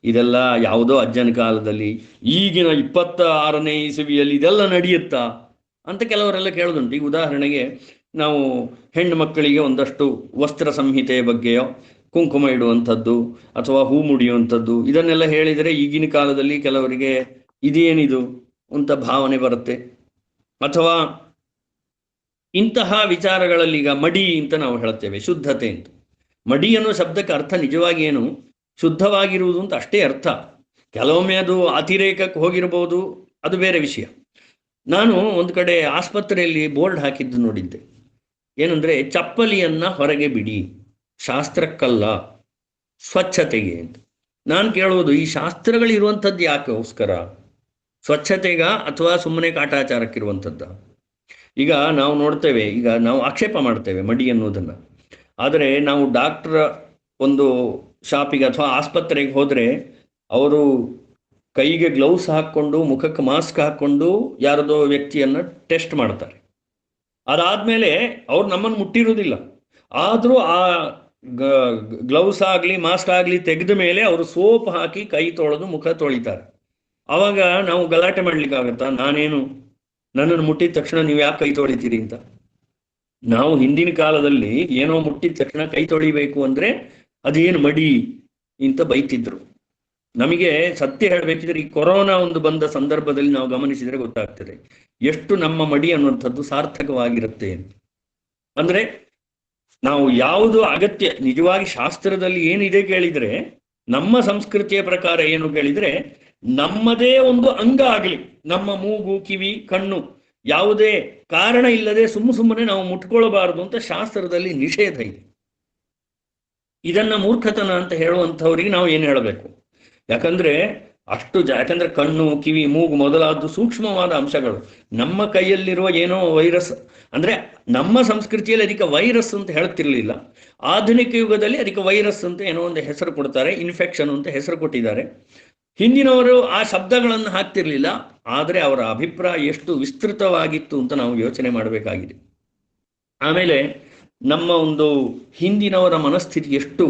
S4: ಇದೆಲ್ಲ ಯಾವುದೋ ಅಜ್ಜನ ಕಾಲದಲ್ಲಿ, ಈಗಿನ 26ನೇ ಇಸವಿಯಲ್ಲಿ ಇದೆಲ್ಲ ನಡೆಯುತ್ತಾ ಅಂತ ಕೆಲವರೆಲ್ಲ ಕೇಳೋದುಂಟು. ಈಗ ಉದಾಹರಣೆಗೆ ನಾವು ಹೆಣ್ಣು ಮಕ್ಕಳಿಗೆ ಒಂದಷ್ಟು ವಸ್ತ್ರ ಸಂಹಿತೆಯ ಬಗ್ಗೆಯೋ, ಕುಂಕುಮ ಇಡುವಂಥದ್ದು ಅಥವಾ ಹೂ ಮುಡಿಯುವಂಥದ್ದು, ಇದನ್ನೆಲ್ಲ ಹೇಳಿದರೆ ಈಗಿನ ಕಾಲದಲ್ಲಿ ಕೆಲವರಿಗೆ ಇದೇನಿದು ಅಂತ ಭಾವನೆ ಬರುತ್ತೆ. ಅಥವಾ ಇಂತಹ ವಿಚಾರಗಳಲ್ಲಿ ಈಗ ಮಡಿ ಅಂತ ನಾವು ಹೇಳ್ತೇವೆ, ಶುದ್ಧತೆ ಅಂತ. ಮಡಿ ಅನ್ನೋ ಶಬ್ದಕ್ಕೆ ಅರ್ಥ ನಿಜವಾಗಿ ಏನು, ಶುದ್ಧವಾಗಿರುವುದು ಅಂತ ಅಷ್ಟೇ ಅರ್ಥ. ಕೆಲವೊಮ್ಮೆ ಅದು ಅತಿರೇಕಕ್ಕೆ ಹೋಗಿರಬಹುದು, ಅದು ಬೇರೆ ವಿಷಯ. ನಾನು ಒಂದು ಕಡೆ ಆಸ್ಪತ್ರೆಯಲ್ಲಿ ಬೋರ್ಡ್ ಹಾಕಿದ್ದು ನೋಡಿದ್ದೆ, ಏನಂದ್ರೆ ಚಪ್ಪಲಿಯನ್ನ ಹೊರಗೆ ಬಿಡಿ, ಶಾಸ್ತ್ರಕ್ಕಲ್ಲ ಸ್ವಚ್ಛತೆಗೆ ಅಂತ. ನಾನು ಕೇಳುವುದು, ಈ ಶಾಸ್ತ್ರಗಳಿರುವಂಥದ್ದು ಯಾಕೋಸ್ಕರ? ಸ್ವಚ್ಛತೆಗ ಅಥವಾ ಸುಮ್ಮನೆ ಕಾಟಾಚಾರಕ್ಕಿರುವಂಥದ್ದ? ಈಗ ನಾವು ನೋಡ್ತೇವೆ, ಈಗ ನಾವು ಆಕ್ಷೇಪ ಮಾಡ್ತೇವೆ ಮಡಿ ಅನ್ನೋದನ್ನ, ಆದರೆ ನಾವು ಡಾಕ್ಟರ್ ಒಂದು ಶಾಪಿಗೆ ಅಥವಾ ಆಸ್ಪತ್ರೆಗೆ ಹೋದ್ರೆ ಅವರು ಕೈಗೆ ಗ್ಲೌಸ್ ಹಾಕ್ಕೊಂಡು, ಮುಖಕ್ಕೆ ಮಾಸ್ಕ್ ಹಾಕ್ಕೊಂಡು ಯಾರದೋ ವ್ಯಕ್ತಿಯನ್ನ ಟೆಸ್ಟ್ ಮಾಡ್ತಾರೆ. ಅದಾದ್ಮೇಲೆ ಅವ್ರು ನಮ್ಮನ್ನು ಮುಟ್ಟಿರುವುದಿಲ್ಲ, ಆದರೂ ಆ ಗ್ಲೌಸ್ ಆಗಲಿ ಮಾಸ್ಕ್ ಆಗಲಿ ತೆಗೆದ ಮೇಲೆ ಅವರು ಸೋಪ್ ಹಾಕಿ ಕೈ ತೊಳೆದು ಮುಖ ತೊಳಿತಾರೆ. ಅವಾಗ ನಾವು ಗಲಾಟೆ ಮಾಡ್ಲಿಕ್ಕಾಗತ್ತಾ? ನನ್ನನ್ನು ಮುಟ್ಟಿದ ತಕ್ಷಣ ನೀವು ಯಾಕೆ ಕೈ ತೊಳಿತೀರಿ ಅಂತ. ನಾವು ಹಿಂದಿನ ಕಾಲದಲ್ಲಿ ಏನೋ ಮುಟ್ಟಿದ ತಕ್ಷಣ ಕೈ ತೊಳಿಬೇಕು ಅಂದ್ರೆ ಅದೇನು ಮಡಿ ಅಂತ ಬೈತಿದ್ರು. ನಮಗೆ ಸತ್ಯ ಹೇಳಬೇಕಿದ್ರೆ ಈ ಕೊರೋನಾ ಒಂದು ಬಂದ ಸಂದರ್ಭದಲ್ಲಿ ನಾವು ಗಮನಿಸಿದರೆ ಗೊತ್ತಾಗ್ತದೆ ಎಷ್ಟು ನಮ್ಮ ಮಡಿ ಅನ್ನುವಂಥದ್ದು ಸಾರ್ಥಕವಾಗಿರುತ್ತೆ ಅಂತ. ಅಂದ್ರೆ ನಾವು ಯಾವುದು ಅಗತ್ಯ, ನಿಜವಾಗಿ ಶಾಸ್ತ್ರದಲ್ಲಿ ಏನಿದೆ ಕೇಳಿದ್ರೆ, ನಮ್ಮ ಸಂಸ್ಕೃತಿಯ ಪ್ರಕಾರ ಏನು ಕೇಳಿದ್ರೆ, ನಮ್ಮದೇ ಒಂದು ಅಂಗ ಆಗಲಿ, ನಮ್ಮ ಮೂಗು, ಕಿವಿ, ಕಣ್ಣು ಯಾವುದೇ ಕಾರಣ ಇಲ್ಲದೆ ಸುಮ್ಮನೆ ನಾವು ಮುಟ್ಕೊಳ್ಬಾರದು ಅಂತ ಶಾಸ್ತ್ರದಲ್ಲಿ ನಿಷೇಧ ಇದೆ. ಇದನ್ನ ಮೂರ್ಖತನ ಅಂತ ಹೇಳುವಂಥವ್ರಿಗೆ ನಾವು ಏನು ಹೇಳಬೇಕು? ಯಾಕಂದ್ರೆ ಯಾಕಂದ್ರೆ ಕಣ್ಣು, ಕಿವಿ, ಮೂಗು ಮೊದಲಾದ ಸೂಕ್ಷ್ಮವಾದ ಅಂಶಗಳು. ನಮ್ಮ ಕೈಯಲ್ಲಿರುವ ಏನೋ ವೈರಸ್, ಅಂದ್ರೆ ನಮ್ಮ ಸಂಸ್ಕೃತಿಯಲ್ಲಿ ಅದಕ್ಕೆ ವೈರಸ್ ಅಂತ ಹೇಳ್ತಿರ್ಲಿಲ್ಲ. ಆಧುನಿಕ ಯುಗದಲ್ಲಿ ಅದಕ್ಕೆ ವೈರಸ್ ಅಂತ ಏನೋ ಒಂದು ಹೆಸರು ಕೊಡ್ತಾರೆ, ಇನ್ಫೆಕ್ಷನ್ ಅಂತ ಹೆಸರು ಕೊಟ್ಟಿದ್ದಾರೆ. ಹಿಂದಿನವರು ಆ ಶಬ್ದಗಳನ್ನು ಹಾಕ್ತಿರ್ಲಿಲ್ಲ, ಆದರೆ ಅವರ ಅಭಿಪ್ರಾಯ ಎಷ್ಟು ವಿಸ್ತೃತವಾಗಿತ್ತು ಅಂತ ನಾವು ಯೋಚನೆ ಮಾಡಬೇಕಾಗಿದೆ. ಆಮೇಲೆ ನಮ್ಮ ಒಂದು ಹಿಂದಿನವರ ಮನಸ್ಥಿತಿ ಎಷ್ಟು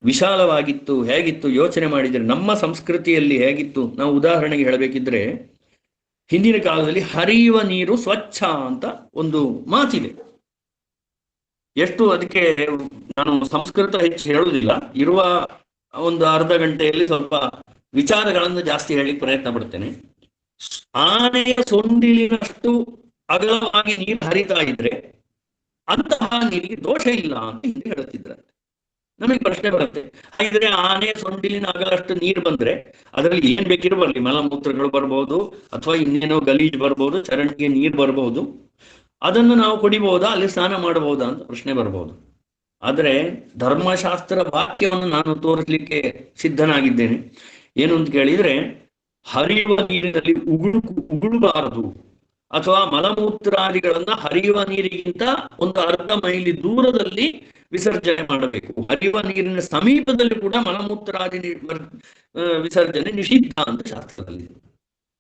S4: ವಿಶಾಲವಾಗಿತ್ತು, ಹೇಗಿತ್ತು ಯೋಚನೆ ಮಾಡಿದರೆ ನಮ್ಮ ಸಂಸ್ಕೃತಿಯಲ್ಲಿ ಹೇಗಿತ್ತು. ನಾವು ಉದಾಹರಣೆಗೆ ಹೇಳಬೇಕಿದ್ರೆ, ಹಿಂದಿನ ಕಾಲದಲ್ಲಿ ಹರಿಯುವ ನೀರು ಸ್ವಚ್ಛ ಅಂತ ಒಂದು ಮಾತಿದೆ. ಎಷ್ಟು ಅದಕ್ಕೆ ನಾನು ಸಂಸ್ಕೃತ ಹೆಚ್ಚು ಹೇಳುವುದಿಲ್ಲ, ಇರುವ ಒಂದು ಅರ್ಧ ಗಂಟೆಯಲ್ಲಿ ಸ್ವಲ್ಪ ವಿಚಾರಗಳನ್ನು ಜಾಸ್ತಿ ಹೇಳಲಿಕ್ಕೆ ಪ್ರಯತ್ನ ಪಡ್ತೇನೆ. ಆನೆಯ ಸೊಂಡಿಲಿನಷ್ಟು ಅಗಲವಾಗಿ ನೀರು ಹರಿತಾ ಇದ್ರೆ ಅಂತಹ ನೀರಿಗೆ ದೋಷ ಇಲ್ಲ ಅಂತ ಹಿಂದೆ ಹೇಳುತ್ತಿದ್ದಾರೆ. ನಮಗೆ ಪ್ರಶ್ನೆ ಬರುತ್ತೆ. ಹಾಗಿದ್ರೆ ಆನೆ ಸೊಂಡಿಲಿನ ಅಗಲಷ್ಟು ನೀರು ಬಂದ್ರೆ ಅದರಲ್ಲಿ ಏನ್ ಬೇಕಿರೋ ಬರ್ಲಿ, ಮಲಮೂತ್ರಗಳು ಬರ್ಬೋದು, ಅಥವಾ ಇನ್ನೇನೋ ಗಲೀಜ್ ಬರ್ಬೋದು, ಚರಂಡಿಗೆ ನೀರು ಬರ್ಬೋದು, ಅದನ್ನು ನಾವು ಕುಡಿಬಹುದಾ, ಅಲ್ಲಿ ಸ್ನಾನ ಮಾಡಬಹುದಾ ಅಂತ ಪ್ರಶ್ನೆ ಬರ್ಬೋದು. ಆದ್ರೆ ಧರ್ಮಶಾಸ್ತ್ರ ವಾಕ್ಯವನ್ನು ನಾನು ತೋರಿಸ್ಲಿಕ್ಕೆ ಸಿದ್ಧನಾಗಿದ್ದೇನೆ. ಏನು ಅಂತ ಕೇಳಿದ್ರೆ, ಹರಿಯುವ ನೀರಿನಲ್ಲಿ ಉಗುಳಬಾರದು, ಅಥವಾ ಮಲಮೂತ್ರಾದಿಗಳನ್ನ ಹರಿಯುವ ನೀರಿಗಿಂತ ಒಂದು ಅರ್ಧ ಮೈಲಿ ದೂರದಲ್ಲಿ ವಿಸರ್ಜನೆ ಮಾಡಬೇಕು. ಹರಿಯುವ ನೀರಿನ ಸಮೀಪದಲ್ಲಿ ಕೂಡ ಮಲಮೂತ್ರಾದಿ ವಿಸರ್ಜನೆ ನಿಷಿದ್ಧ ಅಂತ ಶಾಸ್ತ್ರದಲ್ಲಿ.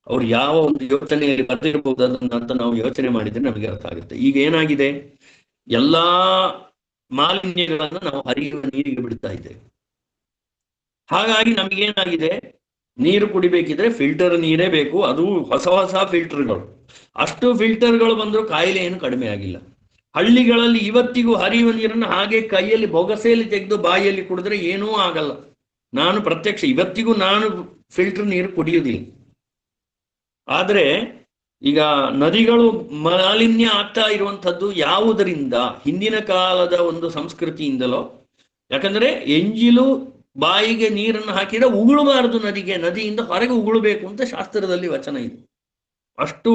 S4: ಅವ್ರು ಯಾವ ಒಂದು ಯೋಚನೆಯಲ್ಲಿ ಬರೆದಿರಬಹುದು ಅದನ್ನ ಅಂತ ನಾವು ಯೋಚನೆ ಮಾಡಿದ್ರೆ ನಮಗೆ ಅರ್ಥ ಆಗುತ್ತೆ. ಈಗ ಏನಾಗಿದೆ, ಎಲ್ಲಾ ಮಾಲಿನ್ಯಗಳನ್ನ ನಾವು ಹರಿಯುವ ನೀರಿಗೆ ಬಿಡ್ತಾ ಇದ್ದೇವೆ. ಹಾಗಾಗಿ ನಮಗೇನಾಗಿದೆ, ನೀರು ಕುಡಿಬೇಕಿದ್ರೆ ಫಿಲ್ಟರ್ ನೀರೇ ಬೇಕು, ಅದು ಹೊಸ ಹೊಸ ಫಿಲ್ಟರ್ಗಳು. ಅಷ್ಟು ಫಿಲ್ಟರ್ಗಳು ಬಂದರೂ ಕಾಯಿಲೆ ಏನು ಕಡಿಮೆ ಆಗಿಲ್ಲ. ಹಳ್ಳಿಗಳಲ್ಲಿ ಇವತ್ತಿಗೂ ಹರಿಯುವ ನೀರನ್ನು ಹಾಗೆ ಕೈಯಲ್ಲಿ ಬೊಗಸೆಯಲ್ಲಿ ತೆಗೆದು ಬಾಯಿಯಲ್ಲಿ ಕುಡಿದ್ರೆ ಏನೂ ಆಗಲ್ಲ. ನಾನು ಪ್ರತ್ಯಕ್ಷ ಇವತ್ತಿಗೂ ನಾನು ಫಿಲ್ಟರ್ ನೀರು ಕುಡಿಯುವುದಿಲ್ಲ. ಆದ್ರೆ ಈಗ ನದಿಗಳು ಮಾಲಿನ್ಯ ಆಗ್ತಾ ಇರುವಂಥದ್ದು ಯಾವುದರಿಂದ? ಹಿಂದಿನ ಕಾಲದ ಒಂದು ಸಂಸ್ಕೃತಿಯಿಂದಲೋ. ಯಾಕಂದ್ರೆ ಎಂಜಿಲು ಬಾಯಿಗೆ ನೀರನ್ನು ಹಾಕಿದ್ರೆ ಉಗುಳಬಾರದು, ನದಿಯಿಂದ ಹೊರಗೆ ಉಗುಳಬೇಕು ಅಂತ ಶಾಸ್ತ್ರದಲ್ಲಿ ವಚನ ಇದೆ. ಅಷ್ಟು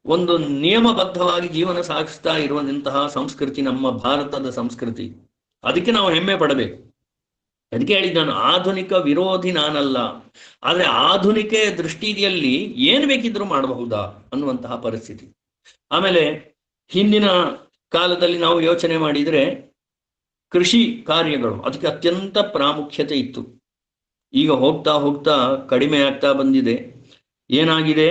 S4: ಒಂದು ನಿಯಮಬದ್ಧವಾಗಿ ಜೀವನ ಸಾಗಿಸ್ತಾ ಇರುವಂತಹ ಸಂಸ್ಕೃತಿ ನಮ್ಮ ಭಾರತದ ಸಂಸ್ಕೃತಿ. ಅದಕ್ಕೆ ನಾವು ಹೆಮ್ಮೆ ಪಡಬೇಕು. ಅದಕ್ಕೆ ಹೇಳಿದ ನಾನು ಆಧುನಿಕ ವಿರೋಧಿ ನಾನಲ್ಲ, ಆದ್ರೆ ಆಧುನಿಕ ದೃಷ್ಟಿಯಲ್ಲಿ ಏನ್ ಬೇಕಿದ್ರೂ ಮಾಡಬಹುದಾ ಅನ್ನುವಂತಹ ಪರಿಸ್ಥಿತಿ. ಆಮೇಲೆ ಹಿಂದಿನ ಕಾಲದಲ್ಲಿ ನಾವು ಯೋಚನೆ ಮಾಡಿದ್ರೆ ಕೃಷಿ ಕಾರ್ಯಗಳು ಅದಕ್ಕೆ ಅತ್ಯಂತ ಪ್ರಾಮುಖ್ಯತೆ ಇತ್ತು. ಈಗ ಹೋಗ್ತಾ ಹೋಗ್ತಾ ಕಡಿಮೆ ಆಗ್ತಾ ಬಂದಿದೆ. ಏನಾಗಿದೆ,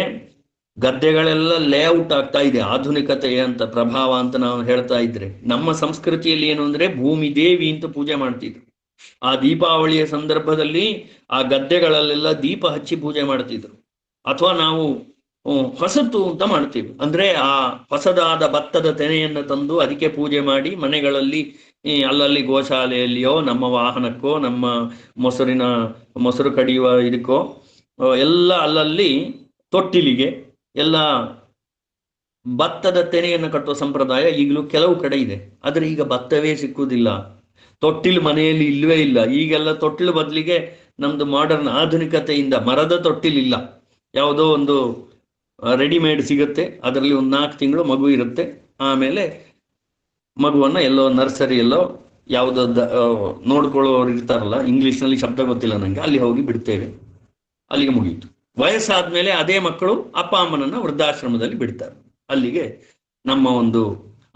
S4: ಗದ್ದೆಗಳೆಲ್ಲ ಲೇಔಟ್ ಆಗ್ತಾ ಇದೆ, ಆಧುನಿಕತೆಯ ಅಂತ ಪ್ರಭಾವ ಅಂತ ನಾವು ಹೇಳ್ತಾ ಇದ್ರೆ. ನಮ್ಮ ಸಂಸ್ಕೃತಿಯಲ್ಲಿ ಏನು ಅಂದ್ರೆ ಭೂಮಿ ದೇವಿ ಅಂತ ಪೂಜೆ ಮಾಡ್ತಿದ್ರು. ಆ ದೀಪಾವಳಿಯ ಸಂದರ್ಭದಲ್ಲಿ ಆ ಗದ್ದೆಗಳಲ್ಲೆಲ್ಲ ದೀಪ ಹಚ್ಚಿ ಪೂಜೆ ಮಾಡ್ತಿದ್ರು. ಅಥವಾ ನಾವು ಹೊಸತು ಅಂತ ಮಾಡ್ತೀವಿ, ಅಂದ್ರೆ ಆ ಹೊಸದಾದ ಭತ್ತದ ತೆನೆಯನ್ನು ತಂದು ಅದಕ್ಕೆ ಪೂಜೆ ಮಾಡಿ ಮನೆಗಳಲ್ಲಿ ಅಲ್ಲಲ್ಲಿ ಗೋಶಾಲೆಯಲ್ಲಿಯೋ ನಮ್ಮ ವಾಹನಕ್ಕೋ ನಮ್ಮ ಮೊಸರು ಕಡಿಯುವ ಇದಕ್ಕೋ ಎಲ್ಲ ಅಲ್ಲಲ್ಲಿ ತೊಟ್ಟಿಲಿಗೆ ಎಲ್ಲ ಭತ್ತದ ತೆನೆಯನ್ನು ಕಟ್ಟುವ ಸಂಪ್ರದಾಯ ಈಗಲೂ ಕೆಲವು ಕಡೆ ಇದೆ. ಆದ್ರೆ ಈಗ ಭತ್ತವೇ ಸಿಕ್ಕುವುದಿಲ್ಲ, ತೊಟ್ಟಿಲು ಮನೆಯಲ್ಲಿ ಇಲ್ಲವೇ ಇಲ್ಲ. ಈಗೆಲ್ಲ ತೊಟ್ಟಿಲು ಬದಲಿಗೆ ನಮ್ದು ಮಾಡರ್ನ್ ಆಧುನಿಕತೆಯಿಂದ ಮರದ ತೊಟ್ಟಿಲಿಲ್ಲ, ಯಾವುದೋ ಒಂದು ರೆಡಿಮೇಡ್ ಸಿಗುತ್ತೆ, ಅದರಲ್ಲಿ ಒಂದು 4 ತಿಂಗಳು ಮಗು ಇರುತ್ತೆ. ಆಮೇಲೆ ಮಗುವನ್ನ ಎಲ್ಲೋ ನರ್ಸರಿಯಲ್ಲೋ ಯಾವುದೋ ನೋಡ್ಕೊಳ್ಳೋರು ಇರ್ತಾರಲ್ಲ, ಇಂಗ್ಲಿಷ್ನಲ್ಲಿ ಶಬ್ದ ಗೊತ್ತಿಲ್ಲ ನಂಗೆ, ಅಲ್ಲಿ ಹೋಗಿ ಬಿಡ್ತೇವೆ, ಅಲ್ಲಿಗೆ ಮುಗೀತು. ವಯಸ್ಸಾದ್ಮೇಲೆ ಅದೇ ಮಕ್ಕಳು ಅಪ್ಪ ಅಮ್ಮನನ್ನ ವೃದ್ಧಾಶ್ರಮದಲ್ಲಿ ಬಿಡ್ತಾರೆ. ಅಲ್ಲಿಗೆ ನಮ್ಮ ಒಂದು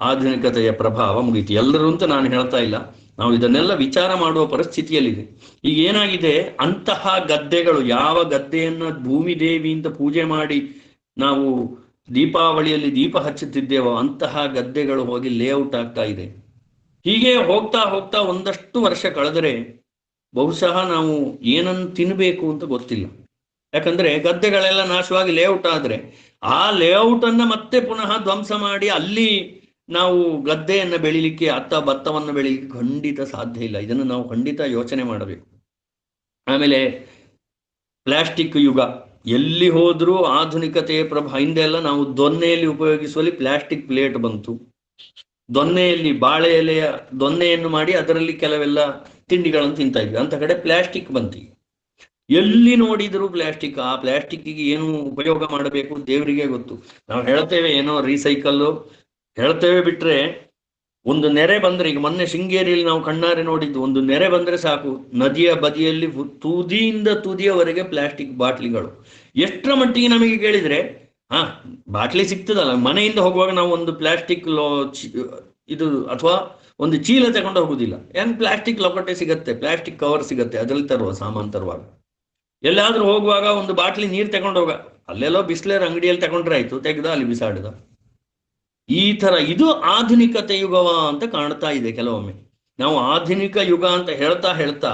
S4: ಆಧುನಿಕತೆಯ ಪ್ರಭಾವ ಮುಗೀತು. ಎಲ್ಲರೂ ಅಂತ ನಾನು ಹೇಳ್ತಾ ಇಲ್ಲ, ನಾವು ಇದನ್ನೆಲ್ಲ ವಿಚಾರ ಮಾಡುವ ಪರಿಸ್ಥಿತಿಯಲ್ಲಿದೆ. ಈಗ ಏನಾಗಿದೆ, ಅಂತಹ ಗದ್ದೆಗಳು, ಯಾವ ಗದ್ದೆಯನ್ನ ಭೂಮಿ ದೇವಿ ಅಂತ ಪೂಜೆ ಮಾಡಿ ನಾವು ದೀಪಾವಳಿಯಲ್ಲಿ ದೀಪ ಹಚ್ಚುತ್ತಿದ್ದೇವೋ ಅಂತಹ ಗದ್ದೆಗಳು ಹೋಗಿ ಲೇಔಟ್ ಆಗ್ತಾ ಇದೆ. ಹೀಗೆ ಹೋಗ್ತಾ ಹೋಗ್ತಾ ಒಂದಷ್ಟು ವರ್ಷ ಕಳೆದರೆ ಬಹುಶಃ ನಾವು ಏನನ್ನು ತಿನ್ನಬೇಕು ಅಂತ ಗೊತ್ತಿಲ್ಲ. ಯಾಕಂದ್ರೆ ಗದ್ದೆಗಳೆಲ್ಲ ನಾಶವಾಗಿ ಲೇಔಟ್ ಆದ್ರೆ ಆ ಲೇಔಟ್ ಅನ್ನ ಮತ್ತೆ ಪುನಃ ಧ್ವಂಸ ಮಾಡಿ ಅಲ್ಲಿ ನಾವು ಗದ್ದೆಯನ್ನ ಬೆಳಿಲಿಕ್ಕೆ ಅಥವಾ ಭತ್ತವನ್ನು ಬೆಳಿಲಿಕ್ಕೆ ಖಂಡಿತ ಸಾಧ್ಯ ಇಲ್ಲ. ಇದನ್ನು ನಾವು ಖಂಡಿತ ಯೋಚನೆ ಮಾಡಬೇಕು. ಆಮೇಲೆ ಪ್ಲಾಸ್ಟಿಕ್ ಯುಗ, ಎಲ್ಲಿ ಹೋದ್ರೂ ಆಧುನಿಕತೆಯ ಹಿಂದೆ ಎಲ್ಲ ನಾವು ದೊನ್ನೆಯಲ್ಲಿ ಉಪಯೋಗಿಸುವಲ್ಲಿ ಪ್ಲಾಸ್ಟಿಕ್ ಪ್ಲೇಟ್ ಬಂತು. ದೊನ್ನೆಯಲ್ಲಿ ಬಾಳೆ ಎಲೆಯ ದೊನ್ನೆಯನ್ನು ಮಾಡಿ ಅದರಲ್ಲಿ ಕೆಲವೆಲ್ಲ ತಿಂಡಿಗಳನ್ನು ತಿಂತಾ ಇದ್ವಿ. ಅಂತ ಕಡೆ ಪ್ಲಾಸ್ಟಿಕ್ ಬಂತು. ಎಲ್ಲಿ ನೋಡಿದ್ರು ಪ್ಲಾಸ್ಟಿಕ್. ಆ ಪ್ಲಾಸ್ಟಿಕ್ಕಿಗೆ ಏನು ಉಪಯೋಗ ಮಾಡಬೇಕು ದೇವರಿಗೆ ಗೊತ್ತು. ನಾವು ಹೇಳ್ತೇವೆ ಏನೋ ರೀಸೈಕಲ್ಲು ಹೇಳ್ತೇವೆ, ಬಿಟ್ರೆ ಒಂದು ನೆರೆ ಬಂದ್ರೆ, ಈಗ ಮೊನ್ನೆ ಶೃಂಗೇರಿಯಲ್ಲಿ ನಾವು ಕಣ್ಣಾರೆ ನೋಡಿದ್ದು, ಒಂದು ನೆರೆ ಬಂದ್ರೆ ಸಾಕು ನದಿಯ ಬದಿಯಲ್ಲಿ ತುದಿಯಿಂದ ತುದಿಯವರೆಗೆ ಪ್ಲಾಸ್ಟಿಕ್ ಬಾಟ್ಲಿಗಳು. ಎಷ್ಟರ ಮಟ್ಟಿಗೆ ನಮಗೆ ಕೇಳಿದ್ರೆ ಬಾಟ್ಲಿ ಸಿಗ್ತದಲ್ಲ, ಮನೆಯಿಂದ ಹೋಗುವಾಗ ನಾವು ಒಂದು ಪ್ಲಾಸ್ಟಿಕ್ ಇದು ಅಥವಾ ಒಂದು ಚೀಲ ತಗೊಂಡು ಹೋಗುದಿಲ್ಲ, ಏನ್ ಪ್ಲಾಸ್ಟಿಕ್ ಲೊಕಟೆ ಸಿಗತ್ತೆ, ಪ್ಲಾಸ್ಟಿಕ್ ಕವರ್ ಸಿಗತ್ತೆ, ಅದ್ರಲ್ಲಿ ತರುವ ಸಾಮಾನು ತರುವಾಗ. ಎಲ್ಲಾದ್ರೂ ಹೋಗುವಾಗ ಒಂದು ಬಾಟ್ಲಿ ನೀರು ತಗೊಂಡು ಹೋಗ, ಅಲ್ಲೆಲ್ಲೋ ಬಿಸ್ಲೇರ್ ಅಂಗಡಿಯಲ್ಲಿ ತಗೊಂಡ್ರೆ ಆಯ್ತು, ತೆಗೆದ ಅಲ್ಲಿ ಬಿಸಾಡಿದ. ಈ ತರ ಇದು ಆಧುನಿಕತೆ ಯುಗವ ಅಂತ ಕಾಣ್ತಾ ಇದೆ ಕೆಲವೊಮ್ಮೆ. ನಾವು ಆಧುನಿಕ ಯುಗ ಅಂತ ಹೇಳ್ತಾ ಹೇಳ್ತಾ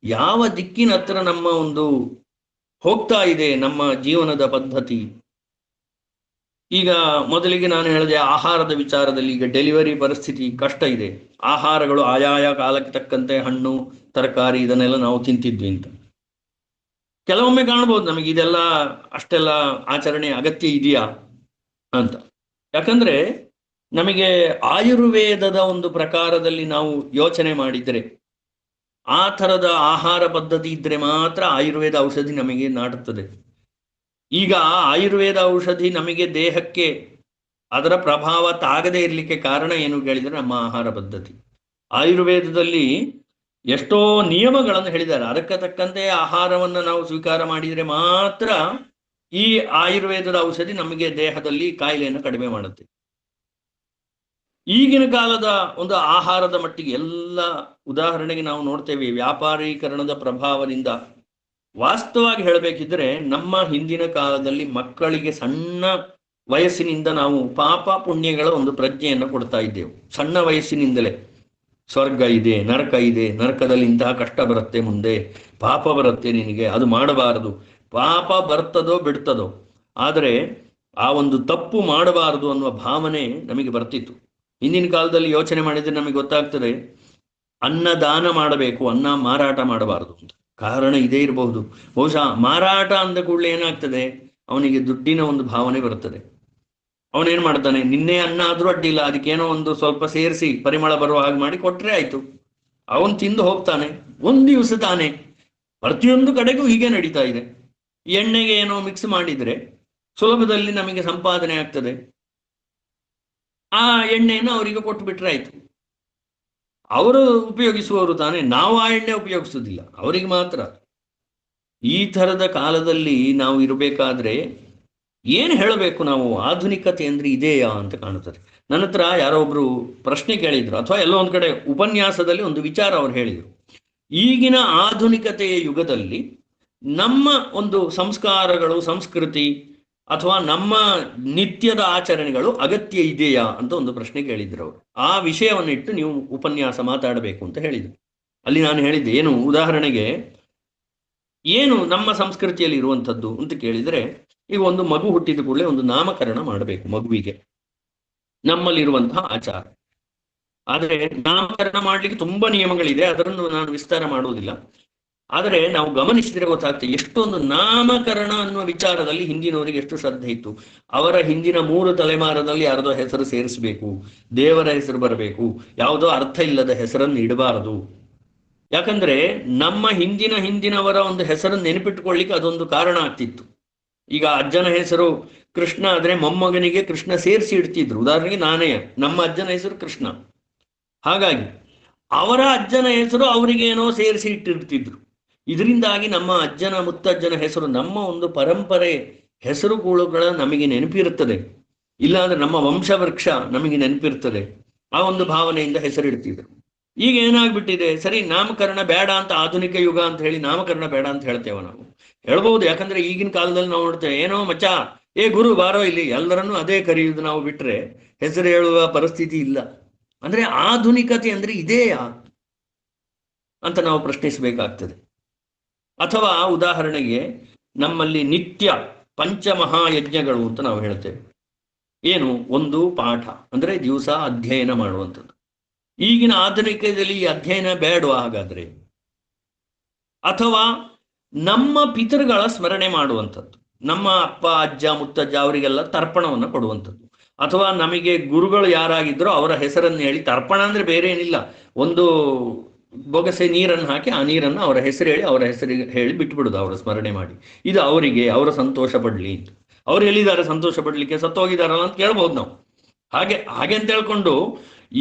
S4: ಯಾವ ದಿಕ್ಕಿನ ಹತ್ರ ನಮ್ಮ ಒಂದು ಹೋಗ್ತಾ ಇದೆ ನಮ್ಮ ಜೀವನದ ಪದ್ಧತಿ. ಈಗ ಮೊದಲಿಗೆ ನಾನು ಹೇಳಿದೆ ಆಹಾರದ ವಿಚಾರದಲ್ಲಿ, ಈಗ ಡೆಲಿವರಿ ಪರಿಸ್ಥಿತಿ ಕಷ್ಟ ಇದೆ. ಆಹಾರಗಳು ಆಯಾಯ ಕಾಲಕ್ಕೆ ತಕ್ಕಂತೆ ಹಣ್ಣು ತರಕಾರಿ ಇದನ್ನೆಲ್ಲ ನಾವು ತಿಂತಿದ್ವಿ ಅಂತ ಕೆಲವೊಮ್ಮೆ ಕಾಣ್ಬೋದು ನಮಗೆ ಇದೆಲ್ಲ ಅಷ್ಟೆಲ್ಲ ಆಚರಣೆ ಅಗತ್ಯ ಇದೆಯಾ ಅಂತ. ಯಾಕಂದ್ರೆ ನಮಗೆ ಆಯುರ್ವೇದದ ಒಂದು ಪ್ರಕಾರದಲ್ಲಿ ನಾವು ಯೋಚನೆ ಮಾಡಿದರೆ ಆ ಥರದ ಆಹಾರ ಪದ್ಧತಿ ಇದ್ರೆ ಮಾತ್ರ ಆಯುರ್ವೇದ ಔಷಧಿ ನಮಗೆ ನಾಡುತ್ತದೆ. ಈಗ ಆಯುರ್ವೇದ ಔಷಧಿ ನಮಗೆ ದೇಹಕ್ಕೆ ಅದರ ಪ್ರಭಾವ ತಾಗದೇ ಇರಲಿಕ್ಕೆ ಕಾರಣ ಏನು ಕೇಳಿದರೆ ನಮ್ಮ ಆಹಾರ ಪದ್ಧತಿ. ಆಯುರ್ವೇದದಲ್ಲಿ ಎಷ್ಟೋ ನಿಯಮಗಳನ್ನು ಹೇಳಿದ್ದಾರೆ. ಅದಕ್ಕೆ ತಕ್ಕಂತೆ ಆಹಾರವನ್ನು ನಾವು ಸ್ವೀಕಾರ ಮಾಡಿದರೆ ಮಾತ್ರ ಈ ಆಯುರ್ವೇದದ ಔಷಧಿ ನಮಗೆ ದೇಹದಲ್ಲಿ ಕಾಯಿಲೆಯನ್ನು ಕಡಿಮೆ ಮಾಡುತ್ತೆ. ಈಗಿನ ಕಾಲದ ಒಂದು ಆಹಾರದ ಮಟ್ಟಿಗೆ ಎಲ್ಲ ಉದಾಹರಣೆಗೆ ನಾವು ನೋಡ್ತೇವೆ, ವ್ಯಾಪಾರೀಕರಣದ ಪ್ರಭಾವದಿಂದ ವಾಸ್ತವವಾಗಿ ಹೇಳಬೇಕಿದ್ರೆ ನಮ್ಮ ಹಿಂದಿನ ಕಾಲದಲ್ಲಿ ಮಕ್ಕಳಿಗೆ ಸಣ್ಣ ವಯಸ್ಸಿನಿಂದ ನಾವು ಪಾಪ ಪುಣ್ಯಗಳ ಒಂದು ಪ್ರಜ್ಞೆಯನ್ನು ಕೊಡ್ತಾ ಇದ್ದೆವು. ಸಣ್ಣ ವಯಸ್ಸಿನಿಂದಲೇ ಸ್ವರ್ಗ ಇದೆ, ನರಕ ಇದೆ, ನರಕದಲ್ಲಿ ಇಂತಹ ಕಷ್ಟ ಬರುತ್ತೆ, ಮುಂದೆ ಪಾಪ ಬರುತ್ತೆ, ನಿನಗೆ ಅದು ಮಾಡಬಾರದು. ಪಾಪ ಬರ್ತದೋ ಬಿಡ್ತದೋ, ಆದರೆ ಆ ಒಂದು ತಪ್ಪು ಮಾಡಬಾರದು ಅನ್ನುವ ಭಾವನೆ ನಮಗೆ ಬರ್ತಿತ್ತು. ಹಿಂದಿನ ಕಾಲದಲ್ಲಿ ಯೋಚನೆ ಮಾಡಿದ್ರೆ ನಮಗೆ ಗೊತ್ತಾಗ್ತದೆ, ಅನ್ನ ದಾನ ಮಾಡಬೇಕು, ಅನ್ನ ಮಾರಾಟ ಮಾಡಬಾರದು ಅಂತ. ಕಾರಣ ಇದೇ ಇರಬಹುದು. ಬಹುಶಃ ಮಾರಾಟ ಅಂದ ಕೂಡಲೇ ಏನಾಗ್ತದೆ, ಅವನಿಗೆ ದುಡ್ಡಿನ ಒಂದು ಭಾವನೆ ಬರುತ್ತದೆ. ಅವನೇನ್ ಮಾಡ್ತಾನೆ, ನಿನ್ನೆ ಅನ್ನ ಆದ್ರೂ ಅಡ್ಡಿಲ್ಲ, ಅದಕ್ಕೇನೋ ಒಂದು ಸ್ವಲ್ಪ ಸೇರಿಸಿ ಪರಿಮಳ ಬರುವ ಹಾಗೆ ಮಾಡಿ ಕೊಟ್ರೆ ಆಯ್ತು, ಅವನ್ ತಿಂದು ಹೋಗ್ತಾನೆ. ಒಂದ್ ದಿವಸ ತಾನೆ. ಪ್ರತಿಯೊಂದು ಕಡೆಗೂ ಹೀಗೆ ನಡೀತಾ ಇದೆ. ಎಣ್ಣೆಗೆ ಏನೋ ಮಿಕ್ಸ್ ಮಾಡಿದ್ರೆ ಸುಲಭದಲ್ಲಿ ನಮಗೆ ಸಂಪಾದನೆ ಆಗ್ತದೆ. ಆ ಎಣ್ಣೆಯನ್ನು ಅವರಿಗೆ ಕೊಟ್ಟು ಬಿಟ್ರೆ ಆಯ್ತು. ಅವರು ಉಪಯೋಗಿಸುವವರು ತಾನೆ, ನಾವು ಆ ಎಣ್ಣೆ ಉಪಯೋಗಿಸುವುದಿಲ್ಲ, ಅವರಿಗೆ ಮಾತ್ರ. ಈ ಥರದ ಕಾಲದಲ್ಲಿ ನಾವು ಇರಬೇಕಾದ್ರೆ ಏನು ಹೇಳಬೇಕು ನಾವು? ಆಧುನಿಕತೆ ಅಂದ್ರೆ ಇದೆಯಾ ಅಂತ ಕಾಣುತ್ತದೆ. ನನ್ನ ಹತ್ರ ಯಾರೋ ಒಬ್ರು ಪ್ರಶ್ನೆ ಕೇಳಿದ್ರು, ಅಥವಾ ಎಲ್ಲೋ ಒಂದ್ ಕಡೆ ಉಪನ್ಯಾಸದಲ್ಲಿ ಒಂದು ವಿಚಾರ ಅವ್ರು ಹೇಳಿದರು. ಈಗಿನ ಆಧುನಿಕತೆಯ ಯುಗದಲ್ಲಿ ನಮ್ಮ ಒಂದು ಸಂಸ್ಕಾರಗಳು, ಸಂಸ್ಕೃತಿ ಅಥವಾ ನಮ್ಮ ನಿತ್ಯದ ಆಚರಣೆಗಳು ಅಗತ್ಯ ಇದೆಯಾ ಅಂತ ಒಂದು ಪ್ರಶ್ನೆ ಕೇಳಿದ್ರು ಅವರು. ಆ ವಿಷಯವನ್ನಿಟ್ಟು ನೀವು ಉಪನ್ಯಾಸ ಮಾತಾಡಬೇಕು ಅಂತ ಹೇಳಿದ್ರು. ಅಲ್ಲಿ ನಾನು ಹೇಳಿದ್ದೆ, ಏನು ಉದಾಹರಣೆಗೆ ಏನು ನಮ್ಮ ಸಂಸ್ಕೃತಿಯಲ್ಲಿ ಇರುವಂಥದ್ದು ಅಂತ ಕೇಳಿದರೆ, ಈಗ ಒಂದು ಮಗು ಹುಟ್ಟಿದ ಕೂಡಲೇ ಒಂದು ನಾಮಕರಣ ಮಾಡಬೇಕು ಮಗುವಿಗೆ, ನಮ್ಮಲ್ಲಿರುವಂತಹ ಆಚಾರ. ಆದರೆ ನಾಮಕರಣ ಮಾಡಲಿಕ್ಕೆ ತುಂಬಾ ನಿಯಮಗಳಿದೆ, ಅದನ್ನು ನಾನು ವಿಸ್ತಾರ ಮಾಡುವುದಿಲ್ಲ. ಆದರೆ ನಾವು ಗಮನಿಸಿದರೆ ಗೊತ್ತಾಗ್ತದೆ, ಎಷ್ಟೊಂದು ನಾಮಕರಣ ಅನ್ನುವ ವಿಚಾರದಲ್ಲಿ ಹಿಂದಿನವರಿಗೆ ಎಷ್ಟು ಶ್ರದ್ಧೆ ಇತ್ತು. ಅವರ ಹಿಂದಿನ 3 ತಲೆಮಾರದಲ್ಲಿ ಯಾರದೋ ಹೆಸರು ಸೇರಿಸಬೇಕು, ದೇವರ ಹೆಸರು ಬರಬೇಕು, ಯಾವುದೋ ಅರ್ಥ ಇಲ್ಲದ ಹೆಸರನ್ನು ಇಡಬಾರದು. ಯಾಕಂದ್ರೆ ನಮ್ಮ ಹಿಂದಿನವರ ಒಂದು ಹೆಸರನ್ನು ನೆನಪಿಟ್ಟುಕೊಳ್ಳಿಕ್ಕೆ ಅದೊಂದು ಕಾರಣ ಆಗ್ತಿತ್ತು. ಈಗ ಅಜ್ಜನ ಹೆಸರು ಕೃಷ್ಣ ಆದ್ರೆ ಮೊಮ್ಮಗನಿಗೆ ಕೃಷ್ಣ ಸೇರಿಸಿ ಇಡ್ತಿದ್ರು. ಉದಾಹರಣೆಗೆ ನಾನೇ, ನಮ್ಮ ಅಜ್ಜನ ಹೆಸರು ಕೃಷ್ಣ, ಹಾಗಾಗಿ ಅವರ ಅಜ್ಜನ ಹೆಸರು ಅವರಿಗೆ ಏನೋ ಸೇರಿಸಿ ಇಟ್ಟಿರ್ತಿದ್ರು. ಇದರಿಂದಾಗಿ ನಮ್ಮ ಅಜ್ಜನ ಮುತ್ತಜ್ಜನ ಹೆಸರು, ನಮ್ಮ ಒಂದು ಪರಂಪರೆ ಹೆಸರುಗಳ ನಮಗೆ ನೆನಪಿರುತ್ತದೆ. ಇಲ್ಲಾಂದ್ರೆ ನಮ್ಮ ವಂಶವೃಕ್ಷ ನಮಗೆ ನೆನಪಿರ್ತದೆ. ಆ ಒಂದು ಭಾವನೆಯಿಂದ ಹೆಸರಿಡ್ತಿದ್ರು. ಈಗ ಏನಾಗ್ಬಿಟ್ಟಿದೆ, ಸರಿ ನಾಮಕರಣ ಬೇಡ ಅಂತ, ಆಧುನಿಕ ಯುಗ ಅಂತ ಹೇಳಿ ನಾಮಕರಣ ಬೇಡ ಅಂತ ಹೇಳ್ತೇವೆ ನಾವು. ಹೇಳ್ಬಹುದು, ಯಾಕಂದ್ರೆ ಈಗಿನ ಕಾಲದಲ್ಲಿ ನಾವು ನೋಡ್ತೇವೆ, ಏನೋ ಮಚ್ಚ, ಏ ಗುರು ಬಾರೋ ಇಲ್ಲಿ, ಎಲ್ಲರನ್ನೂ ಅದೇ ಕರೆಯುವುದು ನಾವು ಬಿಟ್ರೆ ಹೆಸರು ಹೇಳುವ ಪರಿಸ್ಥಿತಿ ಇಲ್ಲ. ಅಂದ್ರೆ ಆಧುನಿಕತೆ ಅಂದ್ರೆ ಇದೆಯಾ ಅಂತ ನಾವು ಪ್ರಶ್ನಿಸಬೇಕಾಗ್ತದೆ. ಅಥವಾ ಉದಾಹರಣೆಗೆ ನಮ್ಮಲ್ಲಿ ನಿತ್ಯ ಪಂಚಮಹಾಯಜ್ಞಗಳು ಅಂತ ನಾವು ಹೇಳ್ತೇವೆ. ಏನು? ಒಂದು ಪಾಠ ಅಂದ್ರೆ ದಿವಸ ಅಧ್ಯಯನ ಮಾಡುವಂಥದ್ದು. ಈಗಿನ ಆಧುನಿಕದಲ್ಲಿ ಈ ಅಧ್ಯಯನ ಬೇಡವಾ ಹಾಗಾದ್ರೆ? ಅಥವಾ ನಮ್ಮ ಪಿತೃಗಳ ಸ್ಮರಣೆ ಮಾಡುವಂಥದ್ದು, ನಮ್ಮ ಅಪ್ಪ ಅಜ್ಜ ಮುತ್ತಜ್ಜ ಅವರಿಗೆಲ್ಲ ತರ್ಪಣವನ್ನು ಕೊಡುವಂಥದ್ದು. ಅಥವಾ ನಮಗೆ ಗುರುಗಳು ಯಾರಾಗಿದ್ರೋ ಅವರ ಹೆಸರನ್ನು ಹೇಳಿ, ತರ್ಪಣ ಅಂದ್ರೆ ಬೇರೆ ಏನಿಲ್ಲ, ಒಂದು ಬೊಗಸೆ ನೀರನ್ನು ಹಾಕಿ ಆ ನೀರನ್ನು ಅವರ ಹೆಸರು ಹೇಳಿ, ಅವರ ಹೆಸರಿಗೆ ಹೇಳಿ ಬಿಟ್ಬಿಡುದು, ಅವರ ಸ್ಮರಣೆ ಮಾಡಿ. ಇದು ಅವರಿಗೆ, ಅವರ ಸಂತೋಷ ಪಡ್ಲಿ ಅಂತ. ಅವ್ರು ಎಲ್ಲಿದ್ದಾರೆ ಸಂತೋಷ ಪಡ್ಲಿಕ್ಕೆ? ಸತ್ತೋಗಿದಾರಲ್ಲ ಅಂತ ಕೇಳ್ಬೋದು ನಾವು. ಹಾಗೆ ಅಂತ ಹೇಳ್ಕೊಂಡು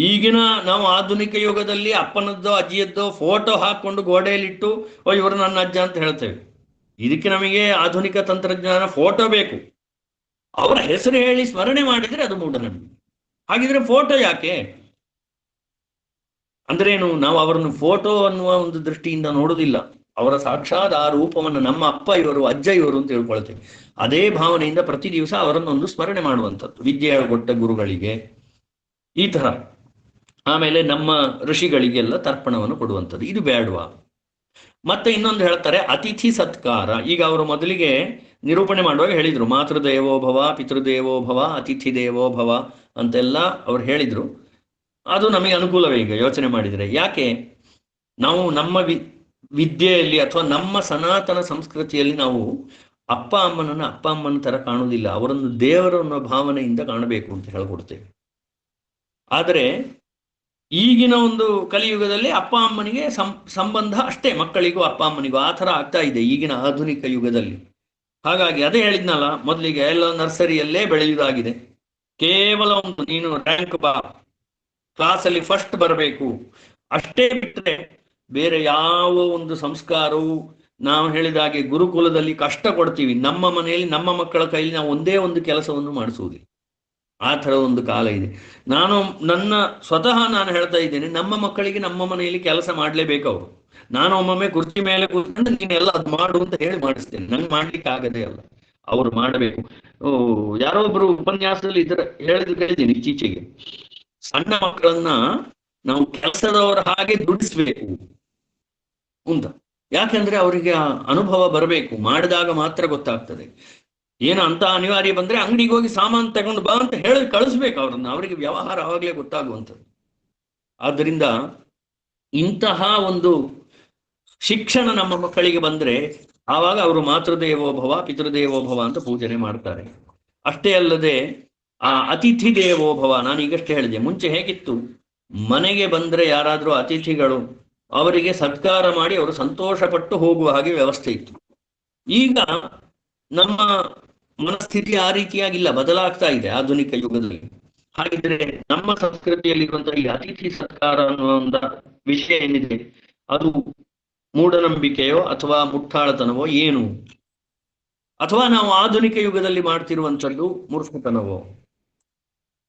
S4: ಈಗಿನ ನಾವು ಆಧುನಿಕ ಯುಗದಲ್ಲಿ ಅಪ್ಪನದ್ದೋ ಅಜ್ಜಿಯದ್ದೋ ಫೋಟೋ ಹಾಕೊಂಡು ಗೋಡೆಯಲ್ಲಿಟ್ಟು ಇವರು ನನ್ನ ಅಜ್ಜ ಅಂತ ಹೇಳ್ತೇವೆ. ಇದಕ್ಕೆ ನಮಗೆ ಆಧುನಿಕ ತಂತ್ರಜ್ಞಾನ, ಫೋಟೋ ಬೇಕು. ಅವರ ಹೆಸರು ಹೇಳಿ ಸ್ಮರಣೆ ಮಾಡಿದ್ರೆ ಅದು ಮೂಢನಂಬಿಕೆ. ಹಾಗಿದ್ರೆ ಫೋಟೋ ಯಾಕೆ? ಅಂದ್ರೇನು? ನಾವು ಅವರನ್ನು ಫೋಟೋ ಅನ್ನುವ ಒಂದು ದೃಷ್ಟಿಯಿಂದ ನೋಡುವುದಿಲ್ಲ. ಅವರ ಸಾಕ್ಷಾತ್ ಆ ರೂಪವನ್ನು ನಮ್ಮ ಅಪ್ಪ ಇವರು, ಅಜ್ಜ ಇವರು ಅಂತ ತಿಳ್ಕೊಳ್ತೇವೆ. ಅದೇ ಭಾವನೆಯಿಂದ ಪ್ರತಿ ದಿವಸ ಅವರನ್ನೊಂದು ಸ್ಮರಣೆ ಮಾಡುವಂಥದ್ದು, ವಿದ್ಯೆ ಕೊಟ್ಟ ಗುರುಗಳಿಗೆ ಈ ತರ. ಆಮೇಲೆ ನಮ್ಮ ಋಷಿಗಳಿಗೆಲ್ಲ ತರ್ಪಣವನ್ನು ಕೊಡುವಂಥದ್ದು. ಇದು ಬೇಡವಾ? ಮತ್ತೆ ಇನ್ನೊಂದು ಹೇಳ್ತಾರೆ, ಅತಿಥಿ ಸತ್ಕಾರ. ಈಗ ಅವರು ಮೊದಲಿಗೆ ನಿರೂಪಣೆ ಮಾಡುವಾಗ ಹೇಳಿದ್ರು, ಮಾತೃದೇವೋಭವ, ಪಿತೃದೇವೋಭವ, ಅತಿಥಿ ದೇವೋಭವ ಅಂತೆಲ್ಲ ಅವ್ರು ಹೇಳಿದ್ರು. ಅದು ನಮಗೆ ಅನುಕೂಲವೇ ಈಗ ಯೋಚನೆ ಮಾಡಿದರೆ. ಯಾಕೆ? ನಾವು ನಮ್ಮ ವಿದ್ಯೆಯಲ್ಲಿ ಅಥವಾ ನಮ್ಮ ಸನಾತನ ಸಂಸ್ಕೃತಿಯಲ್ಲಿ ನಾವು ಅಪ್ಪ ಅಮ್ಮನ ತರ ಕಾಣುವುದಿಲ್ಲ, ಅವರನ್ನು ದೇವರು ಅನ್ನೋ ಭಾವನೆಯಿಂದ ಕಾಣಬೇಕು ಅಂತ ಹೇಳ್ಕೊಡ್ತೇವೆ. ಆದರೆ ಈಗಿನ ಒಂದು ಕಲಿಯುಗದಲ್ಲಿ ಅಪ್ಪ ಅಮ್ಮನಿಗೆ ಸಂಬಂಧ ಅಷ್ಟೇ, ಮಕ್ಕಳಿಗೂ ಅಪ್ಪ ಅಮ್ಮನಿಗೂ ಆ ಥರ ಆಗ್ತಾ ಇದೆ ಈಗಿನ ಆಧುನಿಕ ಯುಗದಲ್ಲಿ. ಹಾಗಾಗಿ ಅದೇ ಹೇಳಿದ್ನಲ್ಲ, ಮೊದಲಿಗೆ ಎಲ್ಲ ನರ್ಸರಿಯಲ್ಲೇ ಬೆಳೆಯುವುದಾಗಿದೆ. ಕೇವಲ ಒಂದು ನೀನು ರ್ಯಾಂಕ್ ಬಾ, ಕ್ಲಾಸಲ್ಲಿ ಫಸ್ಟ್ ಬರಬೇಕು, ಅಷ್ಟೇ ಬಿಟ್ಟರೆ ಬೇರೆ ಯಾವ ಒಂದು ಸಂಸ್ಕಾರವು, ನಾವು ಹೇಳಿದ ಹಾಗೆ ಗುರುಕುಲದಲ್ಲಿ ಕಷ್ಟ ಕೊಡ್ತೀವಿ, ನಮ್ಮ ಮನೆಯಲ್ಲಿ ನಮ್ಮ ಮಕ್ಕಳ ಕೈಲಿ ನಾವು ಒಂದೇ ಒಂದು ಕೆಲಸವನ್ನು ಮಾಡಿಸುವುದಿಲ್ಲ. ಆ ಥರ ಒಂದು ಕಾಲ ಇದೆ. ಸ್ವತಃ ನಾನು ಹೇಳ್ತಾ ಇದ್ದೇನೆ, ನಮ್ಮ ಮಕ್ಕಳಿಗೆ ನಮ್ಮ ಮನೆಯಲ್ಲಿ ಕೆಲಸ ಮಾಡಲೇಬೇಕು ಅವರು. ನಾನು ಒಮ್ಮೊಮ್ಮೆ ಕುರ್ಚಿ ಮೇಲೆ ಕೂತ್ಕೊಂಡು ನೀನೆಲ್ಲ ಅದು ಮಾಡು ಅಂತ ಹೇಳಿ ಮಾಡಿಸ್ತೇನೆ, ನಂಗೆ ಮಾಡ್ಲಿಕ್ಕೆ ಆಗದೇ ಅಲ್ಲ, ಅವರು ಮಾಡಬೇಕು. ಯಾರೋ ಒಬ್ರು ಉಪನ್ಯಾಸದಲ್ಲಿ ಹೇಳಿದ್ರು ಕೇಳಿದ್ದೀನಿ ಇತ್ತೀಚೆಗೆ, ಸಣ್ಣ ಮಕ್ಕಳನ್ನ ನಾವು ಕೆಲಸದವರ ಹಾಗೆ ದುಡಿಸ್ಬೇಕು ಅಂತ. ಯಾಕೆಂದ್ರೆ ಅವರಿಗೆ ಅನುಭವ ಬರಬೇಕು, ಮಾಡಿದಾಗ ಮಾತ್ರ ಗೊತ್ತಾಗ್ತದೆ. ಏನು ಅಂತ ಅನಿವಾರ್ಯ ಬಂದ್ರೆ ಅಂಗಡಿಗೆ ಹೋಗಿ ಸಾಮಾನು ತಗೊಂಡು ಬಾ ಅಂತ ಹೇಳಿ ಕಳಿಸ್ಬೇಕು ಅವ್ರನ್ನ, ಅವರಿಗೆ ವ್ಯವಹಾರ ಆವಾಗಲೇ ಗೊತ್ತಾಗುವಂಥದ್ದು. ಆದ್ದರಿಂದ ಇಂತಹ ಒಂದು ಶಿಕ್ಷಣ ನಮ್ಮ ಮಕ್ಕಳಿಗೆ ಬಂದ್ರೆ ಆವಾಗ ಅವರು ಮಾತೃದೇವೋಭವ ಪಿತೃದೇವೋಭವ ಅಂತ ಪೂಜನೆ ಮಾಡ್ತಾರೆ. ಅಷ್ಟೇ ಅಲ್ಲದೆ ಆ ಅತಿಥಿ ದೇವೋಭವ, ನಾನು ಈಗಷ್ಟೇ ಹೇಳಿದೆ, ಮುಂಚೆ ಹೇಗಿತ್ತು, ಮನೆಗೆ ಬಂದ್ರೆ ಯಾರಾದ್ರೂ ಅತಿಥಿಗಳು ಅವರಿಗೆ ಸತ್ಕಾರ ಮಾಡಿ ಅವರು ಸಂತೋಷಪಟ್ಟು ಹೋಗುವ ಹಾಗೆ ವ್ಯವಸ್ಥೆ ಇತ್ತು. ಈಗ ನಮ್ಮ ಮನಸ್ಥಿತಿ ಆ ರೀತಿಯಾಗಿಲ್ಲ, ಬದಲಾಗ್ತಾ ಇದೆ ಆಧುನಿಕ ಯುಗದಲ್ಲಿ. ಹಾಗಿದ್ರೆ ನಮ್ಮ ಸಂಸ್ಕೃತಿಯಲ್ಲಿರುವಂತಹ ಈ ಅತಿಥಿ ಸತ್ಕಾರ ಅನ್ನುವ ಒಂದು ವಿಷಯ ಏನಿದೆ, ಅದು ಮೂಢನಂಬಿಕೆಯೋ ಅಥವಾ ಮುಟ್ಟಾಳತನವೋ ಏನು, ಅಥವಾ ನಾವು ಆಧುನಿಕ ಯುಗದಲ್ಲಿ ಮಾಡ್ತಿರುವಂಥದ್ದು ಮೂರ್ಖತನವೋ,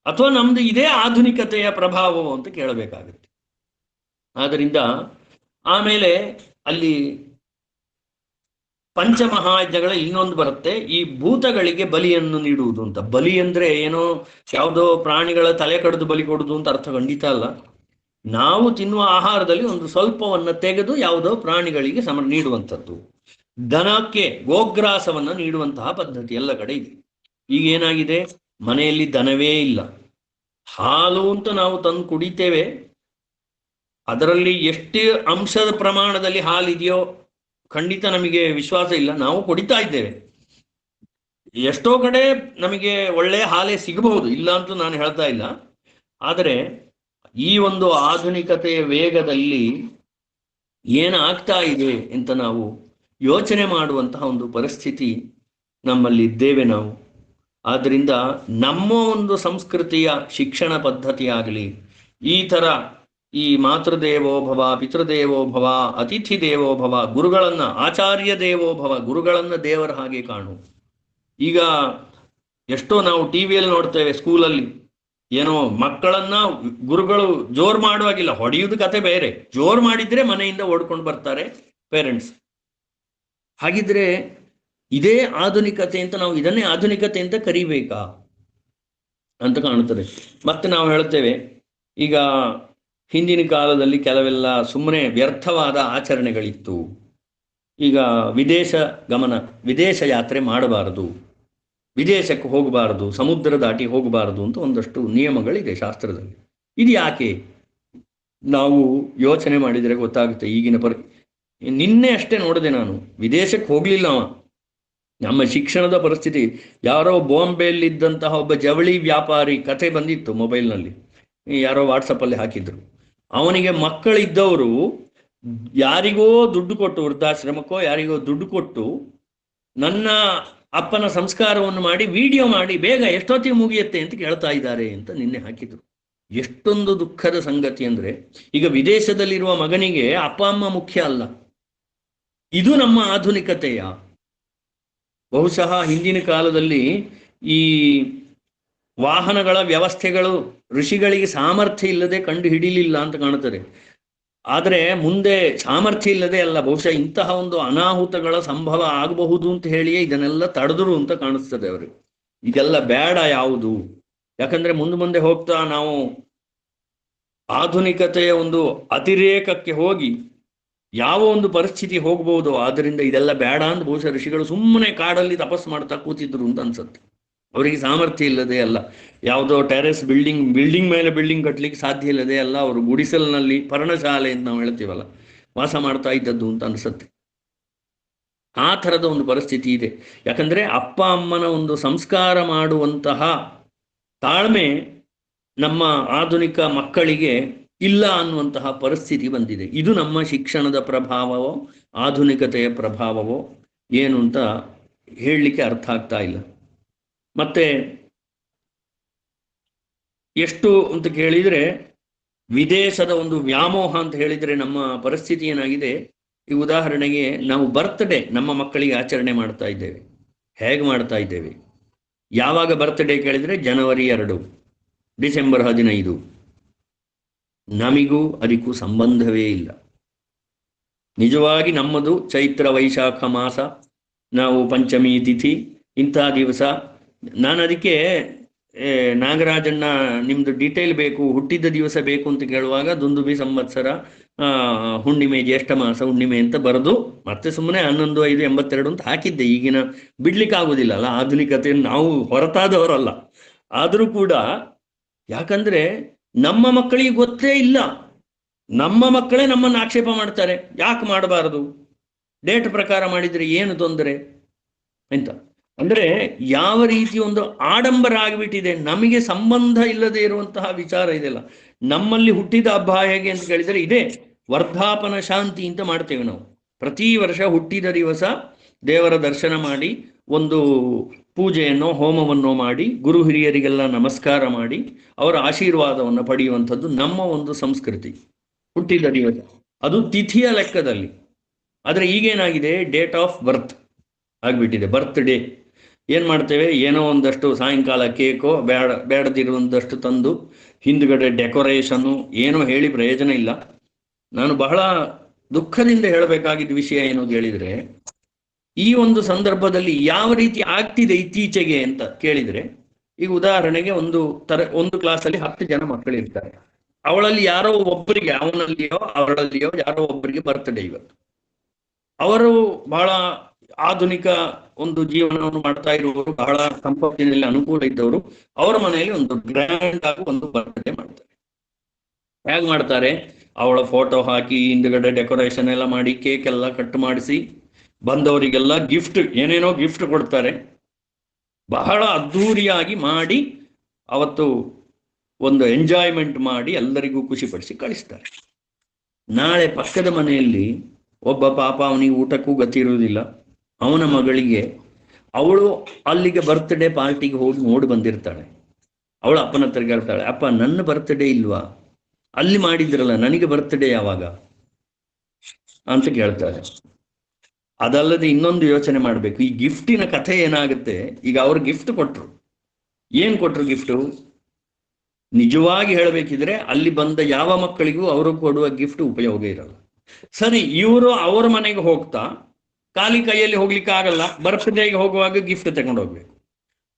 S4: ಅಥವಾ ನಮ್ದು ಇದೇ ಆಧುನಿಕತೆಯ ಪ್ರಭಾವವೋ ಅಂತ ಕೇಳಬೇಕಾಗುತ್ತೆ. ಆದ್ದರಿಂದ ಆಮೇಲೆ ಅಲ್ಲಿ ಪಂಚಮಹಾಯಜ್ಞಗಳ ಇನ್ನೊಂದು ಬರುತ್ತೆ, ಈ ಭೂತಗಳಿಗೆ ಬಲಿಯನ್ನು ನೀಡುವುದು ಅಂತ. ಬಲಿ ಅಂದ್ರೆ ಏನೋ ಯಾವುದೋ ಪ್ರಾಣಿಗಳ ತಲೆ ಕಡಿದು ಬಲಿ ಕೊಡುದು ಅಂತ ಅರ್ಥ ಖಂಡಿತ ಅಲ್ಲ. ನಾವು ತಿನ್ನುವ ಆಹಾರದಲ್ಲಿ ಒಂದು ಸ್ವಲ್ಪವನ್ನ ತೆಗೆದು ಯಾವುದೋ ಪ್ರಾಣಿಗಳಿಗೆ ನೀಡುವಂಥದ್ದು. ದನಕ್ಕೆ ಗೋಗ್ರಾಸವನ್ನ ನೀಡುವಂತಹ ಪದ್ಧತಿ ಎಲ್ಲ ಕಡೆ ಇದೆ. ಈಗ ಏನಾಗಿದೆ, ಮನೆಯಲ್ಲಿ ದನವೇ ಇಲ್ಲ, ಹಾಲು ಅಂತ ನಾವು ತಂದು ಕುಡಿತೇವೆ, ಅದರಲ್ಲಿ ಎಷ್ಟು ಅಂಶದ ಪ್ರಮಾಣದಲ್ಲಿ ಹಾಲಿದೆಯೋ ಖಂಡಿತ ನಮಗೆ ವಿಶ್ವಾಸ ಇಲ್ಲ, ನಾವು ಕುಡಿತಾ ಇದ್ದೇವೆ. ಎಷ್ಟೋ ಕಡೆ ನಮಗೆ ಒಳ್ಳೆ ಹಾಲೇ ಸಿಗಬಹುದು, ಇಲ್ಲ ಅಂತ ನಾನು ಹೇಳ್ತಾ ಇಲ್ಲ. ಆದರೆ ಈ ಒಂದು ಆಧುನಿಕತೆಯ ವೇಗದಲ್ಲಿ ಏನಾಗ್ತಾ ಇದೆ ಅಂತ ನಾವು ಯೋಚನೆ ಮಾಡುವಂತಹ ಒಂದು ಪರಿಸ್ಥಿತಿ ನಮ್ಮಲ್ಲಿ ಇದ್ದೇವೆ ನಾವು. ಆದ್ದರಿಂದ ನಮ್ಮ ಒಂದು ಸಂಸ್ಕೃತಿಯ ಶಿಕ್ಷಣ ಪದ್ಧತಿ ಆಗಲಿ, ಈ ಥರ ಈ ಮಾತೃದೇವೋಭವ ಪಿತೃದೇವೋಭವ ಅತಿಥಿ ದೇವೋಭವ, ಗುರುಗಳನ್ನ ಆಚಾರ್ಯ ದೇವೋಭವ, ಗುರುಗಳನ್ನ ದೇವರ ಹಾಗೆ ಕಾಣು. ಈಗ ಎಷ್ಟೋ ನಾವು ಟಿವಿಯಲ್ಲಿ ನೋಡ್ತೇವೆ, ಸ್ಕೂಲಲ್ಲಿ ಏನೋ ಮಕ್ಕಳನ್ನ ಗುರುಗಳು ಜೋರ್ ಮಾಡುವಾಗಿಲ್ಲ, ಹೊಡೆಯುವುದು ಕತೆ ಬೇರೆ, ಜೋರ್ ಮಾಡಿದ್ರೆ ಮನೆಯಿಂದ ಓಡ್ಕೊಂಡು ಬರ್ತಾರೆ ಪೇರೆಂಟ್ಸ್. ಹಾಗಿದ್ರೆ ಇದೇ ಆಧುನಿಕತೆ ಅಂತ ನಾವು ಇದನ್ನೇ ಆಧುನಿಕತೆ ಅಂತ ಕರಿಬೇಕಾ ಅಂತ ಕಾಣುತ್ತದೆ. ಮತ್ತೆ ನಾವು ಹೇಳ್ತೇವೆ, ಈಗ ಹಿಂದಿನ ಕಾಲದಲ್ಲಿ ಕೆಲವೆಲ್ಲ ಸುಮ್ಮನೆ ವ್ಯರ್ಥವಾದ ಆಚರಣೆಗಳಿತ್ತು. ಈಗ ವಿದೇಶ ಗಮನ, ವಿದೇಶ ಯಾತ್ರೆ ಮಾಡಬಾರದು, ವಿದೇಶಕ್ಕೆ ಹೋಗಬಾರದು, ಸಮುದ್ರ ದಾಟಿ ಹೋಗಬಾರದು ಅಂತ ಒಂದಷ್ಟು ನಿಯಮಗಳಿದೆ ಶಾಸ್ತ್ರದಲ್ಲಿ. ಇದು ಯಾಕೆ ನಾವು ಯೋಚನೆ ಮಾಡಿದರೆ ಗೊತ್ತಾಗುತ್ತೆ. ಈಗಿನ ನಿನ್ನೆ ಅಷ್ಟೇ ನೋಡಿದೆ ನಾನು, ವಿದೇಶಕ್ಕೆ ಹೋಗ್ಲಿಲ್ಲ ಅವ. ನಮ್ಮ ಶಿಕ್ಷಣದ ಪರಿಸ್ಥಿತಿ, ಯಾರೋ ಬಾಂಬೆಯಲ್ಲಿದ್ದಂತಹ ಒಬ್ಬ ಜವಳಿ ವ್ಯಾಪಾರಿ ಕಥೆ ಬಂದಿತ್ತು ಮೊಬೈಲ್ನಲ್ಲಿ, ಯಾರೋ ವಾಟ್ಸಪ್ಪಲ್ಲಿ ಹಾಕಿದ್ರು. ಅವನಿಗೆ ಮಕ್ಕಳಿದ್ದವರು ಯಾರಿಗೋ ದುಡ್ಡು ಕೊಟ್ಟು, ವೃದ್ಧಾಶ್ರಮಕ್ಕೋ ಯಾರಿಗೋ ದುಡ್ಡು ಕೊಟ್ಟು, ನನ್ನ ಅಪ್ಪನ ಸಂಸ್ಕಾರವನ್ನು ಮಾಡಿ ವಿಡಿಯೋ ಮಾಡಿ ಬೇಗ ಎಷ್ಟೊತ್ತಿಗೆ ಮುಗಿಯುತ್ತೆ ಅಂತ ಕೇಳ್ತಾ ಇದ್ದಾರೆ ಅಂತ ನಿನ್ನೆ ಹಾಕಿದ್ರು. ಎಷ್ಟೊಂದು ದುಃಖದ ಸಂಗತಿ ಅಂದ್ರೆ, ಈಗ ವಿದೇಶದಲ್ಲಿರುವ ಮಗನಿಗೆ ಅಪ್ಪ ಅಮ್ಮ ಮುಖ್ಯ ಅಲ್ಲ. ಇದು ನಮ್ಮ ಆಧುನಿಕತೆಯ. ಬಹುಶಃ ಹಿಂದಿನ ಕಾಲದಲ್ಲಿ ಈ ವಾಹನಗಳ ವ್ಯವಸ್ಥೆಗಳು ಋಷಿಗಳಿಗೆ ಸಾಮರ್ಥ್ಯ ಇಲ್ಲದೆ ಕಂಡು ಹಿಡಿಲಿಲ್ಲ ಅಂತ ಕಾಣುತ್ತದೆ. ಆದರೆ ಮುಂದೆ ಸಾಮರ್ಥ್ಯ ಇಲ್ಲದೆ ಅಲ್ಲ, ಬಹುಶಃ ಇಂತಹ ಒಂದು ಅನಾಹುತಗಳ ಸಂಭವ ಆಗಬಹುದು ಅಂತ ಹೇಳಿಯೇ ಇದನ್ನೆಲ್ಲ ತಡೆದ್ರು ಅಂತ ಕಾಣಿಸ್ತದೆ ಅವರಿಗೆ. ಇದೆಲ್ಲ ಬೇಡ ಯಾವುದು, ಯಾಕಂದ್ರೆ ಮುಂದೆ ಹೋಗ್ತಾ ನಾವು ಆಧುನಿಕತೆಯ ಒಂದು ಅತಿರೇಕಕ್ಕೆ ಹೋಗಿ ಯಾವ ಒಂದು ಪರಿಸ್ಥಿತಿ ಹೋಗ್ಬಹುದು. ಆದ್ರಿಂದ ಇದೆಲ್ಲ ಬೇಡ ಅಂತ ಬಹುಶಃ ಋಷಿಗಳು ಸುಮ್ಮನೆ ಕಾಡಲ್ಲಿ ತಪಸ್ಸು ಮಾಡ್ತಾ ಕೂತಿದ್ರು ಅಂತ ಅನ್ಸುತ್ತೆ. ಅವರಿಗೆ ಸಾಮರ್ಥ್ಯ ಇಲ್ಲದೆ ಅಲ್ಲ, ಯಾವುದೋ ಟೆರೆಸ್ ಬಿಲ್ಡಿಂಗ್ ಮೇಲೆ ಬಿಲ್ಡಿಂಗ್ ಕಟ್ಟಲಿಕ್ಕೆ ಸಾಧ್ಯ ಇಲ್ಲದೆ ಅಲ್ಲ, ಅವರು ಗುಡಿಸಲಿನಲ್ಲಿ ಪರ್ಣಶಾಲೆ ಅಂತ ನಾವು ಹೇಳ್ತೀವಲ್ಲ, ವಾಸ ಮಾಡ್ತಾ ಇದ್ದದ್ದು ಅಂತ ಅನ್ಸುತ್ತೆ. ಆ ಥರದ ಒಂದು ಪರಿಸ್ಥಿತಿ ಇದೆ. ಯಾಕಂದ್ರೆ ಅಪ್ಪ ಅಮ್ಮನ ಒಂದು ಸಂಸ್ಕಾರ ಮಾಡುವಂತಹ ತಾಳ್ಮೆ ನಮ್ಮ ಆಧುನಿಕ ಮಕ್ಕಳಿಗೆ ಇಲ್ಲ ಅನ್ನುವಂತಹ ಪರಿಸ್ಥಿತಿ ಬಂದಿದೆ. ಇದು ನಮ್ಮ ಶಿಕ್ಷಣದ ಪ್ರಭಾವವೋ ಆಧುನಿಕತೆಯ ಪ್ರಭಾವವೋ ಏನು ಅಂತ ಹೇಳಲಿಕ್ಕೆ ಅರ್ಥ ಆಗ್ತಾ ಇಲ್ಲ. ಮತ್ತೆ ಎಷ್ಟು ಅಂತ ಕೇಳಿದರೆ ವಿದೇಶದ ಒಂದು ವ್ಯಾಮೋಹ ಅಂತ ಹೇಳಿದರೆ ನಮ್ಮ ಪರಿಸ್ಥಿತಿ ಏನಾಗಿದೆ. ಈ ಉದಾಹರಣೆಗೆ ನಾವು ಬರ್ತ್ಡೇ ನಮ್ಮ ಮಕ್ಕಳಿಗೆ ಆಚರಣೆ ಮಾಡ್ತಾ ಇದ್ದೇವೆ. ಹೇಗೆ ಮಾಡ್ತಾ ಇದ್ದೇವೆ? ಯಾವಾಗ ಬರ್ತ್ಡೇ ಕೇಳಿದರೆ ಜನವರಿ 2, ಡಿಸೆಂಬರ್ 15. ನಮಿಗೂ ಅದಕ್ಕೂ ಸಂಬಂಧವೇ ಇಲ್ಲ. ನಿಜವಾಗಿ ನಮ್ಮದು ಚೈತ್ರ ವೈಶಾಖ ಮಾಸ, ನಾವು ಪಂಚಮಿ ತಿಥಿ ಇಂಥ ದಿವಸ. ನಾನು ಅದಕ್ಕೆ ನಾಗರಾಜನ್ನ ನಿಮ್ದು ಡೀಟೇಲ್ ಬೇಕು, ಹುಟ್ಟಿದ ದಿವಸ ಬೇಕು ಅಂತ ಕೇಳುವಾಗ ದುಂದುಬಿ ಸಂವತ್ಸರ, ಹುಣ್ಣಿಮೆ, ಜ್ಯೇಷ್ಠ ಮಾಸ ಹುಣ್ಣಿಮೆ ಅಂತ ಬರೆದು ಮತ್ತೆ ಸುಮ್ಮನೆ 11/5/82 ಅಂತ ಹಾಕಿದ್ದೆ. ಈಗಿನ ಬಿಡ್ಲಿಕ್ಕೆ ಆಗುದಿಲ್ಲ ಅಲ್ಲ, ಆಧುನಿಕತೆಯನ್ನು ನಾವು ಹೊರತಾದವರಲ್ಲ. ಆದರೂ ಕೂಡ ಯಾಕಂದ್ರೆ ನಮ್ಮ ಮಕ್ಕಳಿಗೆ ಗೊತ್ತೇ ಇಲ್ಲ. ನಮ್ಮ ಮಕ್ಕಳೇ ನಮ್ಮನ್ನು ಆಕ್ಷೇಪ ಮಾಡ್ತಾರೆ, ಯಾಕೆ ಮಾಡಬಾರದು, ಡೇಟ್ ಪ್ರಕಾರ ಮಾಡಿದ್ರೆ ಏನು ತೊಂದರೆ ಅಂತ. ಅಂದ್ರೆ ಯಾವ ರೀತಿ ಒಂದು ಆಡಂಬರ ಆಗಿಬಿಟ್ಟಿದೆ, ನಮಗೆ ಸಂಬಂಧ ಇಲ್ಲದೆ ಇರುವಂತಹ ವಿಚಾರ ಇದೆಲ್ಲ. ನಮ್ಮಲ್ಲಿ ಹುಟ್ಟಿದ ಹಬ್ಬ ಹೇಗೆ ಅಂತ ಕೇಳಿದರೆ ಇದೇ ವರ್ಧಾಪನ ಶಾಂತಿ ಅಂತ ಮಾಡ್ತೇವೆ ನಾವು. ಪ್ರತಿ ವರ್ಷ ಹುಟ್ಟಿದ ದಿವಸ ದೇವರ ದರ್ಶನ ಮಾಡಿ, ಒಂದು ಪೂಜೆಯನ್ನು ಹೋಮವನ್ನು ಮಾಡಿ, ಗುರು ಹಿರಿಯರಿಗೆಲ್ಲ ನಮಸ್ಕಾರ ಮಾಡಿ ಅವರ ಆಶೀರ್ವಾದವನ್ನು ಪಡೆಯುವಂಥದ್ದು ನಮ್ಮ ಒಂದು ಸಂಸ್ಕೃತಿ. ಹುಟ್ಟಿದ ದಿವಸ ಅದು ತಿಥಿಯ ಲೆಕ್ಕದಲ್ಲಿ. ಆದರೆ ಈಗೇನಾಗಿದೆ, ಡೇಟ್ ಆಫ್ ಬರ್ತ್ ಆಗಿಬಿಟ್ಟಿದೆ, ಬರ್ತ್ ಡೇ. ಏನು ಮಾಡ್ತೇವೆ, ಏನೋ ಒಂದಷ್ಟು ಸಾಯಂಕಾಲ ಕೇಕೋ ಬೇಡದಿರುವಂಥಷ್ಟು ತಂದು ಹಿಂದುಗಡೆ ಡೆಕೋರೇಷನ್ನು, ಏನೋ ಹೇಳಿ ಪ್ರಯೋಜನ ಇಲ್ಲ. ನಾನು ಬಹಳ ದುಃಖದಿಂದ ಹೇಳಬೇಕಾಗಿದ್ದ ವಿಷಯ ಏನು ಹೇಳಿದರೆ, ಈ ಒಂದು ಸಂದರ್ಭದಲ್ಲಿ ಯಾವ ರೀತಿ ಆಗ್ತಿದೆ ಇತ್ತೀಚೆಗೆ ಅಂತ ಕೇಳಿದರೆ, ಈಗ ಉದಾಹರಣೆಗೆ ಒಂದು ಕ್ಲಾಸಲ್ಲಿ 10 ಜನ ಮಕ್ಕಳಿರ್ತಾರೆ. ಅವಳಲ್ಲಿ ಯಾರೋ ಒಬ್ಬರಿಗೆ, ಅವನಲ್ಲಿಯೋ ಅವಳಲ್ಲಿಯೋ ಯಾರೋ ಒಬ್ಬರಿಗೆ ಬರ್ತ್ಡೇ ಇವತ್ತು. ಅವರು ಬಹಳ ಆಧುನಿಕ ಒಂದು ಜೀವನವನ್ನು ಮಾಡ್ತಾ ಇರುವವರು, ಬಹಳ ಸಂಪತ್ತಿನಲ್ಲಿ ಅನುಕೂಲ ಇದ್ದವರು, ಅವರ ಮನೆಯಲ್ಲಿ ಒಂದು ಗ್ರ್ಯಾಂಡ್ ಆಗಿ ಒಂದು ಬರ್ತ್ಡೇ ಮಾಡ್ತಾರೆ. ಹೇಗೆ ಮಾಡ್ತಾರೆ, ಅವಳ ಫೋಟೋ ಹಾಕಿ ಹಿಂದ್ಗಡೆ ಡೆಕೋರೇಷನ್ ಎಲ್ಲ ಮಾಡಿ, ಕೇಕ್ ಎಲ್ಲ ಕಟ್ ಮಾಡಿಸಿ, ಬಂದವರಿಗೆಲ್ಲ ಗಿಫ್ಟ್, ಏನೇನೋ ಗಿಫ್ಟ್ ಕೊಡ್ತಾರೆ. ಬಹಳ ಅದ್ಧೂರಿಯಾಗಿ ಮಾಡಿ ಅವತ್ತು ಒಂದು ಎಂಜಾಯ್ಮೆಂಟ್ ಮಾಡಿ ಎಲ್ಲರಿಗೂ ಖುಷಿಪಡಿಸಿ ಕಳಿಸ್ತಾರೆ. ನಾಳೆ ಪಕ್ಕದ ಮನೆಯಲ್ಲಿ ಒಬ್ಬ ಪಾಪ, ಅವನಿಗೆ ಊಟಕ್ಕೂ ಗತಿ ಇರುವುದಿಲ್ಲ, ಅವನ ಮಗಳಿಗೆ, ಅವಳು ಅಲ್ಲಿಗೆ ಬರ್ತ್ಡೇ ಪಾರ್ಟಿಗೆ ಹೋಗಿ ನೋಡಿ ಬಂದಿರ್ತಾಳೆ. ಅವಳು ಅಪ್ಪನ ಹತ್ರ ಕೇಳ್ತಾಳೆ, ಅಪ್ಪ ನನ್ನ ಬರ್ತ್ಡೇ ಇಲ್ವಾ, ಅಲ್ಲಿ ಮಾಡಿದ್ರಲ್ಲ, ನನಗೆ ಬರ್ತ್ಡೇ ಯಾವಾಗ ಅಂತ ಕೇಳ್ತಾಳೆ. ಅದಲ್ಲದೆ ಇನ್ನೊಂದು ಯೋಚನೆ ಮಾಡಬೇಕು, ಈ ಗಿಫ್ಟಿನ ಕಥೆ ಏನಾಗುತ್ತೆ. ಈಗ ಅವ್ರು ಗಿಫ್ಟ್ ಕೊಟ್ರು, ಏನ್ ಕೊಟ್ರು ಗಿಫ್ಟು? ನಿಜವಾಗಿ ಹೇಳಬೇಕಿದ್ರೆ ಅಲ್ಲಿ ಬಂದ ಯಾವ ಮಕ್ಕಳಿಗೂ ಅವರು ಕೊಡುವ ಗಿಫ್ಟ್ ಉಪಯೋಗ ಇರಲ್ಲ. ಸರಿ, ಇವರು ಅವ್ರ ಮನೆಗೆ ಹೋಗ್ತಾ ಖಾಲಿ ಕೈಯಲ್ಲಿ ಹೋಗ್ಲಿಕ್ಕೆ ಆಗಲ್ಲ, ಬರ್ತ್ಡೇಗೆ ಹೋಗುವಾಗ ಗಿಫ್ಟ್ ತಗೊಂಡು ಹೋಗ್ಬೇಕು.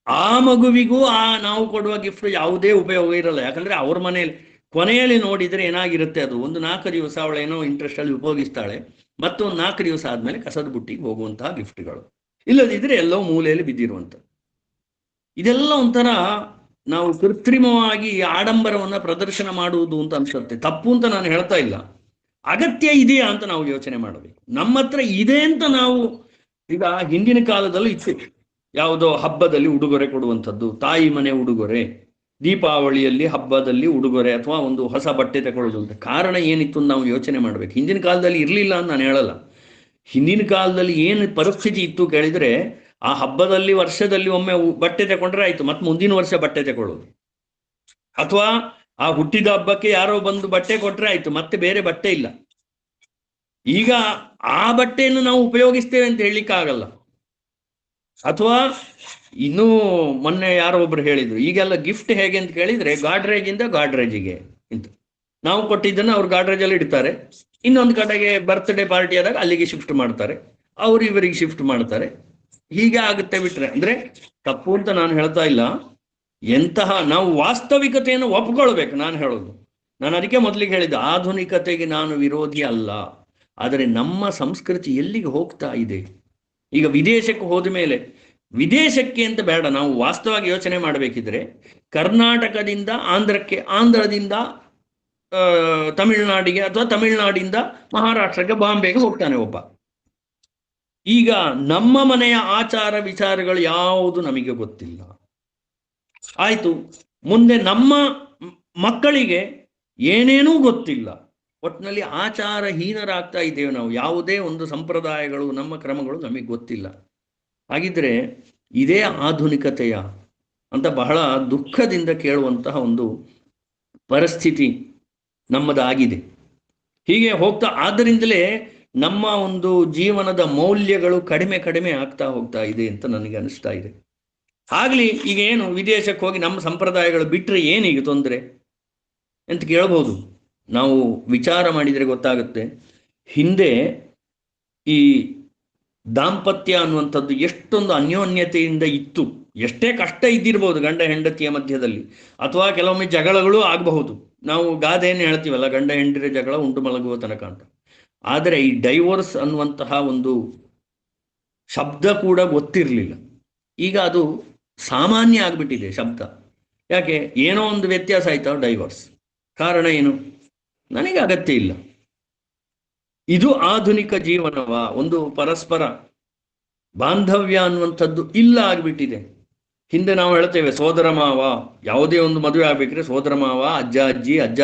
S4: ಆ ಮಗುವಿಗೂ ನಾವು ಕೊಡುವ ಗಿಫ್ಟ್ ಯಾವುದೇ ಉಪಯೋಗ ಇರಲ್ಲ. ಯಾಕಂದ್ರೆ ಅವ್ರ ಮನೆಯಲ್ಲಿ ಕೊನೆಯಲ್ಲಿ ನೋಡಿದ್ರೆ ಏನಾಗಿರುತ್ತೆ, ಅದು ಒಂದು 4 ದಿವಸ ಅವಳೇನೋ ಇಂಟ್ರೆಸ್ಟ್ ಅಲ್ಲಿ ಉಪಯೋಗಿಸ್ತಾಳೆ, ಮತ್ತೊಂದು 4 ದಿವಸ ಆದ್ಮೇಲೆ ಕಸದ ಬುಟ್ಟಿಗೆ ಹೋಗುವಂತಹ ಗಿಫ್ಟ್ಗಳು. ಇಲ್ಲದಿದ್ರೆ ಎಲ್ಲೋ ಮೂಲೆಯಲ್ಲಿ ಬಿದ್ದಿರುವಂತ. ಇದೆಲ್ಲ ಒಂಥರ ನಾವು ಕೃತ್ರಿಮವಾಗಿ ಆಡಂಬರವನ್ನ ಪ್ರದರ್ಶನ ಮಾಡುವುದು ಅಂತ ಅನ್ಸುತ್ತೆ. ತಪ್ಪು ಅಂತ ನಾನು ಹೇಳ್ತಾ ಇಲ್ಲ, ಅಗತ್ಯ ಇದೆಯಾ ಅಂತ ನಾವು ಯೋಚನೆ ಮಾಡಬೇಕು. ನಮ್ಮ ಹತ್ರ ಇದೆ ಅಂತ ನಾವು, ಈಗ ಹಿಂದಿನ ಕಾಲದಲ್ಲೂ ಇತ್ತು, ಯಾವುದೋ ಹಬ್ಬದಲ್ಲಿ ಉಡುಗೊರೆ ಕೊಡುವಂಥದ್ದು, ತಾಯಿ ಮನೆ ಉಡುಗೊರೆ, ದೀಪಾವಳಿಯಲ್ಲಿ ಹಬ್ಬದಲ್ಲಿ ಉಡುಗೊರೆ ಅಥವಾ ಒಂದು ಹೊಸ ಬಟ್ಟೆ ತಗೊಳ್ಳೋದು ಅಂತ. ಕಾರಣ ಏನಿತ್ತು ಅಂತ ನಾವು ಯೋಚನೆ ಮಾಡ್ಬೇಕು. ಹಿಂದಿನ ಕಾಲದಲ್ಲಿ ಇರಲಿಲ್ಲ ಅಂತ ನಾನು ಹೇಳಲ್ಲ. ಹಿಂದಿನ ಕಾಲದಲ್ಲಿ ಏನು ಪರಿಸ್ಥಿತಿ ಇತ್ತು ಕೇಳಿದ್ರೆ, ಆ ಹಬ್ಬದಲ್ಲಿ ವರ್ಷದಲ್ಲಿ ಒಮ್ಮೆ ಬಟ್ಟೆ ತಗೊಂಡ್ರೆ ಆಯ್ತು, ಮತ್ತೆ ಮುಂದಿನ ವರ್ಷ ಬಟ್ಟೆ ತಗೊಳ್ಳೋದು. ಅಥವಾ ಆ ಹುಟ್ಟಿದ ಹಬ್ಬಕ್ಕೆ ಯಾರೋ ಬಂದು ಬಟ್ಟೆ ಕೊಟ್ರೆ ಆಯ್ತು, ಮತ್ತೆ ಬೇರೆ ಬಟ್ಟೆ ಇಲ್ಲ. ಈಗ ಆ ಬಟ್ಟೆಯನ್ನು ನಾವು ಉಪಯೋಗಿಸ್ತೇವೆ ಅಂತ ಹೇಳಲಿಕ್ಕಾಗಲ್ಲ. ಅಥವಾ ಇನ್ನೂ ಮೊನ್ನೆ ಯಾರೋ ಒಬ್ರು ಹೇಳಿದ್ರು, ಈಗೆಲ್ಲ ಗಿಫ್ಟ್ ಹೇಗೆ ಅಂತ ಕೇಳಿದ್ರೆ, ಗಾಡ್ರೇಜಿಂದ ಗಾಡ್ರೇಜಿಗೆ ಅಂತ ನಾವು ಕೊಟ್ಟಿದ್ದನ್ನು ಅವ್ರು ಗಾಡ್ರೇಜಲ್ಲಿ ಇಡ್ತಾರೆ, ಇನ್ನೊಂದು ಕಡೆಗೆ ಬರ್ತ್ಡೇ ಪಾರ್ಟಿ ಆದಾಗ ಅಲ್ಲಿಗೆ ಶಿಫ್ಟ್ ಮಾಡ್ತಾರೆ, ಅವ್ರು ಇವರಿಗೆ ಶಿಫ್ಟ್ ಮಾಡ್ತಾರೆ. ಹೀಗೆ ಆಗುತ್ತೆ ಬಿಟ್ರೆ. ಅಂದ್ರೆ ತಪ್ಪು ಅಂತ ನಾನು ಹೇಳ್ತಾ ಇಲ್ಲ, ಎಂತಹ ನಾವು ವಾಸ್ತವಿಕತೆಯನ್ನು ಒಪ್ಕೊಳ್ಬೇಕು. ನಾನು ಹೇಳೋದು, ನಾನು ಅದಕ್ಕೆ ಮೊದಲಿಗೆ ಹೇಳಿದ್ದೆ, ಆಧುನಿಕತೆಗೆ ನಾನು ವಿರೋಧಿ ಅಲ್ಲ, ಆದರೆ ನಮ್ಮ ಸಂಸ್ಕೃತಿ ಎಲ್ಲಿಗೆ ಹೋಗ್ತಾ ಇದೆ. ಈಗ ವಿದೇಶಕ್ಕೆ ಹೋದ ಮೇಲೆ, ವಿದೇಶಕ್ಕೆ ಅಂತ ಬೇಡ, ನಾವು ವಾಸ್ತವವಾಗಿ ಯೋಚನೆ ಮಾಡಬೇಕಿದ್ರೆ ಕರ್ನಾಟಕದಿಂದ ಆಂಧ್ರಕ್ಕೆ, ಆಂಧ್ರದಿಂದ ತಮಿಳುನಾಡಿಗೆ, ಅಥವಾ ತಮಿಳುನಾಡಿಂದ ಮಹಾರಾಷ್ಟ್ರಕ್ಕೆ, ಬಾಂಬೆಗೆ ಹೋಗ್ತಾನೆ ಒಬ್ಬ. ಈಗ ನಮ್ಮ ಮನೆಯ ಆಚಾರ ವಿಚಾರಗಳು ಯಾವುದು ನಮಗೆ ಗೊತ್ತಿಲ್ಲ. ಆಯ್ತು, ಮುಂದೆ ನಮ್ಮ ಮಕ್ಕಳಿಗೆ ಏನೇನೂ ಗೊತ್ತಿಲ್ಲ. ಒಟ್ಟಿನಲ್ಲಿ ಆಚಾರಹೀನರಾಗ್ತಾ ಇದ್ದೇವೆ ನಾವು. ಯಾವುದೇ ಒಂದು ಸಂಪ್ರದಾಯಗಳು, ನಮ್ಮ ಕ್ರಮಗಳು ನಮಗೆ ಗೊತ್ತಿಲ್ಲ. ಹಾಗಿದ್ರೆ ಇದೇ ಆಧುನಿಕತೆಯ ಅಂತ ಬಹಳ ದುಃಖದಿಂದ ಕೇಳುವಂತಹ ಒಂದು ಪರಿಸ್ಥಿತಿ ನಮ್ಮದಾಗಿದೆ. ಹೀಗೆ ಹೋಗ್ತಾ, ಆದ್ದರಿಂದಲೇ ನಮ್ಮ ಒಂದು ಜೀವನದ ಮೌಲ್ಯಗಳು ಕಡಿಮೆ ಕಡಿಮೆ ಆಗ್ತಾ ಹೋಗ್ತಾ ಇದೆ ಅಂತ ನನಗೆ ಅನಿಸ್ತಾ ಇದೆ. ಆಗ್ಲಿ, ಈಗ ಏನು ವಿದೇಶಕ್ಕೆ ಹೋಗಿ ನಮ್ಮ ಸಂಪ್ರದಾಯಗಳು ಬಿಟ್ಟರೆ ಏನೀಗ ತೊಂದರೆ ಅಂತ ಕೇಳಬಹುದು. ನಾವು ವಿಚಾರ ಮಾಡಿದರೆ ಗೊತ್ತಾಗುತ್ತೆ, ಹಿಂದೆ ಈ ದಾಂಪತ್ಯ ಅನ್ನುವಂಥದ್ದು ಎಷ್ಟೊಂದು ಅನ್ಯೋನ್ಯತೆಯಿಂದ ಇತ್ತು. ಎಷ್ಟೇ ಕಷ್ಟ ಇದ್ದಿರ್ಬೋದು ಗಂಡ ಹೆಂಡತಿಯ ಮಧ್ಯದಲ್ಲಿ, ಅಥವಾ ಕೆಲವೊಮ್ಮೆ ಜಗಳಗಳು ಆಗಬಹುದು. ನಾವು ಗಾದೆಯನ್ನು ಹೇಳ್ತೀವಲ್ಲ, ಗಂಡ ಹೆಂಡತಿಯ ಜಗಳ ಉಂಟು ಮಲಗುವ ತನಕ ಅಂತ. ಆದರೆ ಈ ಡೈವೋರ್ಸ್ ಅನ್ನುವಂತಹ ಒಂದು ಶಬ್ದ ಕೂಡ ಗೊತ್ತಿರಲಿಲ್ಲ. ಈಗ ಅದು ಸಾಮಾನ್ಯ ಆಗ್ಬಿಟ್ಟಿದೆ ಶಬ್ದ. ಯಾಕೆ? ಏನೋ ಒಂದು ವ್ಯತ್ಯಾಸ ಆಯ್ತಾ ಡೈವೋರ್ಸ್. ಕಾರಣ ಏನು? ನನಗೆ ಅಗತ್ಯ ಇಲ್ಲ. ಇದು ಆಧುನಿಕ ಜೀವನವ? ಒಂದು ಪರಸ್ಪರ ಬಾಂಧವ್ಯ ಅನ್ನುವಂಥದ್ದು ಇಲ್ಲ ಆಗ್ಬಿಟ್ಟಿದೆ. ಹಿಂದೆ ನಾವು ಹೇಳ್ತೇವೆ ಸೋದರ ಮಾವ, ಯಾವುದೇ ಒಂದು ಮದುವೆ ಆಗ್ಬೇಕ್ರೆ ಸೋದರ ಮಾವ, ಅಜ್ಜ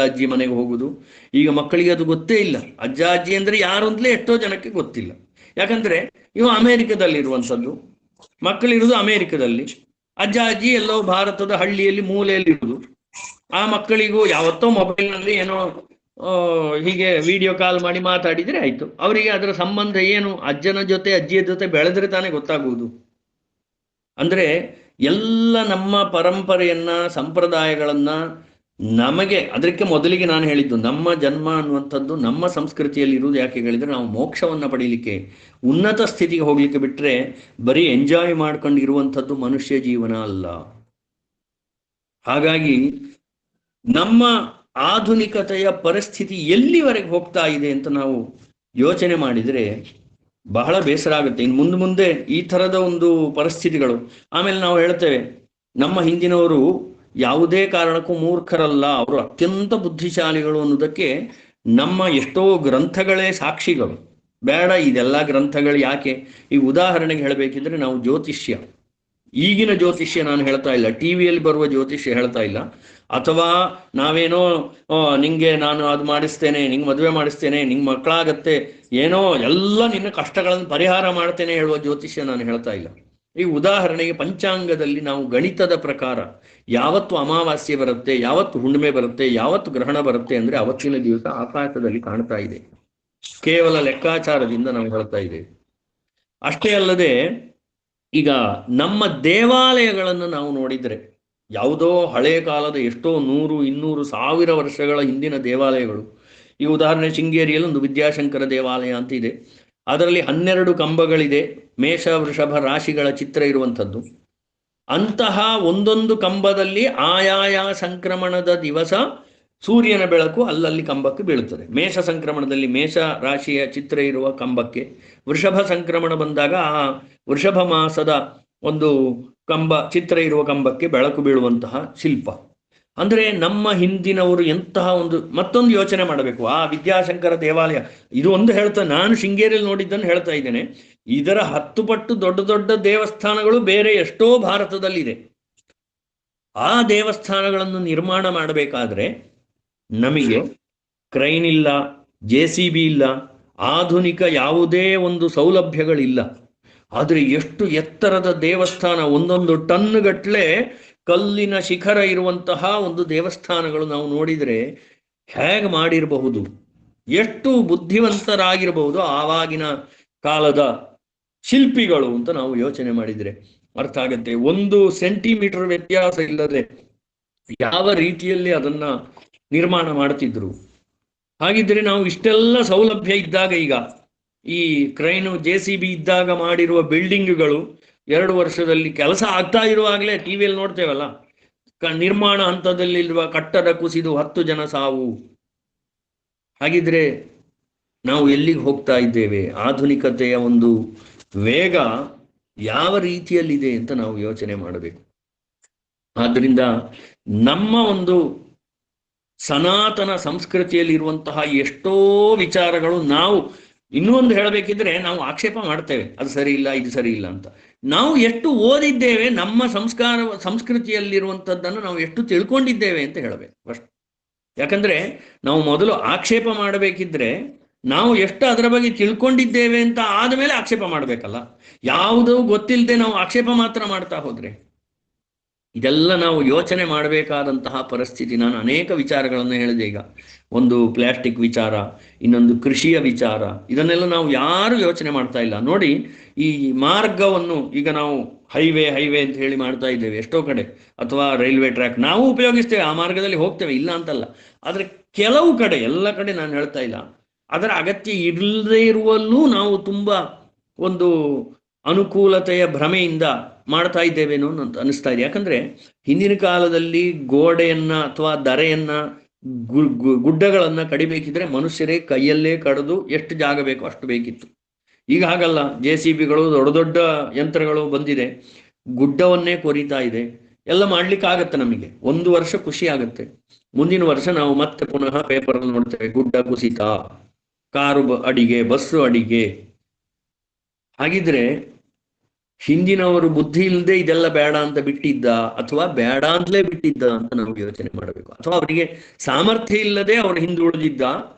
S4: ಅಜ್ಜಿ ಮನೆಗೆ ಹೋಗುದು. ಈಗ ಮಕ್ಕಳಿಗೆ ಅದು ಗೊತ್ತೇ ಇಲ್ಲ. ಅಜ್ಜ ಅಜ್ಜಿ ಅಂದ್ರೆ ಯಾರು ಅಂತಲೇ ಎಷ್ಟೋ ಜನಕ್ಕೆ ಗೊತ್ತಿಲ್ಲ. ಯಾಕಂದ್ರೆ ಇವು ಅಮೆರಿಕದಲ್ಲಿರುವಂಥದ್ದು, ಮಕ್ಕಳಿರುವುದು ಅಮೆರಿಕದಲ್ಲಿ, ಅಜ್ಜ ಅಜ್ಜಿ ಎಲ್ಲೋ ಭಾರತದ ಹಳ್ಳಿಯಲ್ಲಿ ಮೂಲೆಯಲ್ಲಿ ಇರುವುದು. ಆ ಮಕ್ಕಳಿಗೂ ಯಾವತ್ತೋ ಮೊಬೈಲ್ನಲ್ಲಿ ಏನೋ ಹೀಗೆ ವಿಡಿಯೋ ಕಾಲ್ ಮಾಡಿ ಮಾತಾಡಿದ್ರೆ ಆಯ್ತು. ಅವರಿಗೆ ಅದರ ಸಂಬಂಧ ಏನು, ಅಜ್ಜನ ಜೊತೆ ಅಜ್ಜಿಯ ಜೊತೆ ಬೆಳೆದ್ರೆ ತಾನೇ ಗೊತ್ತಾಗುವುದು. ಅಂದ್ರೆ ಎಲ್ಲ ನಮ್ಮ ಪರಂಪರೆಯನ್ನ, ಸಂಪ್ರದಾಯಗಳನ್ನ ನಮಗೆ, ಅದಕ್ಕೆ ಮೊದಲಿಗೆ ನಾನು ಹೇಳಿದ್ದು, ನಮ್ಮ ಜನ್ಮ ಅನ್ನುವಂಥದ್ದು ನಮ್ಮ ಸಂಸ್ಕೃತಿಯಲ್ಲಿ ಇರುವುದು ಯಾಕೆ ಹೇಳಿದ್ರೆ ನಾವು ಮೋಕ್ಷವನ್ನ ಪಡೀಲಿಕ್ಕೆ, ಉನ್ನತ ಸ್ಥಿತಿಗೆ ಹೋಗ್ಲಿಕ್ಕೆ. ಬಿಟ್ರೆ ಬರೀ ಎಂಜಾಯ್ ಮಾಡ್ಕೊಂಡು ಇರುವಂಥದ್ದು ಮನುಷ್ಯ ಜೀವನ ಅಲ್ಲ. ಹಾಗಾಗಿ ನಮ್ಮ ಆಧುನಿಕತೆಯ ಪರಿಸ್ಥಿತಿ ಎಲ್ಲಿವರೆಗೆ ಹೋಗ್ತಾ ಇದೆ ಅಂತ ನಾವು ಯೋಚನೆ ಮಾಡಿದರೆ ಬಹಳ ಬೇಸರ ಆಗುತ್ತೆ. ಇನ್ನು ಮುಂದೆ ಈ ಥರದ ಒಂದು ಪರಿಸ್ಥಿತಿಗಳು. ಆಮೇಲೆ ನಾವು ಹೇಳ್ತೇವೆ ನಮ್ಮ ಹಿಂದಿನವರು ಯಾವುದೇ ಕಾರಣಕ್ಕೂ ಮೂರ್ಖರಲ್ಲ, ಅವರು ಅತ್ಯಂತ ಬುದ್ಧಿಶಾಲಿಗಳು ಅನ್ನೋದಕ್ಕೆ ನಮ್ಮ ಎಷ್ಟೋ ಗ್ರಂಥಗಳೇ ಸಾಕ್ಷಿಗಳು. ಬೇಡ ಇದೆಲ್ಲ ಗ್ರಂಥಗಳು ಯಾಕೆ? ಈ ಉದಾಹರಣೆಗೆ ಹೇಳಬೇಕಿದ್ರೆ ನಾವು ಜ್ಯೋತಿಷ್ಯ, ಈಗಿನ ಜ್ಯೋತಿಷ್ಯ ನಾನು ಹೇಳ್ತಾ ಇಲ್ಲ, ಟಿವಿಯಲ್ಲಿ ಬರುವ ಜ್ಯೋತಿಷ್ಯ ಹೇಳ್ತಾ ಇಲ್ಲ, ಅಥವಾ ನಾವೇನೋ ನಿಂಗೆ ನಾನು ಅದು ಮಾಡಿಸ್ತೇನೆ, ನಿಂಗೆ ಮದುವೆ ಮಾಡಿಸ್ತೇನೆ, ನಿಂಗೆ ಮಕ್ಕಳಾಗತ್ತೆ, ಏನೋ ಎಲ್ಲ ನಿನ್ನ ಕಷ್ಟಗಳನ್ನು ಪರಿಹಾರ ಮಾಡ್ತೇನೆ ಹೇಳುವ ಜ್ಯೋತಿಷ್ಯ ನಾನು ಹೇಳ್ತಾ ಇಲ್ಲ. ಈ ಉದಾಹರಣೆಗೆ ಪಂಚಾಂಗದಲ್ಲಿ ನಾವು ಗಣಿತದ ಪ್ರಕಾರ ಯಾವತ್ತು ಅಮಾವಾಸ್ಯೆ ಬರುತ್ತೆ, ಯಾವತ್ತು ಹುಣ್ಣಿಮೆ ಬರುತ್ತೆ, ಯಾವತ್ತು ಗ್ರಹಣ ಬರುತ್ತೆ ಅಂದ್ರೆ ಅವತ್ತಿನ ದಿವಸ ಆಕಾಶದಲ್ಲಿ ಕಾಣ್ತಾ ಇದೆ. ಕೇವಲ ಲೆಕ್ಕಾಚಾರದಿಂದ ನಾವು ಹೇಳ್ತಾ ಇದ್ದೇವೆ. ಅಷ್ಟೇ ಅಲ್ಲದೆ ಈಗ ನಮ್ಮ ದೇವಾಲಯಗಳನ್ನು ನಾವು ನೋಡಿದರೆ, ಯಾವುದೋ ಹಳೆಯ ಕಾಲದ ಎಷ್ಟೋ 100, 200, 1000 ವರ್ಷಗಳ ಹಿಂದಿನ ದೇವಾಲಯಗಳು. ಈ ಉದಾಹರಣೆ ಶೃಂಗೇರಿಯಲ್ಲಿ ಒಂದು ವಿದ್ಯಾಶಂಕರ ದೇವಾಲಯ ಅಂತ ಇದೆ. ಅದರಲ್ಲಿ 12 ಕಂಬಗಳಿದೆ, ಮೇಷ ವೃಷಭ ರಾಶಿಗಳ ಚಿತ್ರ ಇರುವಂಥದ್ದು. ಅಂತಹ ಒಂದೊಂದು ಕಂಬದಲ್ಲಿ ಆಯಾಯ ಸಂಕ್ರಮಣದ ದಿವಸ ಸೂರ್ಯನ ಬೆಳಕು ಅಲ್ಲಲ್ಲಿ ಕಂಬಕ್ಕೆ ಬೀಳುತ್ತದೆ. ಮೇಷ ಸಂಕ್ರಮಣದಲ್ಲಿ ಮೇಷ ರಾಶಿಯ ಚಿತ್ರ ಇರುವ ಕಂಬಕ್ಕೆ, ವೃಷಭ ಸಂಕ್ರಮಣ ಬಂದಾಗ ಆ ವೃಷಭ ಮಾಸದ ಒಂದು ಕಂಬ ಚಿತ್ರ ಇರುವ ಕಂಬಕ್ಕೆ ಬೆಳಕು ಬೀಳುವಂತಹ ಶಿಲ್ಪ. ಅಂದ್ರೆ ನಮ್ಮ ಹಿಂದಿನವರು ಎಂತಹ ಒಂದು, ಮತ್ತೊಂದು ಯೋಚನೆ ಮಾಡಬೇಕು. ಆ ವಿದ್ಯಾಶಂಕರ ದೇವಾಲಯ ಇದು ಒಂದು ಹೇಳ್ತಾ, ನಾನು ಶೃಂಗೇರಿಯಲ್ಲಿ ನೋಡಿದ್ದನ್ನು ಹೇಳ್ತಾ ಇದ್ದೇನೆ. ಇದರ 10 ಪಟ್ಟು ದೊಡ್ಡ ದೊಡ್ಡ ದೇವಸ್ಥಾನಗಳು ಬೇರೆ ಎಷ್ಟೋ ಭಾರತದಲ್ಲಿದೆ. ಆ ದೇವಸ್ಥಾನಗಳನ್ನು ನಿರ್ಮಾಣ ಮಾಡಬೇಕಾದ್ರೆ ನಮಗೆ ಕ್ರೈನ್ ಇಲ್ಲ, JCB ಇಲ್ಲ, ಆಧುನಿಕ ಯಾವುದೇ ಒಂದು ಸೌಲಭ್ಯಗಳಿಲ್ಲ. ಆದರೆ ಎಷ್ಟು ಎತ್ತರದ ದೇವಸ್ಥಾನ, 1 ಟನ್ ಗಟ್ಟಲೆ ಕಲ್ಲಿನ ಶಿಖರ ಇರುವಂತಹ ಒಂದು ದೇವಸ್ಥಾನಗಳು ನಾವು ನೋಡಿದರೆ ಹೇಗೆ ಮಾಡಿರಬಹುದು, ಎಷ್ಟು ಬುದ್ಧಿವಂತರಾಗಿರಬಹುದು ಆವಾಗಿನ ಕಾಲದ ಶಿಲ್ಪಿಗಳು ಅಂತ ನಾವು ಯೋಚನೆ ಮಾಡಿದರೆ ಅರ್ಥ ಆಗತ್ತೆ. 1 ಸೆಂಟಿಮೀಟರ್ ವ್ಯತ್ಯಾಸ ಇಲ್ಲದೆ ಯಾವ ರೀತಿಯಲ್ಲಿ ಅದನ್ನ ನಿರ್ಮಾಣ ಮಾಡ್ತಿದ್ರು. ಹಾಗಿದ್ರೆ ನಾವು ಇಷ್ಟೆಲ್ಲ ಸೌಲಭ್ಯ ಇದ್ದಾಗ, ಈಗ ಈ ಕ್ರೈನು JCB ಇದ್ದಾಗ ಮಾಡಿರುವ ಬಿಲ್ಡಿಂಗ್ಗಳು 2 ವರ್ಷದಲ್ಲಿ ಕೆಲಸ ಆಗ್ತಾ ಇರುವಾಗಲೇ ಟಿವಿಯಲ್ಲಿ ನೋಡ್ತೇವಲ್ಲ, ನಿರ್ಮಾಣ ಹಂತದಲ್ಲಿರುವ ಕಟ್ಟಡ ಕುಸಿದು 10 ಜನ ಸಾವು. ಹಾಗಿದ್ರೆ ನಾವು ಎಲ್ಲಿಗೆ ಹೋಗ್ತಾ ಇದ್ದೇವೆ? ಆಧುನಿಕತೆಯ ಒಂದು ವೇಗ ಯಾವ ರೀತಿಯಲ್ಲಿದೆ ಅಂತ ನಾವು ಯೋಚನೆ ಮಾಡಬೇಕು. ಆದ್ದರಿಂದ ನಮ್ಮ ಒಂದು ಸನಾತನ ಸಂಸ್ಕೃತಿಯಲ್ಲಿ ಇರುವಂತಹ ಎಷ್ಟೋ ವಿಚಾರಗಳು ನಾವು ಇನ್ನೊಂದು ಹೇಳಬೇಕಿದ್ರೆ ನಾವು ಆಕ್ಷೇಪ ಮಾಡ್ತೇವೆ, ಅದು ಸರಿ ಇಲ್ಲ, ಇದು ಸರಿ ಇಲ್ಲ ಅಂತ. ನಾವು ಎಷ್ಟು ಓದಿದ್ದೇವೆ, ನಮ್ಮ ಸಂಸ್ಕೃತಿಯಲ್ಲಿರುವಂಥದ್ದನ್ನು ನಾವು ಎಷ್ಟು ತಿಳ್ಕೊಂಡಿದ್ದೇವೆ ಅಂತ ಹೇಳಬೇಕು ಫಸ್ಟ್. ಯಾಕಂದ್ರೆ ನಾವು ಮೊದಲು ಆಕ್ಷೇಪ ಮಾಡಬೇಕಿದ್ರೆ ನಾವು ಎಷ್ಟು ಅದರ ಬಗ್ಗೆ ತಿಳ್ಕೊಂಡಿದ್ದೇವೆ ಅಂತ ಆದಮೇಲೆ ಆಕ್ಷೇಪ ಮಾಡಬೇಕಲ್ಲ. ಯಾವುದೂ ಗೊತ್ತಿಲ್ಲದೆ ನಾವು ಆಕ್ಷೇಪ ಮಾತ್ರ ಮಾಡ್ತಾ ಹೋದ್ರೆ ಇದೆಲ್ಲ ನಾವು ಯೋಚನೆ ಮಾಡಬೇಕಾದಂತಹ ಪರಿಸ್ಥಿತಿ. ನಾನು ಅನೇಕ ವಿಚಾರಗಳನ್ನು ಹೇಳಿದೆ. ಈಗ ಒಂದು ಪ್ಲಾಸ್ಟಿಕ್ ವಿಚಾರ, ಇನ್ನೊಂದು ಕೃಷಿಯ ವಿಚಾರ, ಇದನ್ನೆಲ್ಲ ನಾವು ಯಾರು ಯೋಚನೆ ಮಾಡ್ತಾ ಇಲ್ಲ. ನೋಡಿ, ಈ ಮಾರ್ಗವನ್ನು ಈಗ ನಾವು ಹೈವೇ ಅಂತ ಹೇಳಿ ಮಾಡ್ತಾ ಇದ್ದೇವೆ ಎಷ್ಟೋ ಕಡೆ, ಅಥವಾ ರೈಲ್ವೆ ಟ್ರ್ಯಾಕ್ ನಾವು ಉಪಯೋಗಿಸ್ತೇವೆ, ಆ ಮಾರ್ಗದಲ್ಲಿ ಹೋಗ್ತೇವೆ, ಇಲ್ಲ ಅಂತಲ್ಲ. ಆದರೆ ಕೆಲವು ಕಡೆ, ಎಲ್ಲ ಕಡೆ ನಾನು ಹೇಳ್ತಾ ಇಲ್ಲ, ಅದರ ಅಗತ್ಯ ಇಲ್ಲದೇ ಇರುವಲ್ಲೂ ನಾವು ತುಂಬ ಒಂದು ಅನುಕೂಲತೆಯ ಭ್ರಮೆಯಿಂದ ಮಾಡ್ತಾ ಇದ್ದೇವೇನೋ ಅಂತ ಅನಿಸ್ತಾ ಇದೆ. ಯಾಕಂದ್ರೆ ಹಿಂದಿನ ಕಾಲದಲ್ಲಿ ಗೋಡೆಯನ್ನ ಅಥವಾ ಧರೆಯನ್ನ ಗುಡ್ಡಗಳನ್ನ ಕಡಿಬೇಕಿದ್ರೆ ಮನುಷ್ಯರೇ ಕೈಯಲ್ಲೇ ಕಡಿದು ಎಷ್ಟು ಜಾಗ ಬೇಕೋ ಅಷ್ಟು ಬೇಕಿತ್ತು. ಈಗ ಹಾಗಲ್ಲ, JCBಗಳು, ದೊಡ್ಡ ದೊಡ್ಡ ಯಂತ್ರಗಳು ಬಂದಿದೆ, ಗುಡ್ಡವನ್ನೇ ಕೊರಿತಾ ಇದೆ. ಎಲ್ಲ ಮಾಡ್ಲಿಕ್ಕೆ ಆಗತ್ತೆ. ನಮಗೆ ಒಂದು ವರ್ಷ ಖುಷಿ ಆಗತ್ತೆ, ಮುಂದಿನ ವರ್ಷ ನಾವು ಮತ್ತೆ ಪುನಃ ಪೇಪರಲ್ಲಿ ನೋಡ್ತೇವೆ ಗುಡ್ಡ ಕುಸಿತ, ಕಾರು ಅಡಿಗೆ, ಬಸ್ಸು ಅಡಿಗೆ. ಹಾಗಿದ್ರೆ ಹಿಂದಿನವರು ಬುದ್ಧಿ ಇಲ್ಲದೆ ಇದೆಲ್ಲ ಬೇಡ ಅಂತ ಬಿಟ್ಟಿದ್ದ, ಅಥವಾ ಬೇಡ ಅಂತಲೇ ಬಿಟ್ಟಿದ್ದ ಅಂತ ನಾವು ಯೋಚನೆ ಮಾಡಬೇಕು. ಅಥವಾ ಅವರಿಗೆ ಸಾಮರ್ಥ್ಯ ಇಲ್ಲದೆ ಅವರು ಹಿಂದೆ ಉಳಿದಿದ್ದ,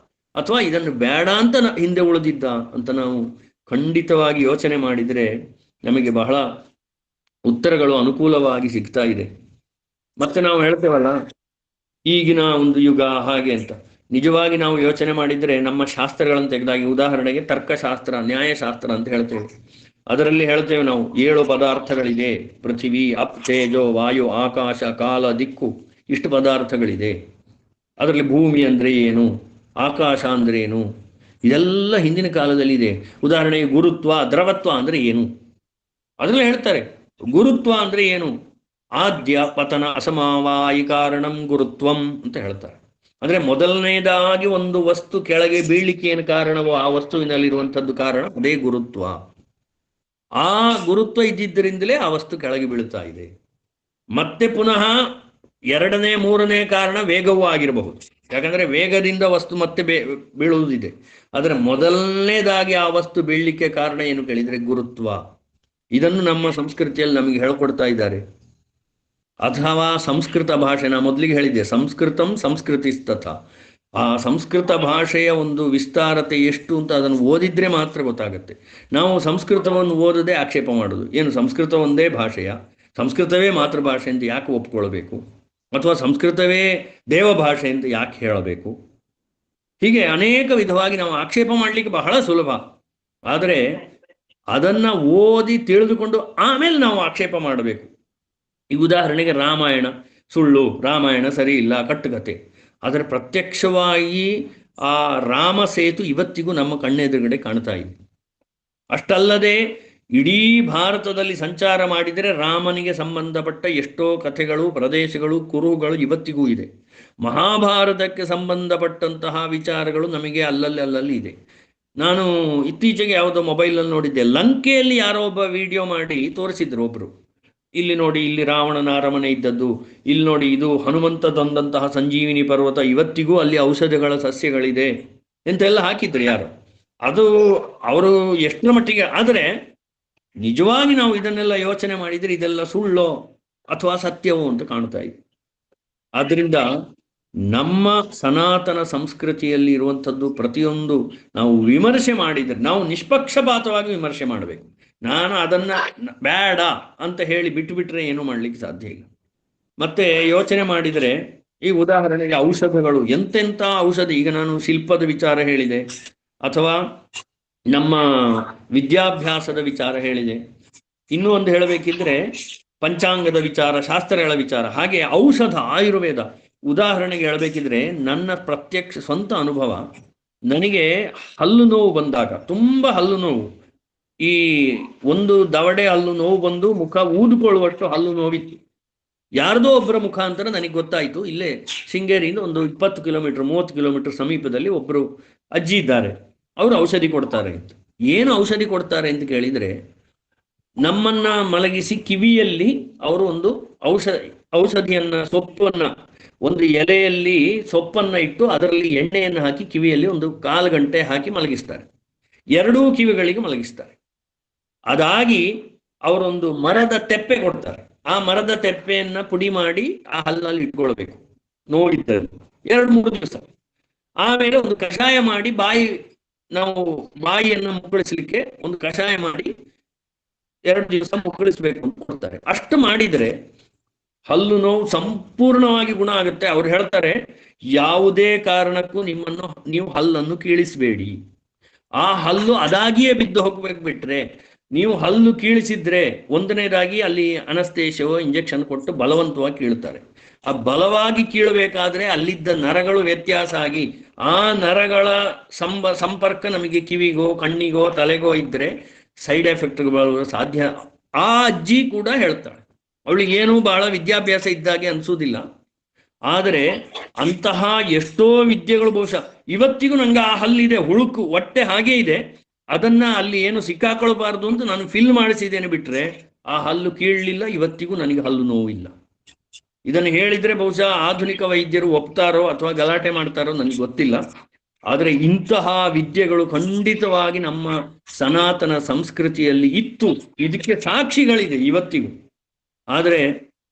S4: ಅಥವಾ ಇದನ್ನು ಬೇಡ ಅಂತ ಹಿಂದೆ ಉಳಿದಿದ್ದ ಅಂತ ನಾವು ಖಂಡಿತವಾಗಿ ಯೋಚನೆ ಮಾಡಿದರೆ ನಮಗೆ ಬಹಳ ಉತ್ತರಗಳು ಅನುಕೂಲವಾಗಿ ಸಿಗ್ತಾ ಇದೆ. ಮತ್ತೆ ನಾವು ಹೇಳ್ತೇವಲ್ಲ ಈಗಿನ ಒಂದು ಯುಗ ಹಾಗೆ ಅಂತ. ನಿಜವಾಗಿ ನಾವು ಯೋಚನೆ ಮಾಡಿದರೆ ನಮ್ಮ ಶಾಸ್ತ್ರಗಳನ್ನು ತೆಗೆದಾಗಿ, ಉದಾಹರಣೆಗೆ ತರ್ಕಶಾಸ್ತ್ರ, ನ್ಯಾಯಶಾಸ್ತ್ರ ಅಂತ ಹೇಳ್ತೇವೆ. ಅದರಲ್ಲಿ ಹೇಳ್ತೇವೆ ನಾವು 7 ಪದಾರ್ಥಗಳಿದೆ. ಪೃಥ್ವಿ, ಅಪ್, ತೇಜೋ, ವಾಯು, ಆಕಾಶ, ಕಾಲ, ದಿಕ್ಕು, ಇಷ್ಟು ಪದಾರ್ಥಗಳಿದೆ. ಅದರಲ್ಲಿ ಭೂಮಿ ಅಂದ್ರೆ ಏನು, ಆಕಾಶ ಅಂದ್ರೆ ಏನು, ಇದೆಲ್ಲ ಹಿಂದಿನ ಕಾಲದಲ್ಲಿ ಇದೆ. ಉದಾಹರಣೆಗೆ ಗುರುತ್ವ, ದ್ರವತ್ವ ಅಂದ್ರೆ ಏನು, ಅದರಲ್ಲಿ ಹೇಳ್ತಾರೆ. ಗುರುತ್ವ ಅಂದ್ರೆ ಏನು, ಆದ್ಯ ಪತನ ಅಸಮವಾಯಿ ಕಾರಣಂ ಗುರುತ್ವಂ ಅಂತ ಹೇಳ್ತಾರೆ. ಅಂದ್ರೆ ಮೊದಲನೇದಾಗಿ ಒಂದು ವಸ್ತು ಕೆಳಗೆ ಬೀಳ್ಲಿಕ್ಕೆ ಏನು ಕಾರಣವೋ ಆ ವಸ್ತುವಿನಲ್ಲಿರುವಂಥದ್ದು ಕಾರಣ, ಅದೇ ಗುರುತ್ವ. ಆ ಗುರುತ್ವ ಇದ್ದಿದ್ದರಿಂದಲೇ ಆ ವಸ್ತು ಕೆಳಗೆ ಬೀಳುತ್ತಾ ಇದೆ. ಮತ್ತೆ ಪುನಃ 2ನೇ 3ನೇ ಕಾರಣ ವೇಗವೂ ಆಗಿರಬಹುದು. ಯಾಕಂದ್ರೆ ವೇಗದಿಂದ ವಸ್ತು ಮತ್ತೆ ಬೀಳುವುದಿದೆ. ಆದರೆ ಮೊದಲನೇದಾಗಿ ಆ ವಸ್ತು ಬೀಳಲಿಕ್ಕೆ ಕಾರಣ ಏನು ಕೇಳಿದ್ರೆ ಗುರುತ್ವ. ಇದನ್ನು ನಮ್ಮ ಸಂಸ್ಕೃತಿಯಲ್ಲಿ ನಮಗೆ ಹೇಳ್ಕೊಡ್ತಾ ಇದ್ದಾರೆ. ಅಥವಾ ಸಂಸ್ಕೃತ ಭಾಷೆ, ನಾ ಮೊದಲಿಗೆ ಹೇಳಿದ್ದೆ, ಸಂಸ್ಕೃತಂ ಸಂಸ್ಕೃತಿಸ್ತಥ. ಆ ಸಂಸ್ಕೃತ ಭಾಷೆಯ ಒಂದು ವಿಸ್ತಾರತೆ ಎಷ್ಟು ಅಂತ ಅದನ್ನು ಓದಿದ್ರೆ ಮಾತ್ರ ಗೊತ್ತಾಗುತ್ತೆ. ನಾವು ಸಂಸ್ಕೃತವನ್ನು ಓದದೆ ಆಕ್ಷೇಪ ಮಾಡೋದು, ಏನು ಸಂಸ್ಕೃತ ಒಂದೇ ಭಾಷೆಯ, ಸಂಸ್ಕೃತವೇ ಮಾತೃಭಾಷೆ ಅಂತ ಯಾಕೆ ಒಪ್ಕೊಳ್ಬೇಕು, ಅಥವಾ ಸಂಸ್ಕೃತವೇ ದೇವಭಾಷೆ ಅಂತ ಯಾಕೆ ಹೇಳಬೇಕು? ಹೀಗೆ ಅನೇಕ ವಿಧವಾಗಿ ನಾವು ಆಕ್ಷೇಪ ಮಾಡಲಿಕ್ಕೆ ಬಹಳ ಸುಲಭ. ಆದರೆ ಅದನ್ನ ಓದಿ ತಿಳಿದುಕೊಂಡು ಆಮೇಲೆ ನಾವು ಆಕ್ಷೇಪ ಮಾಡಬೇಕು. ಈ ಉದಾಹರಣೆಗೆ ರಾಮಾಯಣ ಸುಳ್ಳು, ರಾಮಾಯಣ ಸರಿ ಇಲ್ಲ, ಕಟ್ಟುಕತೆ. ಆದರೆ ಪ್ರತ್ಯಕ್ಷವಾಗಿ ಆ ರಾಮ ಸೇತು ಇವತ್ತಿಗೂ ನಮ್ಮ ಕಣ್ಣೆದುರುಗಡೆ ಕಾಣ್ತಾ ಇದೆ. ಅಷ್ಟಲ್ಲದೆ ಇಡೀ ಭಾರತದಲ್ಲಿ ಸಂಚಾರ ಮಾಡಿದರೆ ರಾಮನಿಗೆ ಸಂಬಂಧಪಟ್ಟ ಎಷ್ಟೋ ಕಥೆಗಳು, ಪ್ರದೇಶಗಳು, ಕುರುಹುಗಳು ಇವತ್ತಿಗೂ ಇದೆ. ಮಹಾಭಾರತಕ್ಕೆ ಸಂಬಂಧಪಟ್ಟಂತಹ ವಿಚಾರಗಳು ನಮಗೆ ಅಲ್ಲಲ್ಲಿ ಇದೆ. ನಾನು ಇತ್ತೀಚೆಗೆ ಯಾವುದೋ ಮೊಬೈಲಲ್ಲಿ ನೋಡಿದ್ದೆ, ಲಂಕೆಯಲ್ಲಿ ಯಾರೋ ಒಬ್ಬ ವಿಡಿಯೋ ಮಾಡಿ ತೋರಿಸಿದ್ರು ಒಬ್ರು. ಇಲ್ಲಿ ನೋಡಿ, ಇಲ್ಲಿ ರಾವಣನ ಅರಮನೆ ಇದ್ದದ್ದು, ಇಲ್ಲಿ ನೋಡಿ ಇದು ಹನುಮಂತ ತಂದಂತಹ ಸಂಜೀವಿನಿ ಪರ್ವತ, ಇವತ್ತಿಗೂ ಅಲ್ಲಿ ಔಷಧಗಳ ಸಸ್ಯಗಳಿದೆ ಎಂತೆಲ್ಲ ಹಾಕಿದ್ರು ಯಾರು. ಅದು ಅವರು ಎಷ್ಟರ ಮಟ್ಟಿಗೆ. ಆದರೆ ನಿಜವಾಗಿ ನಾವು ಇದನ್ನೆಲ್ಲ ಯೋಚನೆ ಮಾಡಿದರೆ ಇದೆಲ್ಲ ಸುಳ್ಳೋ ಅಥವಾ ಸತ್ಯವೋ ಅಂತ ಕಾಣ್ತಾ ಇದೆ. ಆದ್ರಿಂದ ನಮ್ಮ ಸನಾತನ ಸಂಸ್ಕೃತಿಯಲ್ಲಿ ಇರುವಂಥದ್ದು ಪ್ರತಿಯೊಂದು ನಾವು ವಿಮರ್ಶೆ ಮಾಡಿದರೆ, ನಾವು ನಿಷ್ಪಕ್ಷಪಾತವಾಗಿ ವಿಮರ್ಶೆ ಮಾಡಬೇಕು. ನಾನು ಅದನ್ನ ಬೇಡ ಅಂತ ಹೇಳಿ ಬಿಟ್ಟುಬಿಟ್ರೆ ಏನು ಮಾಡ್ಲಿಕ್ಕೆ ಸಾಧ್ಯ ಇಲ್ಲ. ಮತ್ತೆ ಯೋಚನೆ ಮಾಡಿದರೆ ಈ ಉದಾಹರಣೆಗೆ ಔಷಧಗಳು, ಎಂತೆಂಥ ಔಷಧಿ. ಈಗ ನಾನು ಶಿಲ್ಪದ ವಿಚಾರ ಹೇಳಿದೆ, ಅಥವಾ ನಮ್ಮ ವಿದ್ಯಾಭ್ಯಾಸದ ವಿಚಾರ ಹೇಳಿದೆ. ಇನ್ನೂ ಒಂದು ಹೇಳಬೇಕಿದ್ರೆ ಪಂಚಾಂಗದ ವಿಚಾರ, ಶಾಸ್ತ್ರಗಳ ವಿಚಾರ, ಹಾಗೆ ಔಷಧ, ಆಯುರ್ವೇದ. ಉದಾಹರಣೆಗೆ ಹೇಳಬೇಕಿದ್ರೆ ನನ್ನ ಪ್ರತ್ಯಕ್ಷ ಸ್ವಂತ ಅನುಭವ. ನನಗೆ ಹಲ್ಲು ನೋವು ಬಂದಾಗ, ತುಂಬ ಹಲ್ಲು ನೋವು, ಈ ಒಂದು ದವಡೆ ಹಲ್ಲು ನೋವು ಬಂದು ಮುಖ ಊದಿಕೊಳ್ಳುವಷ್ಟು ಹಲ್ಲು ನೋವಿತ್ತು. ಯಾರ್ದೋ ಒಬ್ಬರ ಮುಖಾಂತರ ನನಗೆ ಗೊತ್ತಾಯಿತು, ಇಲ್ಲೇ ಶೃಂಗೇರಿಯಿಂದ ಒಂದು 20 ಕಿಲೋಮೀಟರ್ 30 ಕಿಲೋಮೀಟರ್ ಸಮೀಪದಲ್ಲಿ ಒಬ್ಬರು ಅಜ್ಜಿ ಇದ್ದಾರೆ, ಅವರು ಔಷಧಿ ಕೊಡ್ತಾರೆ ಅಂತ. ಏನು ಔಷಧಿ ಕೊಡ್ತಾರೆ ಅಂತ ಕೇಳಿದರೆ, ನಮ್ಮನ್ನ ಮಲಗಿಸಿ ಕಿವಿಯಲ್ಲಿ ಅವರು ಒಂದು ಔಷಧಿಯನ್ನ, ಸೊಪ್ಪನ್ನ, ಒಂದು ಎಲೆಯಲ್ಲಿ ಸೊಪ್ಪನ್ನ ಇಟ್ಟು ಅದರಲ್ಲಿ ಎಣ್ಣೆಯನ್ನು ಹಾಕಿ ಕಿವಿಯಲ್ಲಿ ಒಂದು 1/4 ಗಂಟೆ ಹಾಕಿ ಮಲಗಿಸ್ತಾರೆ. 2 ಕಿವಿಗಳಿಗೆ ಮಲಗಿಸ್ತಾರೆ. ಅದಾಗಿ ಅವರೊಂದು ಮರದ ತೆಪ್ಪೆ ಕೊಡ್ತಾರೆ. ಆ ಮರದ ತೆಪ್ಪೆಯನ್ನ ಪುಡಿ ಮಾಡಿ ಆ ಹಲ್ಲಲ್ಲಿ ಇಟ್ಕೊಳ್ಬೇಕು, ನೋವಿದ್ದರು. 2-3 ದಿವಸ. ಆಮೇಲೆ ಒಂದು ಕಷಾಯ ಮಾಡಿ ನಾವು ಬಾಯಿಯನ್ನು ಮುಕ್ಕಳಿಸ್ಲಿಕ್ಕೆ ಒಂದು ಕಷಾಯ ಮಾಡಿ 2 ದಿವಸ ಮುಕ್ಕಳಿಸ್ಬೇಕು ಅಂತ ಕೊಡ್ತಾರೆ. ಅಷ್ಟು ಮಾಡಿದ್ರೆ ಹಲ್ಲು ನೋವು ಸಂಪೂರ್ಣವಾಗಿ ಗುಣ ಆಗುತ್ತೆ. ಅವ್ರು ಹೇಳ್ತಾರೆ, ಯಾವುದೇ ಕಾರಣಕ್ಕೂ ನೀವು ಹಲ್ಲನ್ನು ಕೀಳಿಸಬೇಡಿ. ಆ ಹಲ್ಲು ಅದಾಗಿಯೇ ಬಿದ್ದು ಹೋಗ್ಬೇಕು. ಬಿಟ್ರೆ ನೀವು ಹಲ್ಲು ಕೀಳಿಸಿದ್ರೆ ಒಂದನೇದಾಗಿ ಅಲ್ಲಿ ಅನಸ್ತೇಶವೋ ಇಂಜೆಕ್ಷನ್ ಕೊಟ್ಟು ಬಲವಂತವಾಗಿ ಕೀಳ್ತಾರೆ. ಆ ಬಲವಾಗಿ ಕೀಳಬೇಕಾದ್ರೆ ಅಲ್ಲಿದ್ದ ನರಗಳು ವ್ಯತ್ಯಾಸ ಆಗಿ ಆ ನರಗಳ ಸಂಪರ್ಕ ನಮಗೆ ಕಿವಿಗೋ ಕಣ್ಣಿಗೋ ತಲೆಗೋ ಇದ್ರೆ ಸೈಡ್ ಎಫೆಕ್ಟ್ ಬರುವ ಸಾಧ್ಯ. ಆ ಅಜ್ಜಿ ಕೂಡ ಹೇಳ್ತಾಳೆ, ಅವಳಿಗೆ ಏನೂ ಬಹಳ ವಿದ್ಯಾಭ್ಯಾಸ ಇದ್ದಾಗೆ ಅನ್ಸೋದಿಲ್ಲ, ಆದರೆ ಅಂತಹ ಎಷ್ಟೋ ವಿದ್ಯೆಗಳು ಬಹುಶಃ ಇವತ್ತಿಗೂ ನಂಗೆ ಆ ಹಲ್ಲಿದೆ, ಹುಳುಕು ಹೊಟ್ಟೆ ಹಾಗೆ ಇದೆ, ಅದನ್ನ ಅಲ್ಲಿ ಏನು ಸಿಕ್ಕಾಕೊಳ್ಬಾರ್ದು ಅಂತ ನಾನು ಫಿಲ್ ಮಾಡಿಸಿದ್ದೇನೆ. ಬಿಟ್ರೆ ಆ ಹಲ್ಲು ಕೀಳಲಿಲ್ಲ, ಇವತ್ತಿಗೂ ನನಗೆ ಹಲ್ಲು ನೋವಿಲ್ಲ. ಇದನ್ನು ಹೇಳಿದ್ರೆ ಬಹುಶಃ ಆಧುನಿಕ ವೈದ್ಯರು ಒಪ್ತಾರೋ ಅಥವಾ ಗಲಾಟೆ ಮಾಡ್ತಾರೋ ನನಗೆ ಗೊತ್ತಿಲ್ಲ. ಆದರೆ ಇಂತಹ ವಿದ್ಯೆಗಳು ಖಂಡಿತವಾಗಿ ನಮ್ಮ ಸನಾತನ ಸಂಸ್ಕೃತಿಯಲ್ಲಿ ಇತ್ತು, ಇದಕ್ಕೆ ಸಾಕ್ಷಿಗಳಿದೆ ಇವತ್ತಿಗೂ. ಆದರೆ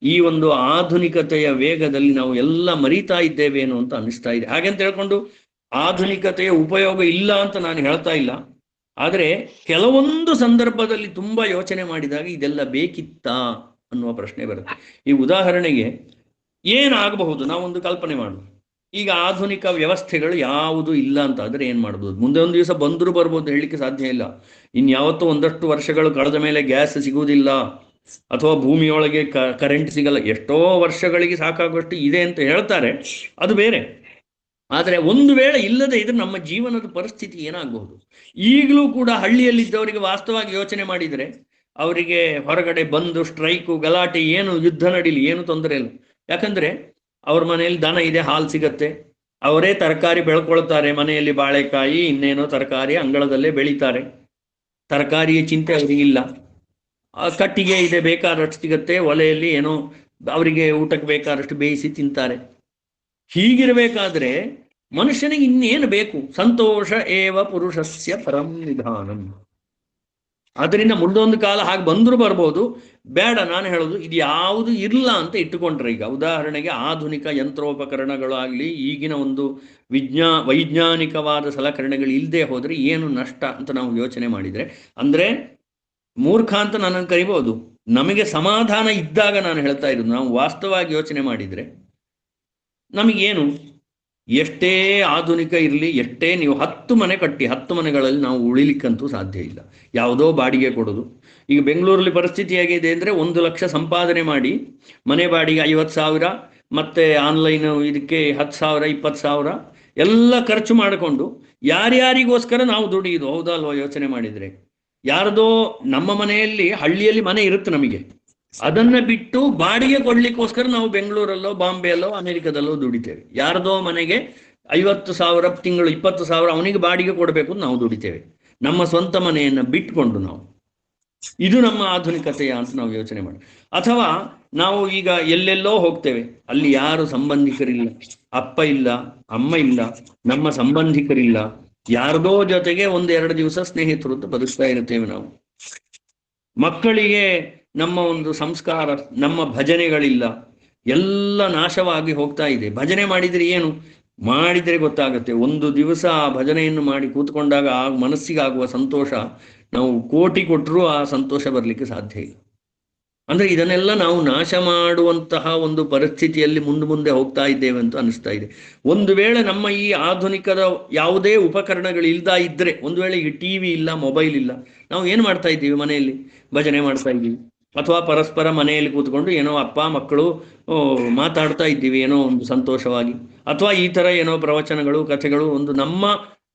S4: ಈ ಒಂದು ಆಧುನಿಕತೆಯ ವೇಗದಲ್ಲಿ ನಾವು ಎಲ್ಲ ಮರೀತಾ ಇದ್ದೇವೇನೋ ಅಂತ ಅನಿಸ್ತಾ ಇದೆ. ಹಾಗೆಂತ ಹೇಳ್ಕೊಂಡು ಆಧುನಿಕತೆಯ ಉಪಯೋಗ ಇಲ್ಲ ಅಂತ ನಾನು ಹೇಳ್ತಾ ಇಲ್ಲ, ಆದರೆ ಕೆಲವೊಂದು ಸಂದರ್ಭದಲ್ಲಿ ತುಂಬಾ ಯೋಚನೆ ಮಾಡಿದಾಗ ಇದೆಲ್ಲ ಬೇಕಿತ್ತಾ ಅನ್ನುವ ಪ್ರಶ್ನೆ ಬರುತ್ತೆ. ಈ ಉದಾಹರಣೆಗೆ ಏನಾಗಬಹುದು, ನಾವೊಂದು ಕಲ್ಪನೆ ಮಾಡೋದು. ಈಗ ಆಧುನಿಕ ವ್ಯವಸ್ಥೆಗಳು ಯಾವುದು ಇಲ್ಲ ಅಂತ ಆದ್ರೆ ಏನ್ ಮಾಡ್ಬೋದು? ಮುಂದೆ ಒಂದು ದಿವಸ ಬಂದರೂ ಬರ್ಬೋದು, ಹೇಳಲಿಕ್ಕೆ ಸಾಧ್ಯ ಇಲ್ಲ. ಇನ್ಯಾವತ್ತೂ ಒಂದಷ್ಟು ವರ್ಷಗಳು ಕಳೆದ ಮೇಲೆ ಗ್ಯಾಸ್ ಸಿಗುವುದಿಲ್ಲ ಅಥವಾ ಭೂಮಿಯೊಳಗೆ ಕರೆಂಟ್ ಸಿಗಲ್ಲ, ಎಷ್ಟೋ ವರ್ಷಗಳಿಗೆ ಸಾಕಾಗುವಷ್ಟು ಇದೆ ಅಂತ ಹೇಳ್ತಾರೆ, ಅದು ಬೇರೆ. ಆದರೆ ಒಂದು ವೇಳೆ ಇಲ್ಲದೆ ಇದ್ರೆ ನಮ್ಮ ಜೀವನದ ಪರಿಸ್ಥಿತಿ ಏನಾಗಬಹುದು? ಈಗಲೂ ಕೂಡ ಹಳ್ಳಿಯಲ್ಲಿದ್ದವರಿಗೆ ವಾಸ್ತವವಾಗಿ ಯೋಚನೆ ಮಾಡಿದರೆ ಅವರಿಗೆ ಹೊರಗಡೆ ಬಂದು ಸ್ಟ್ರೈಕು ಗಲಾಟೆ ಏನು ಯುದ್ಧ ನಡೀಲಿ ಏನು ತೊಂದರೆ ಇಲ್ಲ. ಯಾಕಂದ್ರೆ ಅವ್ರ ಮನೆಯಲ್ಲಿ ದನ ಇದೆ, ಹಾಲು ಸಿಗತ್ತೆ, ಅವರೇ ತರಕಾರಿ ಬೆಳ್ಕೊಳ್ತಾರೆ, ಮನೆಯಲ್ಲಿ ಬಾಳೆಕಾಯಿ ಇನ್ನೇನೋ ತರಕಾರಿ ಅಂಗಳದಲ್ಲೇ ಬೆಳೀತಾರೆ, ತರಕಾರಿಯ ಚಿಂತೆ ಅವರಿಗಿಲ್ಲ. ಕಟ್ಟಿಗೆ ಇದೆ, ಬೇಕಾದಷ್ಟು ಸಿಗತ್ತೆ, ಒಲೆಯಲ್ಲಿ ಏನೋ ಅವರಿಗೆ ಊಟಕ್ಕೆ ಬೇಕಾದಷ್ಟು ಬೇಯಿಸಿ ತಿಂತಾರೆ. ಹೀಗಿರಬೇಕಾದ್ರೆ ಮನುಷ್ಯನಿಗೆ ಇನ್ನೇನು ಬೇಕು? ಸಂತೋಷ ಏವ ಪುರುಷಸ್ಯ ಪರಂ ನಿಧಾನಂ. ಅದರಿಂದ ಮುಂದೊಂದು ಕಾಲ ಹಾಗೆ ಬಂದರೂ ಬರ್ಬೋದು, ಬೇಡ. ನಾನು ಹೇಳೋದು ಇದು ಯಾವುದು ಇಲ್ಲ ಅಂತ ಇಟ್ಟುಕೊಂಡ್ರೆ, ಈಗ ಉದಾಹರಣೆಗೆ ಆಧುನಿಕ ಯಂತ್ರೋಪಕರಣಗಳು ಆಗಲಿ, ಈಗಿನ ಒಂದು ವೈಜ್ಞಾನಿಕವಾದ ಸಲಕರಣೆಗಳು ಇಲ್ಲದೆ ಹೋದ್ರೆ ಏನು ನಷ್ಟ ಅಂತ ನಾವು ಯೋಚನೆ ಮಾಡಿದ್ರೆ, ಅಂದ್ರೆ ಮೂರ್ಖ ಅಂತ ನನ್ನನ್ನು ಕರಿಬಹುದು. ನಮಗೆ ಸಮಾಧಾನ ಇದ್ದಾಗ ನಾನು ಹೇಳ್ತಾ ಇರೋದು, ನಾವು ವಾಸ್ತವವಾಗಿ ಯೋಚನೆ ಮಾಡಿದ್ರೆ ನಮಗೇನು, ಎಷ್ಟೇ ಆಧುನಿಕ ಇರಲಿ, ಎಷ್ಟೇ ನೀವು 10 ಮನೆ ಕಟ್ಟಿ 10 ಮನೆಗಳಲ್ಲಿ ನಾವು ಉಳಿಲಿಕ್ಕಂತೂ ಸಾಧ್ಯ ಇಲ್ಲ. ಯಾವುದೋ ಬಾಡಿಗೆ ಕೊಡೋದು. ಈಗ ಬೆಂಗಳೂರಲ್ಲಿ ಪರಿಸ್ಥಿತಿ ಹೇಗಿದೆ ಅಂದರೆ 1 ಲಕ್ಷ ಸಂಪಾದನೆ ಮಾಡಿ ಮನೆ ಬಾಡಿಗೆ 50,000, ಮತ್ತೆ ಆನ್ಲೈನ್ ಇದಕ್ಕೆ 10,000 20,000 ಎಲ್ಲ ಖರ್ಚು ಮಾಡಿಕೊಂಡು ಯಾರ್ಯಾರಿಗೋಸ್ಕರ ನಾವು ದುಡಿಯೋದು, ಹೌದಲ್ವಾ? ಯೋಚನೆ ಮಾಡಿದರೆ ಯಾರದೋ ನಮ್ಮ ಮನೆಯಲ್ಲಿ ಹಳ್ಳಿಯಲ್ಲಿ ಮನೆ ಇರುತ್ತೆ ನಮಗೆ, ಅದನ್ನ ಬಿಟ್ಟು ಬಾಡಿಗೆ ಕೊಡ್ಲಿಕ್ಕೋಸ್ಕರ ನಾವು ಬೆಂಗಳೂರಲ್ಲೋ ಬಾಂಬೆಯಲ್ಲೋ ಅಮೆರಿಕದಲ್ಲೋ ದುಡಿತೇವೆ. ಯಾರದೋ ಮನೆಗೆ 50,000 ತಿಂಗಳು 20,000 ಅವನಿಗೆ ಬಾಡಿಗೆ ಕೊಡಬೇಕು ನಾವು ದುಡಿತೇವೆ, ನಮ್ಮ ಸ್ವಂತ ಮನೆಯನ್ನ ಬಿಟ್ಕೊಂಡು ನಾವು. ಇದು ನಮ್ಮ ಆಧುನಿಕತೆಯ ಅಂತ ನಾವು ಯೋಚನೆ ಮಾಡಿ. ಅಥವಾ ನಾವು ಈಗ ಎಲ್ಲೆಲ್ಲೋ ಹೋಗ್ತೇವೆ, ಅಲ್ಲಿ ಯಾರು ಸಂಬಂಧಿಕರಿಲ್ಲ, ಅಪ್ಪ ಇಲ್ಲ ಅಮ್ಮ ಇಲ್ಲ, ನಮ್ಮ ಸಂಬಂಧಿಕರಿಲ್ಲ, ಯಾರದೋ ಜೊತೆಗೆ 1-2 ದಿವಸ ಸ್ನೇಹಿತರು ಅಂತ ಬದುಕ್ತಾ ಇರುತ್ತೇವೆ ನಾವು. ಮಕ್ಕಳಿಗೆ ನಮ್ಮ ಒಂದು ಸಂಸ್ಕಾರ, ನಮ್ಮ ಭಜನೆಗಳಿಲ್ಲ, ಎಲ್ಲ ನಾಶವಾಗಿ ಹೋಗ್ತಾ ಇದೆ. ಭಜನೆ ಮಾಡಿದ್ರೆ ಏನು ಮಾಡಿದ್ರೆ ಗೊತ್ತಾಗುತ್ತೆ, ಒಂದು ದಿವಸ ಆ ಭಜನೆಯನ್ನು ಮಾಡಿ ಕೂತ್ಕೊಂಡಾಗ ಆ ಮನಸ್ಸಿಗಾಗುವ ಸಂತೋಷ ನಾವು ಕೋಟಿ ಕೊಟ್ಟರೂ ಆ ಸಂತೋಷ ಬರಲಿಕ್ಕೆ ಸಾಧ್ಯ ಇಲ್ಲ. ಅಂದ್ರೆ ಇದನ್ನೆಲ್ಲ ನಾವು ನಾಶ ಮಾಡುವಂತಹ ಒಂದು ಪರಿಸ್ಥಿತಿಯಲ್ಲಿ ಮುಂದೆ ಹೋಗ್ತಾ ಇದ್ದೇವೆ ಅಂತ ಅನಿಸ್ತಾ ಇದೆ. ಒಂದು ವೇಳೆ ನಮ್ಮ ಈ ಆಧುನಿಕದ ಯಾವುದೇ ಉಪಕರಣಗಳು ಇಲ್ದಾ ಇದ್ರೆ, ಒಂದು ವೇಳೆ ಈ ಟಿವಿ ಇಲ್ಲ, ಮೊಬೈಲ್ ಇಲ್ಲ, ನಾವು ಏನು ಮಾಡ್ತಾ ಇದ್ದೀವಿ? ಮನೆಯಲ್ಲಿ ಭಜನೆ ಮಾಡ್ತಾ ಇದ್ದೀವಿ, ಅಥವಾ ಪರಸ್ಪರ ಮನೆಯಲ್ಲಿ ಕೂತ್ಕೊಂಡು ಏನೋ ಅಪ್ಪ ಮಕ್ಕಳು ಮಾತಾಡ್ತಾ ಇದ್ದೀವಿ ಏನೋ ಒಂದು ಸಂತೋಷವಾಗಿ, ಅಥವಾ ಈ ತರ ಏನೋ ಪ್ರವಚನಗಳು ಕಥೆಗಳು, ಒಂದು ನಮ್ಮ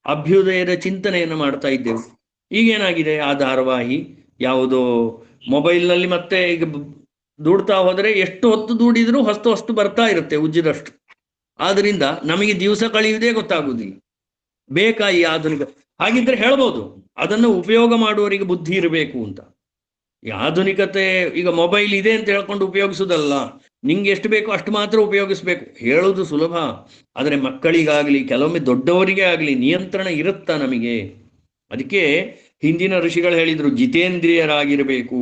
S4: ಅಭ್ಯುದಯದ ಚಿಂತನೆಯನ್ನು ಮಾಡ್ತಾ ಇದ್ದೇವೆ. ಈಗೇನಾಗಿದೆ, ಆ ಧಾರಾವಾಹಿ ಯಾವುದೋ ಮೊಬೈಲ್ನಲ್ಲಿ ಮತ್ತೆ ಈಗ ದೂಡ್ತಾ ಹೋದರೆ ಎಷ್ಟು ಹೊತ್ತು ದೂಡಿದ್ರು ಹೊಸ್ತು ಬರ್ತಾ ಇರುತ್ತೆ ಉಜ್ಜಿದಷ್ಟು. ಆದ್ರಿಂದ ನಮಗೆ ದಿವಸ ಕಳೆಯುವುದೇ ಗೊತ್ತಾಗುವುದಿಲ್ಲ. ಬೇಕಾ ಈ ಆಧುನಿಕ? ಹಾಗಿದ್ರೆ ಹೇಳ್ಬೋದು, ಅದನ್ನು ಉಪಯೋಗ ಮಾಡುವವರಿಗೆ ಬುದ್ಧಿ ಇರಬೇಕು ಅಂತ. ಈ ಆಧುನಿಕತೆ ಈಗ ಮೊಬೈಲ್ ಇದೆ ಅಂತ ಹೇಳ್ಕೊಂಡು ಉಪಯೋಗಿಸುವುದಲ್ಲ, ನಿಂಗೆ ಎಷ್ಟು ಬೇಕೋ ಅಷ್ಟು ಮಾತ್ರ ಉಪಯೋಗಿಸ್ಬೇಕು. ಹೇಳುವುದು ಸುಲಭ, ಆದರೆ ಮಕ್ಕಳಿಗಾಗ್ಲಿ ಕೆಲವೊಮ್ಮೆ ದೊಡ್ಡವರಿಗೆ ಆಗಲಿ ನಿಯಂತ್ರಣ ಇರುತ್ತಾ ನಮಗೆ? ಅದಕ್ಕೆ ಹಿಂದಿನ ಋಷಿಗಳು ಹೇಳಿದ್ರು, ಜಿತೇಂದ್ರಿಯರಾಗಿರಬೇಕು,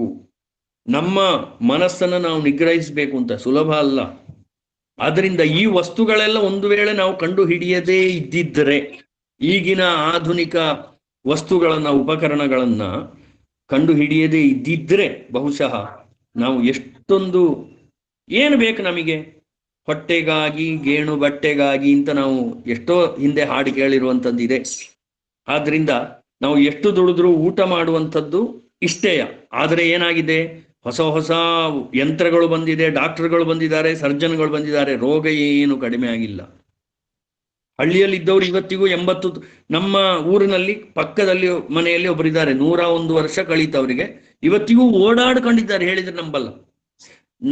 S4: ನಮ್ಮ ಮನಸ್ಸನ್ನು ನಾವು ನಿಗ್ರಹಿಸಬೇಕು ಅಂತ. ಸುಲಭ ಅಲ್ಲ. ಆದ್ರಿಂದ ಈ ವಸ್ತುಗಳೆಲ್ಲ ಒಂದು ವೇಳೆ ನಾವು ಕಂಡು ಹಿಡಿಯದೇ ಇದ್ದಿದ್ದರೆ, ಈಗಿನ ಆಧುನಿಕ ವಸ್ತುಗಳನ್ನ ಉಪಕರಣಗಳನ್ನ ಕಂಡು ಹಿಡಿಯದೇ ಇದ್ದಿದ್ರೆ ಬಹುಶಃ ನಾವು ಎಷ್ಟೊಂದು ಏನು ಬೇಕು ನಮಗೆ ಹೊಟ್ಟೆಗಾಗಿ ಗೇಣು ಬಟ್ಟೆಗಾಗಿ ಅಂತ ನಾವು ಎಷ್ಟೋ ಹಿಂದೆ ಹಾಡು ಕೇಳಿರುವಂಥದ್ದು ಇದೆ. ಆದ್ರಿಂದ ನಾವು ಎಷ್ಟು ದುಡಿದ್ರೂ ಊಟ ಮಾಡುವಂಥದ್ದು ಇಷ್ಟೇಯ. ಆದರೆ ಏನಾಗಿದೆ, ಹೊಸ ಹೊಸ ಯಂತ್ರಗಳು ಬಂದಿದೆ, ಡಾಕ್ಟರ್ಗಳು ಬಂದಿದ್ದಾರೆ, ಸರ್ಜನ್ಗಳು ಬಂದಿದ್ದಾರೆ, ರೋಗ ಏನು ಕಡಿಮೆ ಆಗಿಲ್ಲ. ಹಳ್ಳಿಯಲ್ಲಿ ಇದ್ದವರು ಇವತ್ತಿಗೂ 80, ನಮ್ಮ ಊರಿನಲ್ಲಿ ಪಕ್ಕದಲ್ಲಿ ಮನೆಯಲ್ಲಿ ಒಬ್ಬರಿದ್ದಾರೆ 101 ವರ್ಷ ಕಳೀತವರಿಗೆ, ಇವತ್ತಿಗೂ ಓಡಾಡ್ಕೊಂಡಿದ್ದಾರೆ, ಹೇಳಿದ್ರೆ ನಂಬಲ್ಲ.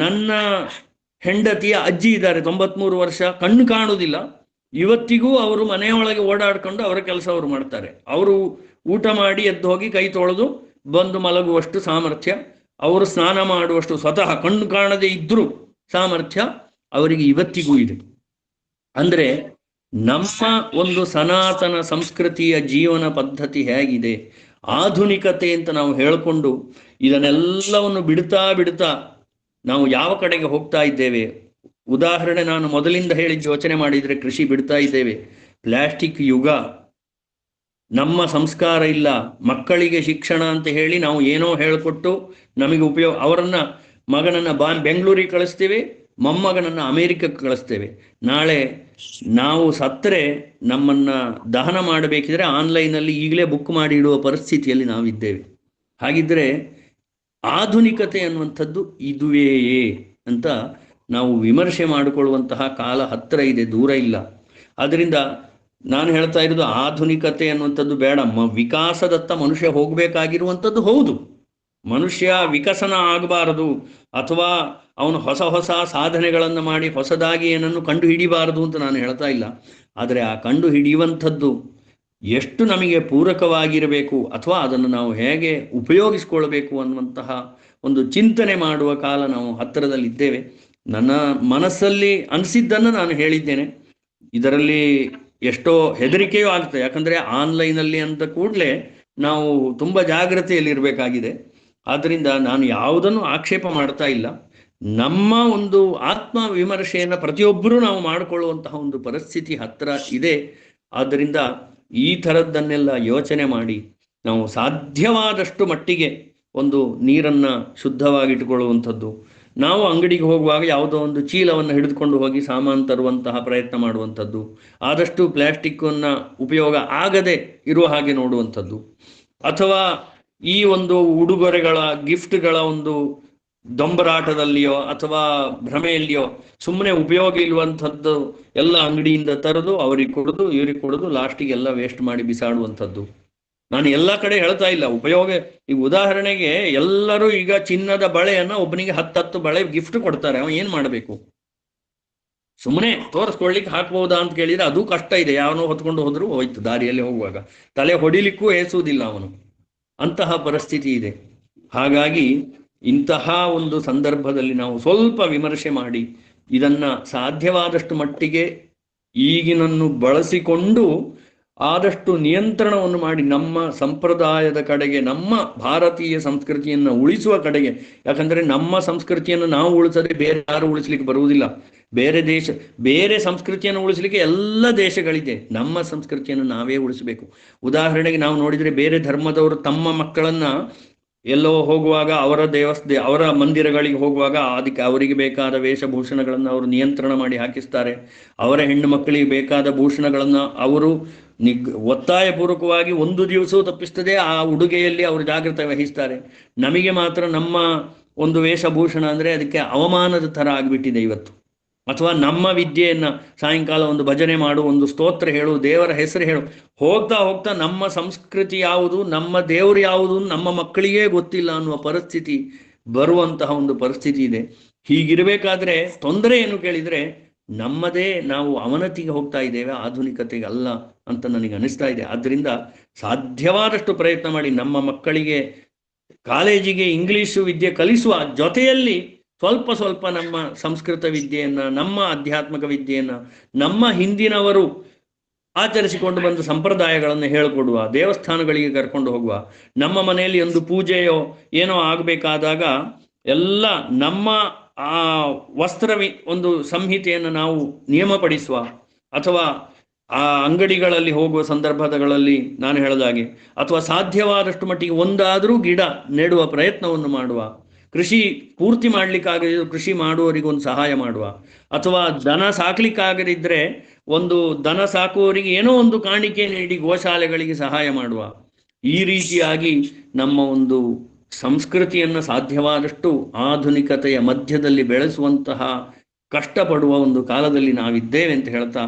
S4: ನನ್ನ ಹೆಂಡತಿಯ ಅಜ್ಜಿ ಇದ್ದಾರೆ 93 ವರ್ಷ, ಕಣ್ಣು ಕಾಣುವುದಿಲ್ಲ, ಇವತ್ತಿಗೂ ಅವರು ಮನೆಯೊಳಗೆ ಓಡಾಡ್ಕೊಂಡು ಅವರ ಕೆಲಸ ಅವರು ಮಾಡ್ತಾರೆ. ಅವರು ಊಟ ಮಾಡಿ ಎದ್ದು ಹೋಗಿ ಕೈ ತೊಳೆದು ಬಂದು ಮಲಗುವಷ್ಟು ಸಾಮರ್ಥ್ಯ, ಅವರು ಸ್ನಾನ ಮಾಡುವಷ್ಟು ಸ್ವತಃ ಕಣ್ಣು ಕಾಣದೇ ಇದ್ರೂ ಸಾಮರ್ಥ್ಯ ಅವರಿಗೆ ಇವತ್ತಿಗೂ ಇದೆ. ಅಂದ್ರೆ ನಮ್ಮ ಒಂದು ಸನಾತನ ಸಂಸ್ಕೃತಿಯ ಜೀವನ ಪದ್ಧತಿ ಹೇಗಿದೆ, ಆಧುನಿಕತೆ ಅಂತ ನಾವು ಹೇಳಿಕೊಂಡು ಇದನ್ನೆಲ್ಲವನ್ನು ಬಿಡ್ತಾ ನಾವು ಯಾವ ಕಡೆಗೆ ಹೋಗ್ತಾ ಇದ್ದೇವೆ. ಉದಾಹರಣೆ ನಾನು ಮೊದಲಿಂದ ಹೇಳಿದ್ದು ಯೋಚನೆ ಮಾಡಿದ್ರೆ ಕೃಷಿ ಬಿಡ್ತಾ ಇದ್ದೇವೆ, ಪ್ಲಾಸ್ಟಿಕ್ ಯುಗ, ನಮ್ಮ ಸಂಸ್ಕಾರ ಇಲ್ಲ, ಮಕ್ಕಳಿಗೆ ಶಿಕ್ಷಣ ಅಂತ ಹೇಳಿ ನಾವು ಏನೋ ಹೇಳಿಕೊಟ್ಟು ನಮಗೆ ಉಪಯೋಗ, ಅವರನ್ನ ಮಗನನ್ನ ಬೆಂಗಳೂರಿಗೆ ಕಳಿಸ್ತೇವೆ, ಮೊಮ್ಮಗನನ್ನ ಅಮೆರಿಕಕ್ಕೆ ಕಳಿಸ್ತೇವೆ. ನಾಳೆ ನಾವು ಸತ್ತರೆ ನಮ್ಮನ್ನ ದಹನ ಮಾಡಬೇಕಿದ್ರೆ ಆನ್ಲೈನಲ್ಲಿ ಈಗಲೇ ಬುಕ್ ಮಾಡಿ ಇಡುವ ಪರಿಸ್ಥಿತಿಯಲ್ಲಿ ನಾವಿದ್ದೇವೆ. ಹಾಗಿದ್ರೆ ಆಧುನಿಕತೆ ಅನ್ನುವಂಥದ್ದು ಇದುವೇಯೇ ಅಂತ ನಾವು ವಿಮರ್ಶೆ ಮಾಡಿಕೊಳ್ಳುವಂತಹ ಕಾಲ ಹತ್ತಿರ ಇದೆ, ದೂರ ಇಲ್ಲ. ಅದರಿಂದ ನಾನು ಹೇಳ್ತಾ ಇರೋದು ಆಧುನಿಕತೆ ಅನ್ನುವಂಥದ್ದು ಬೇಡ, ವಿಕಾಸದತ್ತ ಮನುಷ್ಯ ಹೋಗಬೇಕಾಗಿರುವಂಥದ್ದು ಹೌದು. ಮನುಷ್ಯ ವಿಕಸನ ಆಗಬಾರದು ಅಥವಾ ಅವನು ಹೊಸ ಹೊಸ ಸಾಧನೆಗಳನ್ನು ಮಾಡಿ ಹೊಸದಾಗಿ ಏನನ್ನು ಕಂಡು ಹಿಡಿಬಾರದು ಅಂತ ನಾನು ಹೇಳ್ತಾ ಇಲ್ಲ. ಆದರೆ ಆ ಕಂಡು ಹಿಡಿಯುವಂಥದ್ದು ಎಷ್ಟು ನಮಗೆ ಪೂರಕವಾಗಿರಬೇಕು ಅಥವಾ ಅದನ್ನು ನಾವು ಹೇಗೆ ಉಪಯೋಗಿಸಿಕೊಳ್ಬೇಕು ಅನ್ನುವಂತಹ ಒಂದು ಚಿಂತನೆ ಮಾಡುವ ಕಾಲ ನಾವು ಹತ್ತಿರದಲ್ಲಿದ್ದೇವೆ. ನನ್ನ ಮನಸ್ಸಲ್ಲಿ ಅನಿಸಿದ್ದನ್ನು ನಾನು ಹೇಳಿದ್ದೇನೆ. ಇದರಲ್ಲಿ ಎಷ್ಟೋ ಹೆದರಿಕೆಯೂ ಆಗ್ತದೆ, ಯಾಕಂದರೆ ಆನ್ಲೈನಲ್ಲಿ ಅಂತ ಕೂಡಲೇ ನಾವು ತುಂಬ ಜಾಗ್ರತೆಯಲ್ಲಿರಬೇಕಾಗಿದೆ. ಆದ್ದರಿಂದ ನಾನು ಯಾವುದನ್ನು ಆಕ್ಷೇಪ ಮಾಡ್ತಾ ಇಲ್ಲ. ನಮ್ಮ ಒಂದು ಆತ್ಮ ವಿಮರ್ಶೆಯನ್ನು ಪ್ರತಿಯೊಬ್ಬರೂ ನಾವು ಮಾಡಿಕೊಳ್ಳುವಂತಹ ಒಂದು ಪರಿಸ್ಥಿತಿ ಹತ್ತಿರ ಇದೆ. ಆದ್ದರಿಂದ ಈ ಥರದ್ದನ್ನೆಲ್ಲ ಯೋಚನೆ ಮಾಡಿ ನಾವು ಸಾಧ್ಯವಾದಷ್ಟು ಮಟ್ಟಿಗೆ ಒಂದು ನೀರನ್ನು ಶುದ್ಧವಾಗಿಟ್ಟುಕೊಳ್ಳುವಂಥದ್ದು, ನಾವು ಅಂಗಡಿಗೆ ಹೋಗುವಾಗ ಯಾವುದೋ ಒಂದು ಚೀಲವನ್ನು ಹಿಡಿದುಕೊಂಡು ಹೋಗಿ ಸಾಮಾನು ತರುವಂತಹ ಪ್ರಯತ್ನ ಮಾಡುವಂಥದ್ದು, ಆದಷ್ಟು ಪ್ಲಾಸ್ಟಿಕ್ಕನ್ನು ಉಪಯೋಗ ಆಗದೆ ಇರುವ ಹಾಗೆ ನೋಡುವಂಥದ್ದು, ಅಥವಾ ಈ ಒಂದು ಉಡುಗೊರೆಗಳ ಗಿಫ್ಟ್ಗಳ ಒಂದು ದೊಂಬರಾಟದಲ್ಲಿಯೋ ಅಥವಾ ಭ್ರಮೆಯಲ್ಲಿಯೋ ಸುಮ್ಮನೆ ಉಪಯೋಗ ಇಲ್ಲುವಂಥದ್ದು ಎಲ್ಲ ಅಂಗಡಿಯಿಂದ ತರೋದು, ಅವ್ರಿಗೆ ಕೊಡೋದು, ಇವ್ರಿಗೆ ಕೊಡೋದು, ಲಾಸ್ಟಿಗೆ ಎಲ್ಲ ವೇಸ್ಟ್ ಮಾಡಿ ಬಿಸಾಡುವಂಥದ್ದು. ನಾನು ಎಲ್ಲ ಕಡೆ ಹೇಳ್ತಾ ಇಲ್ಲ, ಉಪಯೋಗ. ಈಗ ಉದಾಹರಣೆಗೆ ಎಲ್ಲರೂ ಈಗ ಚಿನ್ನದ ಬಳೆಯನ್ನು ಒಬ್ಬನಿಗೆ 10 ಬಳೆ ಗಿಫ್ಟ್ ಕೊಡ್ತಾರೆ, ಅವ ಏನ್ ಮಾಡಬೇಕು? ಸುಮ್ಮನೆ ತೋರಿಸ್ಕೊಳ್ಲಿಕ್ಕೆ ಹಾಕ್ಬಹುದಾ ಅಂತ ಕೇಳಿದ್ರೆ ಅದು ಕಷ್ಟ ಇದೆ. ಯಾವನೋ ಹೊತ್ಕೊಂಡು ಹೋದ್ರು ಹೋಯ್ತು, ದಾರಿಯಲ್ಲಿ ಹೋಗುವಾಗ ತಲೆ ಹೊಡಿಲಿಕ್ಕೂ ಏಸುವುದಿಲ್ಲ ಅವನು, ಅಂತಹ ಪರಿಸ್ಥಿತಿ ಇದೆ. ಹಾಗಾಗಿ ಇಂತಹ ಒಂದು ಸಂದರ್ಭದಲ್ಲಿ ನಾವು ಸ್ವಲ್ಪ ವಿಮರ್ಶೆ ಮಾಡಿ ಇದನ್ನ ಸಾಧ್ಯವಾದಷ್ಟು ಮಟ್ಟಿಗೆ ಈಗಿನನ್ನು ಬಳಸಿಕೊಂಡು ಆದಷ್ಟು ನಿಯಂತ್ರಣವನ್ನು ಮಾಡಿ ನಮ್ಮ ಸಂಪ್ರದಾಯದ ಕಡೆಗೆ, ನಮ್ಮ ಭಾರತೀಯ ಸಂಸ್ಕೃತಿಯನ್ನು ಉಳಿಸುವ ಕಡೆಗೆ. ಯಾಕಂದ್ರೆ ನಮ್ಮ ಸಂಸ್ಕೃತಿಯನ್ನು ನಾವು ಉಳಿಸದೆ ಬೇರೆ ಯಾರು ಉಳಿಸ್ಲಿಕ್ಕೆ ಬರುವುದಿಲ್ಲ. ಬೇರೆ ಸಂಸ್ಕೃತಿಯನ್ನು ಉಳಿಸ್ಲಿಕ್ಕೆ ಎಲ್ಲ ದೇಶಗಳಿದೆ, ನಮ್ಮ ಸಂಸ್ಕೃತಿಯನ್ನು ನಾವೇ ಉಳಿಸಬೇಕು. ಉದಾಹರಣೆಗೆ ನಾವು ನೋಡಿದ್ರೆ ಬೇರೆ ಧರ್ಮದವರು ತಮ್ಮ ಮಕ್ಕಳನ್ನ ಎಲ್ಲೋ ಹೋಗುವಾಗ ಅವರ ಮಂದಿರಗಳಿಗೆ ಹೋಗುವಾಗ ಅದಕ್ಕೆ ಅವರಿಗೆ ಬೇಕಾದ ವೇಷಭೂಷಣಗಳನ್ನು ಅವರು ನಿಯಂತ್ರಣ ಮಾಡಿ ಹಾಕಿಸ್ತಾರೆ. ಅವರ ಹೆಣ್ಣು ಮಕ್ಕಳಿಗೆ ಬೇಕಾದ ಭೂಷಣಗಳನ್ನು ಅವರು ಒತ್ತಾಯಪೂರ್ವಕವಾಗಿ ಒಂದು ದಿವಸವೂ ತಪ್ಪಿಸ್ತದೆ ಆ ಉಡುಗೆಯಲ್ಲಿ ಅವರು ಜಾಗೃತೆ ವಹಿಸ್ತಾರೆ. ನಮಗೆ ಮಾತ್ರ ನಮ್ಮ ಒಂದು ವೇಷಭೂಷಣ ಅಂದರೆ ಅದಕ್ಕೆ ಅವಮಾನದ ಥರ ಆಗಿಬಿಟ್ಟಿದೆ ಇವತ್ತು. ಅಥವಾ ನಮ್ಮ ವಿದ್ಯೆಯನ್ನು ಸಾಯಂಕಾಲ ಒಂದು ಭಜನೆ ಮಾಡು, ಒಂದು ಸ್ತೋತ್ರ ಹೇಳು, ದೇವರ ಹೆಸರು ಹೇಳು, ಹೋಗ್ತಾ ಹೋಗ್ತಾ ನಮ್ಮ ಸಂಸ್ಕೃತಿ ಯಾವುದು, ನಮ್ಮ ದೇವರು ಯಾವುದು ನಮ್ಮ ಮಕ್ಕಳಿಗೇ ಗೊತ್ತಿಲ್ಲ ಅನ್ನುವ ಪರಿಸ್ಥಿತಿ ಬರುವಂತಹ ಒಂದು ಪರಿಸ್ಥಿತಿ ಇದೆ. ಹೀಗಿರಬೇಕಾದ್ರೆ ತೊಂದರೆ ಏನು ಕೇಳಿದರೆ ನಮ್ಮದೇ ನಾವು ಅವನತಿಗೆ ಹೋಗ್ತಾ ಇದ್ದೇವೆ, ಆಧುನಿಕತೆಗೆ ಅಲ್ಲ ಅಂತ ನನಗೆ ಅನಿಸ್ತಾ ಇದೆ. ಆದ್ದರಿಂದ ಸಾಧ್ಯವಾದಷ್ಟು ಪ್ರಯತ್ನ ಮಾಡಿ ನಮ್ಮ ಮಕ್ಕಳಿಗೆ ಕಾಲೇಜಿಗೆ ಇಂಗ್ಲಿಷು ವಿದ್ಯೆ ಕಲಿಸುವ ಜೊತೆಯಲ್ಲಿ ಸ್ವಲ್ಪ ನಮ್ಮ ಸಂಸ್ಕೃತ ವಿದ್ಯೆಯನ್ನ, ನಮ್ಮ ಆಧ್ಯಾತ್ಮಿಕ ವಿದ್ಯೆಯನ್ನ, ನಮ್ಮ ಹಿಂದಿನವರು ಆಚರಿಸಿಕೊಂಡು ಬಂದ ಸಂಪ್ರದಾಯಗಳನ್ನು ಹೇಳಿಕೊಡುವ, ದೇವಸ್ಥಾನಗಳಿಗೆ ಕರ್ಕೊಂಡು ಹೋಗುವ. ನಮ್ಮ ಮನೆಯಲ್ಲಿ ಒಂದು ಪೂಜೆಯೋ ಏನೋ ಆಗಬೇಕಾದಾಗ ಎಲ್ಲ ನಮ್ಮ ಆ ಒಂದು ಸಂಹಿತೆಯನ್ನು ನಾವು ನಿಯಮಪಡಿಸುವ, ಅಥವಾ ಆ ಅಂಗಡಿಗಳಲ್ಲಿ ಹೋಗುವ ಸಂದರ್ಭಗಳಲ್ಲಿ ನಾನು ಹೇಳಿದಾಗೆ, ಅಥವಾ ಸಾಧ್ಯವಾದಷ್ಟು ಮಟ್ಟಿಗೆ ಒಂದಾದರೂ ಗಿಡ ನೆಡುವ ಪ್ರಯತ್ನವನ್ನು ಮಾಡುವ, ಕೃಷಿ ಪೂರ್ತಿ ಮಾಡ್ಲಿಕ್ಕಾಗದಿದ್ರು ಕೃಷಿ ಮಾಡುವವರಿಗೊಂದು ಸಹಾಯ ಮಾಡುವ, ಅಥವಾ ದನ ಸಾಕ್ಲಿಕ್ಕಾಗದಿದ್ರೆ ಒಂದು ದನ ಸಾಕುವವರಿಗೆ ಏನೋ ಒಂದು ಕಾಣಿಕೆ ನೀಡಿ ಗೋಶಾಲೆಗಳಿಗೆ ಸಹಾಯ ಮಾಡುವ. ಈ ರೀತಿಯಾಗಿ ನಮ್ಮ ಒಂದು ಸಂಸ್ಕೃತಿಯನ್ನು ಸಾಧ್ಯವಾದಷ್ಟು ಆಧುನಿಕತೆಯ ಮಧ್ಯದಲ್ಲಿ ಬೆಳೆಸುವಂತಹ ಕಷ್ಟಪಡುವ ಒಂದು ಕಾಲದಲ್ಲಿ ನಾವಿದ್ದೇವೆ ಅಂತ ಹೇಳ್ತಾ,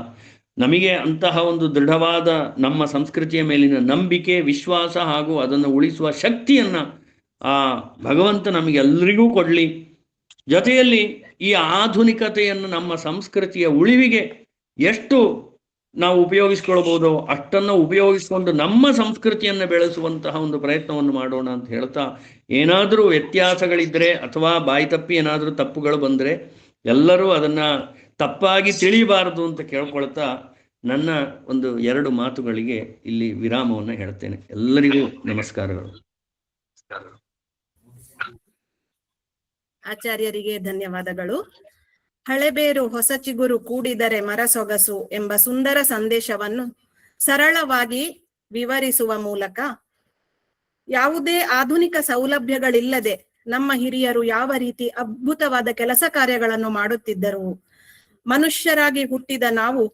S4: ನಮಗೆ ಅಂತಹ ಒಂದು ದೃಢವಾದ ನಮ್ಮ ಸಂಸ್ಕೃತಿಯ ಮೇಲಿನ ನಂಬಿಕೆ, ವಿಶ್ವಾಸ ಹಾಗೂ ಅದನ್ನು ಉಳಿಸುವ ಶಕ್ತಿಯನ್ನ ಆ ಭಗವಂತ ನಮಗೆಲ್ಲರಿಗೂ ಕೊಡ್ಲಿ. ಜೊತೆಯಲ್ಲಿ ಈ ಆಧುನಿಕತೆಯನ್ನು ನಮ್ಮ ಸಂಸ್ಕೃತಿಯ ಉಳಿವಿಗೆ ಎಷ್ಟು ನಾವು ಉಪಯೋಗಿಸ್ಕೊಳ್ಬಹುದೋ ಅಷ್ಟನ್ನು ಉಪಯೋಗಿಸಿಕೊಂಡು ನಮ್ಮ ಸಂಸ್ಕೃತಿಯನ್ನು ಬೆಳೆಸುವಂತಹ ಒಂದು ಪ್ರಯತ್ನವನ್ನು ಮಾಡೋಣ ಅಂತ ಹೇಳ್ತಾ, ಏನಾದರೂ ವ್ಯತ್ಯಾಸಗಳಿದ್ರೆ ಅಥವಾ ಬಾಯಿ ತಪ್ಪಿ ಏನಾದರೂ ತಪ್ಪುಗಳು ಬಂದರೆ ಎಲ್ಲರೂ ಅದನ್ನ ತಪ್ಪಾಗಿ ತಿಳಿಯಬಾರದು ಅಂತ ಕೇಳ್ಕೊಳ್ತಾ ನನ್ನ ಒಂದು 2 ಮಾತುಗಳಿಗೆ ಇಲ್ಲಿ ವಿರಾಮವನ್ನು ಹೇಳ್ತೇನೆ. ಎಲ್ಲರಿಗೂ ನಮಸ್ಕಾರಗಳು.
S1: ಆಚಾರ್ಯರಿಗೆ ಧನ್ಯವಾದಗಳು. ಹಳೆಬೇರು ಹೊಸ ಚಿಗುರು ಕೂಡಿದರೆ ಮರ ಸೊಗಸು ಎಂಬ ಸುಂದರ ಸಂದೇಶವನ್ನು ಸರಳವಾಗಿ ವಿವರಿಸುವ ಮೂಲಕ ಯಾವುದೇ ಆಧುನಿಕ ಸೌಲಭ್ಯಗಳಿಲ್ಲದೆ ನಮ್ಮ ಹಿರಿಯರು ಯಾವ ರೀತಿ ಅದ್ಭುತವಾದ ಕೆಲಸ ಕಾರ್ಯಗಳನ್ನು ಮಾಡುತ್ತಿದ್ದರು, ಮನುಷ್ಯರಾಗಿ ಹುಟ್ಟಿದ ನಾವು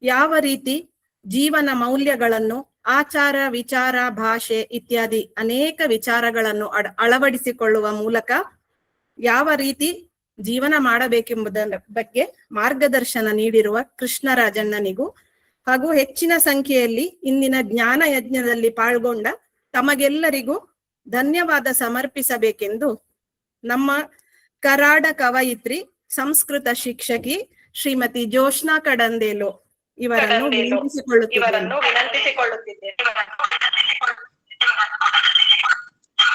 S1: ಯಾವ ರೀತಿ ಜೀವನ ಮೌಲ್ಯಗಳನ್ನು, ಆಚಾರ, ವಿಚಾರ, ಭಾಷೆ ಇತ್ಯಾದಿ ಅನೇಕ ವಿಚಾರಗಳನ್ನು ಅಳವಡಿಸಿಕೊಳ್ಳುವ ಮೂಲಕ ಯಾವ ರೀತಿ ಜೀವನ ಮಾಡಬೇಕೆಂಬುದರ ಬಗ್ಗೆ ಮಾರ್ಗದರ್ಶನ ನೀಡಿರುವ ಕೃಷ್ಣರಾಜಣ್ಣನಿಗೂ ಹಾಗೂ ಹೆಚ್ಚಿನ ಸಂಖ್ಯೆಯಲ್ಲಿ ಇಂದಿನ ಜ್ಞಾನ ಯಜ್ಞದಲ್ಲಿ ಪಾಲ್ಗೊಂಡ ತಮಗೆಲ್ಲರಿಗೂ ಧನ್ಯವಾದ ಸಮರ್ಪಿಸಬೇಕೆಂದು ನಮ್ಮ ಕರಾಡ ಕವಯಿತ್ರಿ, ಸಂಸ್ಕೃತ ಶಿಕ್ಷಕಿ ಶ್ರೀಮತಿ ಜೋಷ್ನಾ ಕಡಂದೇಲು ಇವರನ್ನು ವಿನಂತಿಸಿಕೊಳ್ಳುತ್ತಿದ್ದೇನೆ.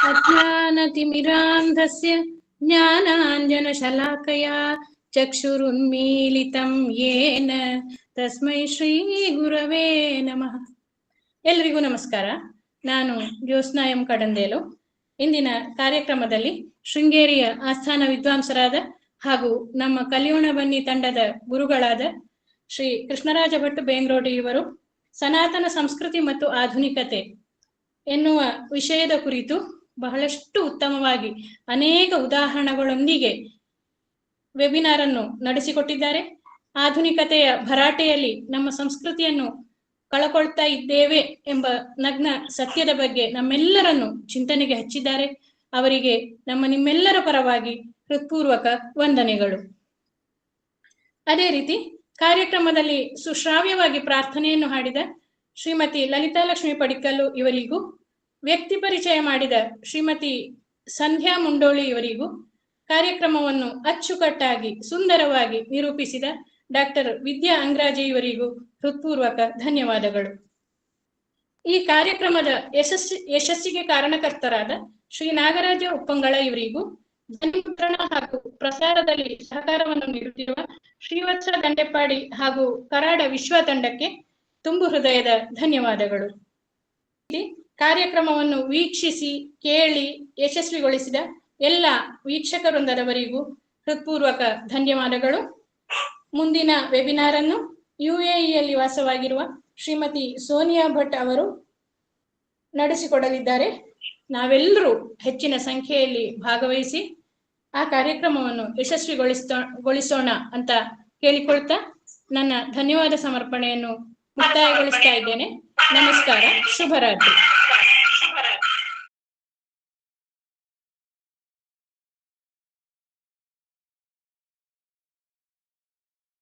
S5: ಅಜ್ಞಾನತಿಮಿರಾಂಧಸ್ಯ ಜ್ಞಾನಾಂಜನಶಲಾಕಯಾ ಚಕ್ಷುರುನ್ಮೀಲಿತಂ ಯೇನ ತಸ್ಮೈ ಶ್ರೀ ಗುರವೇ ನಮಃ. ಎಲ್ರಿಗೂ ನಮಸ್ಕಾರ. ನಾನು ಜ್ಯೋತ್ಸ್ನಾ ಎಂ ಕಡಂದೇಲು. ಇಂದಿನ ಕಾರ್ಯಕ್ರಮದಲ್ಲಿ ಶೃಂಗೇರಿಯ ಆಸ್ಥಾನ ವಿದ್ವಾಂಸರಾದ ಹಾಗೂ ನಮ್ಮ ಕಲಿಯೋಣ ಬನ್ನಿ ತಂಡದ ಗುರುಗಳಾದ ಶ್ರೀ ಕೃಷ್ಣರಾಜ ಭಟ್ ಬೇಂಗ್ರೋಡಿ ಇವರು ಸನಾತನ ಸಂಸ್ಕೃತಿ ಮತ್ತು ಆಧುನಿಕತೆ ಎನ್ನುವ ವಿಷಯದ ಕುರಿತು ಬಹಳಷ್ಟು ಉತ್ತಮವಾಗಿ ಅನೇಕ ಉದಾಹರಣೆಗಳೊಂದಿಗೆ ವೆಬಿನಾರ್ ಅನ್ನು ನಡೆಸಿಕೊಟ್ಟಿದ್ದಾರೆ. ಆಧುನಿಕತೆಯ ಭರಾಟೆಯಲ್ಲಿ ನಮ್ಮ ಸಂಸ್ಕೃತಿಯನ್ನು ಕಳಕೊಳ್ತಾ ಇದ್ದೇವೆ ಎಂಬ ನಗ್ನ ಸತ್ಯದ ಬಗ್ಗೆ ನಮ್ಮೆಲ್ಲರನ್ನು ಚಿಂತನೆಗೆ ಹಚ್ಚಿದ್ದಾರೆ. ಅವರಿಗೆ ನಿಮ್ಮೆಲ್ಲರ ಪರವಾಗಿ ಹೃತ್ಪೂರ್ವಕ ವಂದನೆಗಳು. ಅದೇ ರೀತಿ ಕಾರ್ಯಕ್ರಮದಲ್ಲಿ ಸುಶ್ರಾವ್ಯವಾಗಿ ಪ್ರಾರ್ಥನೆಯನ್ನು ಹಾಡಿದ ಶ್ರೀಮತಿ ಲಲಿತಾ ಲಕ್ಷ್ಮಿ ಪಡಿಕ್ಕಲ್ಲು ಇವರಿಗೂ, ವ್ಯಕ್ತಿ ಪರಿಚಯ ಮಾಡಿದ ಶ್ರೀಮತಿ ಸಂಧ್ಯಾ ಮುಂಡೋಳಿ ಇವರಿಗೂ, ಕಾರ್ಯಕ್ರಮವನ್ನು ಅಚ್ಚುಕಟ್ಟಾಗಿ ಸುಂದರವಾಗಿ ನಿರೂಪಿಸಿದ ಡಾಕ್ಟರ್ ವಿದ್ಯಾ ಅಂಗ್ರಾಜೆ ಇವರಿಗೂ ಹೃತ್ಪೂರ್ವಕ ಧನ್ಯವಾದಗಳು. ಈ ಕಾರ್ಯಕ್ರಮದ ಯಶಸ್ಸಿಗೆ ಕಾರಣಕರ್ತರಾದ ಶ್ರೀ ನಾಗರಾಜ ಉಪ್ಪಂಗಳ ಇವರಿಗೂ, ಧ್ವನಿಮುದ್ರಣ ಹಾಗೂ ಪ್ರಸಾರದಲ್ಲಿ ಸಹಕಾರವನ್ನು ನೀಡುತ್ತಿರುವ ಶ್ರೀವತ್ಸ ದಂಡೆಪ್ಪಾಡಿ ಹಾಗೂ ಕರಾಡ ವಿಶ್ವ ತಂಡಕ್ಕೆ ತುಂಬು ಹೃದಯದ ಧನ್ಯವಾದಗಳು. ಕಾರ್ಯಕ್ರಮವನ್ನು ವೀಕ್ಷಿಸಿ ಕೇಳಿ ಯಶಸ್ವಿಗೊಳಿಸಿದ ಎಲ್ಲ ವೀಕ್ಷಕ ವೃಂದದವರಿಗೂ ಹೃತ್ಪೂರ್ವಕ ಧನ್ಯವಾದಗಳು. ಮುಂದಿನ ವೆಬಿನಾರ್ ಅನ್ನು UAEಯಲ್ಲಿ ವಾಸವಾಗಿರುವ ಶ್ರೀಮತಿ ಸೋನಿಯಾ ಭಟ್ ಅವರು ನಡೆಸಿಕೊಡಲಿದ್ದಾರೆ. ನಾವೆಲ್ಲರೂ ಹೆಚ್ಚಿನ ಸಂಖ್ಯೆಯಲ್ಲಿ ಭಾಗವಹಿಸಿ ಆ ಕಾರ್ಯಕ್ರಮವನ್ನು ಯಶಸ್ವಿಗೊಳಿಸೋಣ ಅಂತ ಕೇಳಿಕೊಳ್ತಾ ನನ್ನ ಧನ್ಯವಾದ ಸಮರ್ಪಣೆಯನ್ನು ಮುಕ್ತಾಯಗೊಳಿಸ್ತಾ ಇದ್ದೇನೆ. ನಮಸ್ಕಾರ, ಶುಭರಾತ್ರಿ.